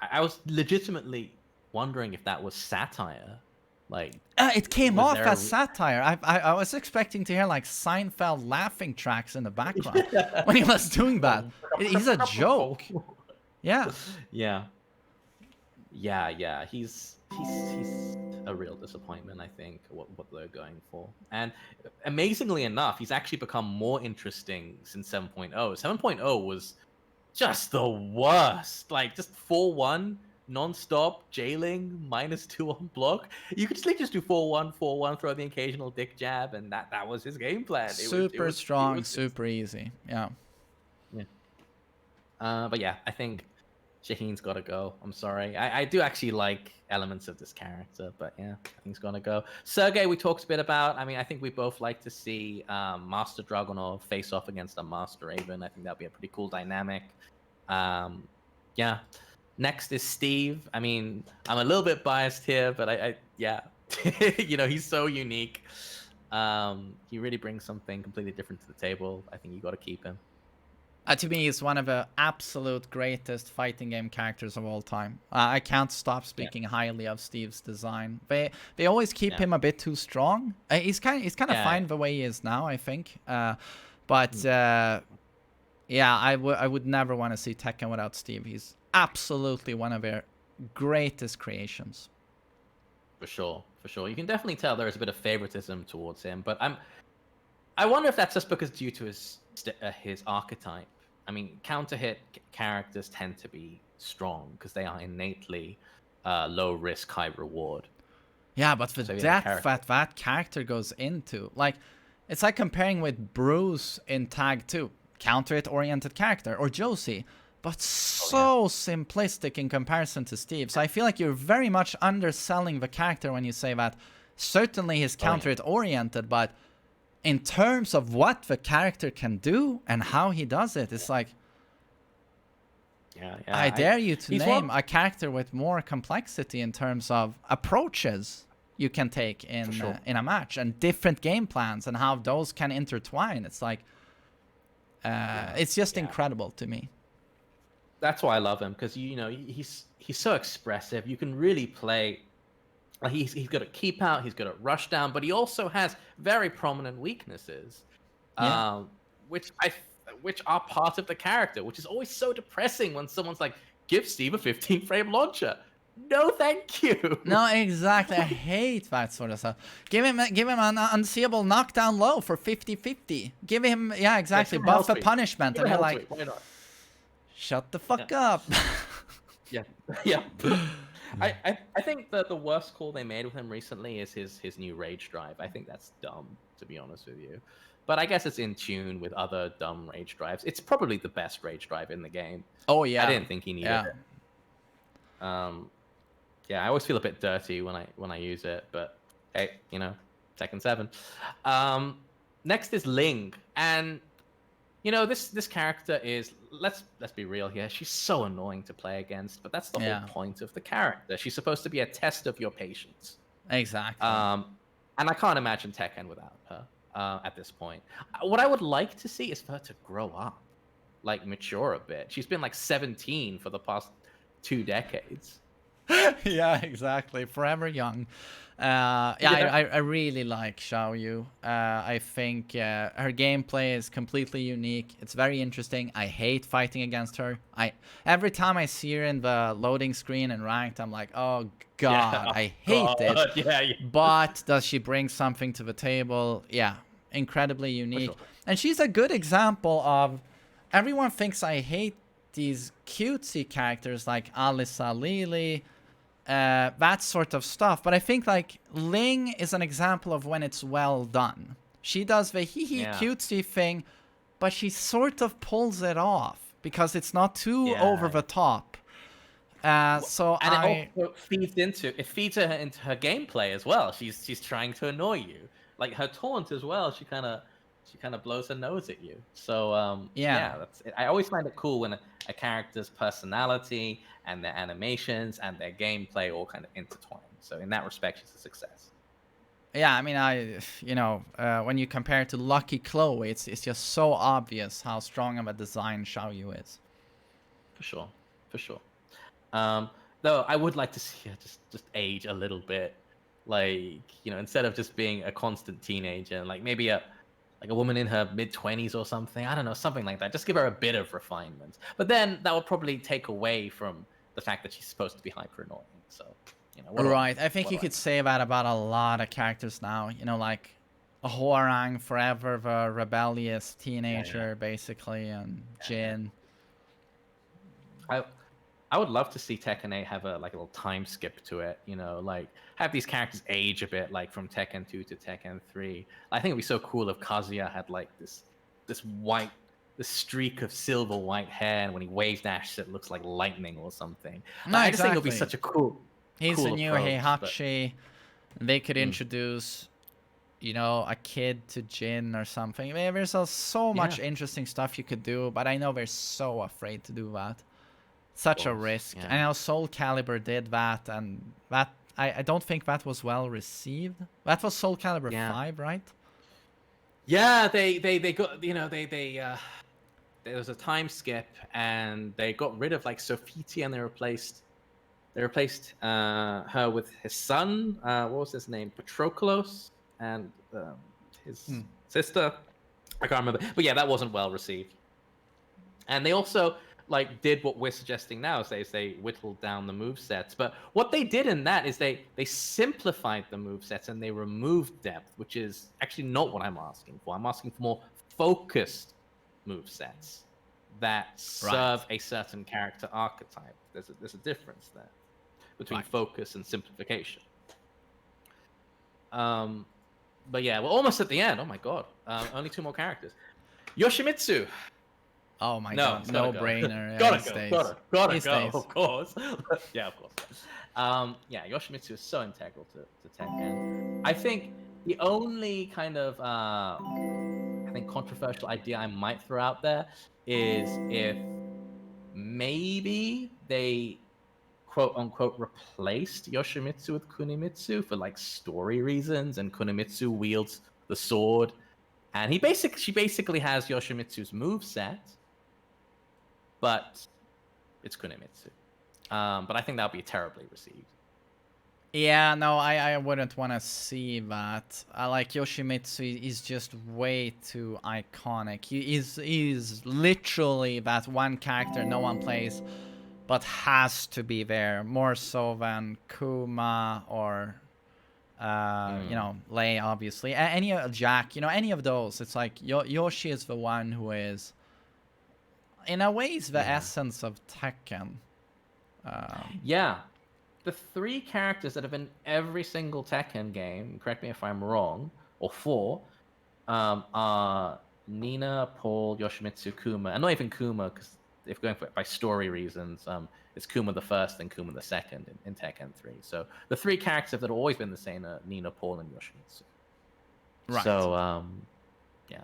I was legitimately wondering if that was satire. Like, it came off as satire. I was expecting to hear like Seinfeld laughing tracks in the background when he was doing that. He's a joke. Yeah. He's a real disappointment, I think, what they're going for. And amazingly enough, he's actually become more interesting since 7.0. 7.0 was just the worst. Like, just 4-1, non-stop, jailing, -2 on block. You could just do 4-1, 4-1, throw the occasional dick jab, and that was his game plan. Super strong, super easy. Yeah. But yeah, I think Shaheen's got to go. I'm sorry. I do actually like elements of this character, but yeah, I think he's going to go. Sergey, we talked a bit about. I mean, I think we both like to see Master Dragunov face off against a Master Raven. I think that'd be a pretty cool dynamic. Yeah. Next is Steve. I mean, I'm a little bit biased here, but yeah. He's so unique. He really brings something completely different to the table. I think you got to keep him. To me, he's one of the absolute greatest fighting game characters of all time. I can't stop speaking highly of Steve's design. They always keep him a bit too strong. He's kind of fine the way he is now, I think. But I would never want to see Tekken without Steve. He's absolutely one of their greatest creations. For sure. You can definitely tell there is a bit of favoritism towards him, but I wonder if that's just because due to his archetype. I mean, counter hit characters tend to be strong because they are innately low risk, high reward. Yeah, but the depth that character goes into, like, it's like comparing with Bruce in Tag 2, counter hit oriented character, or Josie, but so simplistic in comparison to Steve. So I feel like you're very much underselling the character when you say that. Certainly he's counter hit oriented, but in terms of what the character can do and how he does it, it's like, I dare you to name a character with more complexity in terms of approaches you can take in a match and different game plans and how those can intertwine. It's like, it's just incredible to me. that's why I love him, because he's so expressive. You can really play. Like he's good at keep out, he's good at rush down, but he also has very prominent weaknesses, Yeah. which are part of the character, which is always so depressing when someone's like, "Give Steve a 15-frame launcher." No, thank you. No, exactly. I hate that sort of stuff. Give him an unseeable knockdown low for 50-50. Give him, yeah, exactly. Buff a punishment, and you're like, why not? shut the fuck up. Yeah, yeah. I think that the worst call they made with him recently is his new rage drive. I think that's dumb, to be honest with you. But I guess it's in tune with other dumb rage drives. It's probably the best rage drive in the game. Oh yeah. I didn't think he needed it. Yeah, I always feel a bit dirty when I use it, but hey, Tekken 7. Next is Ling, and this character is, let's be real here, she's so annoying to play against, but that's the whole point of the character. She's supposed to be a test of your patience. Exactly. And I can't imagine Tekken without her at this point. What I would like to see is for her to grow up, like mature a bit. She's been like 17 for the past 2 decades. Yeah, exactly. Forever young. I really like Xiaoyu. I think her gameplay is completely unique. It's very interesting. I hate fighting against her. Every time I see her in the loading screen and ranked, I'm like, oh god, I hate it. Yeah. But does she bring something to the table? Yeah, incredibly unique. Sure. And she's a good example of, everyone thinks I hate these cutesy characters like Alisa, Lily, that sort of stuff. But I think like Ling is an example of when it's well done. She does the cutesy thing, but she sort of pulls it off because it's not too over the top. It also feeds her into her gameplay as well. She's trying to annoy you. Like her taunt as well. She kind of blows her nose at you. So I always find it cool when a character's personality and their animations and their gameplay all kind of intertwine. So in that respect, she's a success. Yeah, I mean, when you compare it to Lucky Chloe, it's just so obvious how strong of a design Xiaoyu is. For sure. Though I would like to see her just age a little bit, like instead of just being a constant teenager, like maybe a woman in her mid-20s or something. I don't know, something like that. Just give her a bit of refinement. But then that would probably take away from the fact that she's supposed to be hyper annoying. So, right. I think you could say that about a lot of characters now. Like a Hwoarang, forever the rebellious teenager, basically, and Jin. I would love to see Tekken 8 have a little time skip to it, like have these characters age a bit, like from Tekken 2 to Tekken 3. I think it'd be so cool if Kazuya had like this streak of silver white hair, and when he wave dashes it looks like lightning or something. No, I just think it'll be such a cool. He's cool a new approach, Heihachi. They could introduce, a kid to Jin or something. I mean, there's so much interesting stuff you could do, but I know they're so afraid to do that. Such a risk. I know Soul Calibur did that, and that I don't think that was well received. That was Soul Calibur 5, right? Yeah, they got there was a time skip, and they got rid of like Sofiti, and they replaced her with his son. What was his name? Patroklos, and his sister. I can't remember, but yeah, that wasn't well received. And they also did what we're suggesting now, is they whittled down the movesets. But what they did in that is they simplified the movesets and they removed depth, which is actually not what I'm asking for. I'm asking for more focused movesets that serve a certain character archetype. There's a difference there between focus and simplification. But yeah, we're almost at the end. Oh my god. Only 2 more characters. Yoshimitsu. Oh my god, no brainer. Gotta go, of course. Yeah, of course. Yoshimitsu is so integral to Tekken. I think the only kind of controversial idea I might throw out there is if maybe they quote unquote replaced Yoshimitsu with Kunimitsu for story reasons, and Kunimitsu wields the sword, and she basically has Yoshimitsu's moveset, but it's Kunimitsu. But I think that'll be terribly received. Yeah, no, I wouldn't want to see that. Like Yoshimitsu is just way too iconic. He's literally that one character no one plays, but has to be there more so than Kuma or you know, Lei, obviously. Any Jack, you know, any of those. It's like Yoshi is the one who is, in a way, is the essence of Tekken. Yeah. The 3 characters that have been every single Tekken game, correct me if I'm wrong, or 4, are Nina, Paul, Yoshimitsu, Kuma, and not even Kuma, because if going by story reasons, it's Kuma the first and Kuma the second in Tekken 3. So the 3 characters that have always been the same are Nina, Paul, and Yoshimitsu. Right. So, yeah.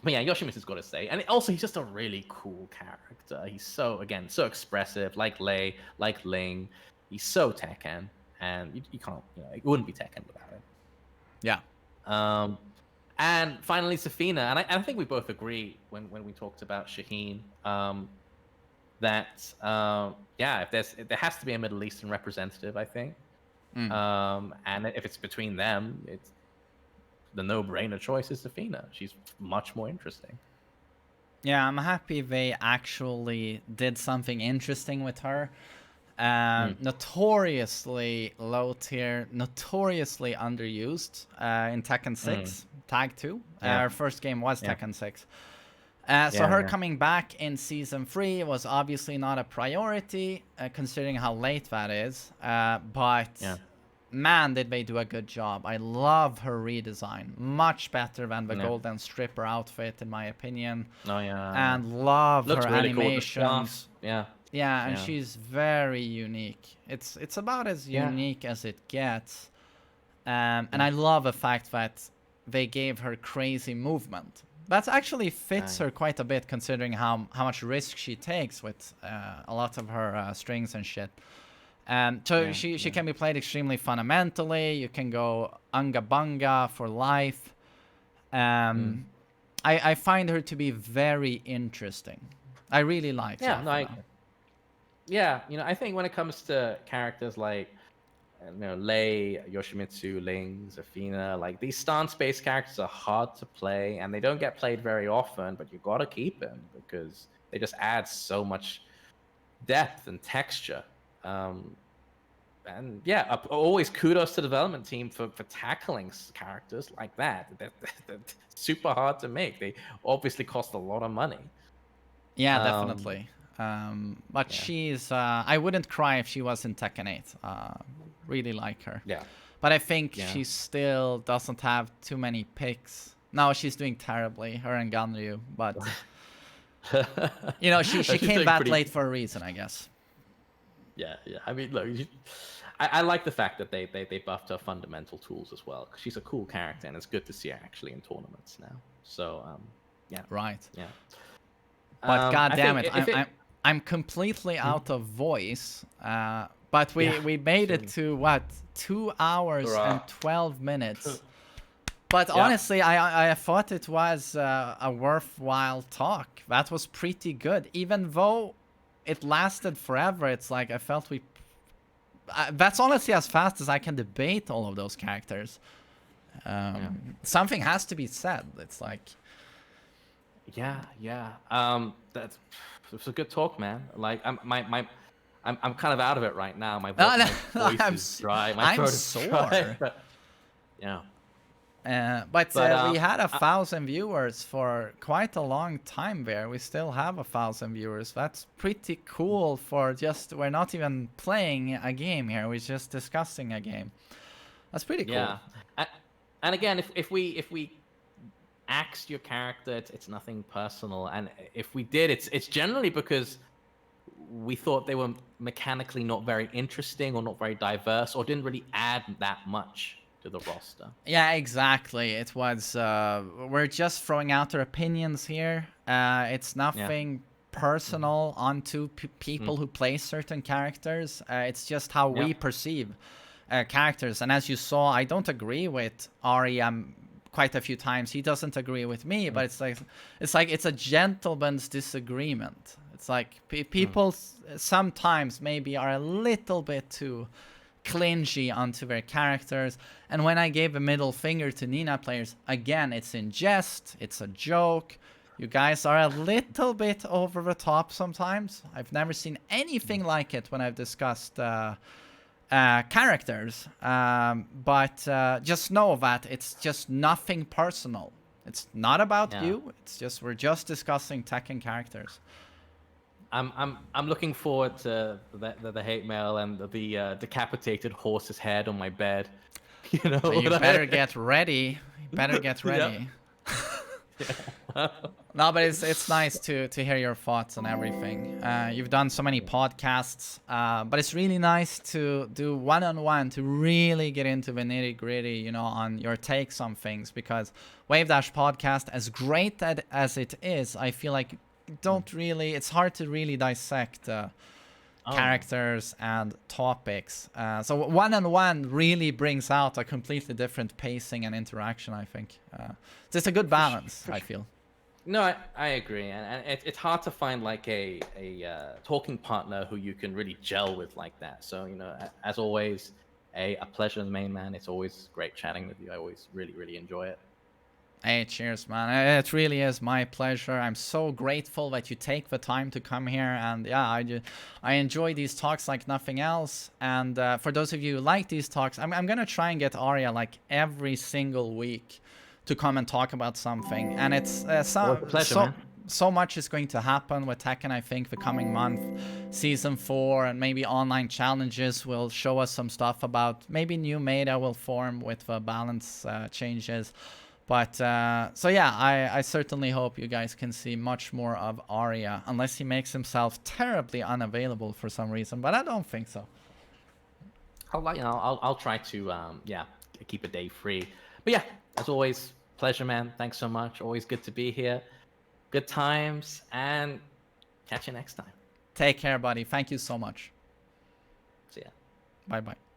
But yeah, Yoshimitsu's got to say. And also, he's just a really cool character. He's so expressive, like Lei, like Ling. He's so Tekken, and you can't, you know, it wouldn't be Tekken without him. Yeah. And finally, Safina, and I think we both agree when we talked about Shaheen, that if there has to be a Middle Eastern representative, I think, and if it's between them, it's the no-brainer choice is Safina. She's much more interesting. Yeah, I'm happy they actually did something interesting with her. Notoriously low tier, notoriously underused in Tekken 6, Tag 2. Our first game was Tekken 6. So her coming back in Season 3 was obviously not a priority, considering how late that is. But man, did they do a good job. I love her redesign. Much better than the Golden Stripper outfit, in my opinion. Oh, yeah. And love Looks her really animations. Cool. Yeah, and she's very unique. It's about as unique as it gets. And I love the fact that they gave her crazy movement. That actually fits her quite a bit, considering how much risk she takes with a lot of her strings and shit. So she can be played extremely fundamentally. You can go unga bunga for life. I find her to be very interesting. I really like her. Yeah, you know, I think when it comes to characters like, you know, Lei, Yoshimitsu, Ling, Safina, like these stance-based characters are hard to play, and they don't get played very often, but you gotta keep them because they just add so much depth and texture. And yeah, always kudos to the development team for tackling characters like that. They're super hard to make. They obviously cost a lot of money. Yeah, definitely. But she's I wouldn't cry if she was in Tekken 8. Really like her. Yeah. But I think she still doesn't have too many picks. No, she's doing terribly, her and Ganryu, but you know, she came back late for a reason, I guess. Yeah. I mean, look, I like the fact that they buffed her fundamental tools as well, because she's a cool character, and it's good to see her actually in tournaments now. So, yeah. Right. Yeah. But god damn it, I'm completely out of voice. But we made it to what, 2 hours and 12 minutes. But honestly, I thought it was a worthwhile talk. That was pretty good, even though it lasted forever. It's like I felt that's honestly as fast as I can debate all of those characters. Something has to be said. It's like. Yeah. It's a good talk, man. Like I'm kind of out of it right now. My voice is dry. My throat is sore. Dry, but, but we had 1,000 viewers for quite a long time there. We still have 1,000 viewers. That's pretty cool for we're not even playing a game here. We're just discussing a game. That's pretty cool. Yeah. And again, if we axed your character, it's nothing personal, and if we did, it's generally because we thought they were mechanically not very interesting or not very diverse or didn't really add that much to the roster. Yeah, exactly. It was we're just throwing out our opinions here. It's nothing personal onto people who play certain characters. It's just how we perceive characters, and as you saw, I don't agree with Arya quite a few times. He doesn't agree with me, but it's a gentleman's disagreement. It's like people sometimes maybe are a little bit too clingy onto their characters. And when I gave a middle finger to Nina players, again, it's in jest, it's a joke. You guys are a little bit over the top sometimes. I've never seen anything like it when I've discussed characters. But just know that it's just nothing personal. It's not about you. It's just we're just discussing Tekken characters. I'm looking forward to the hate mail and the decapitated horse's head on my bed. You know, So you better get ready. You better get ready. No, but it's nice to hear your thoughts on everything. You've done so many podcasts, but it's really nice to do one-on-one to really get into the nitty-gritty, you know, on your takes on things. Because Wave Dash podcast, as great as it is, I feel like it's hard to really dissect characters and topics. So one-on-one really brings out a completely different pacing and interaction, I think. It's a good balance, I feel. No, I agree, and it's hard to find like a talking partner who you can really gel with like that. So, you know, as always, a pleasure, main man. It's always great chatting with you. I always really enjoy it. Hey, cheers, man. It really is my pleasure. I'm so grateful that you take the time to come here. And yeah, I enjoy these talks like nothing else. And for those of you who like these talks, I'm going to try and get Arya like every single week to come and talk about something. And it's so much is going to happen with Tekken, I think, the coming month. Season 4 and maybe online challenges will show us some stuff about maybe new meta will form with the balance changes. But, so yeah, I certainly hope you guys can see much more of Arya, unless he makes himself terribly unavailable for some reason, but I don't think so. I'll try to, keep a day free. But yeah, as always, pleasure, man. Thanks so much. Always good to be here. Good times, and catch you next time. Take care, buddy. Thank you so much. See ya. Bye-bye.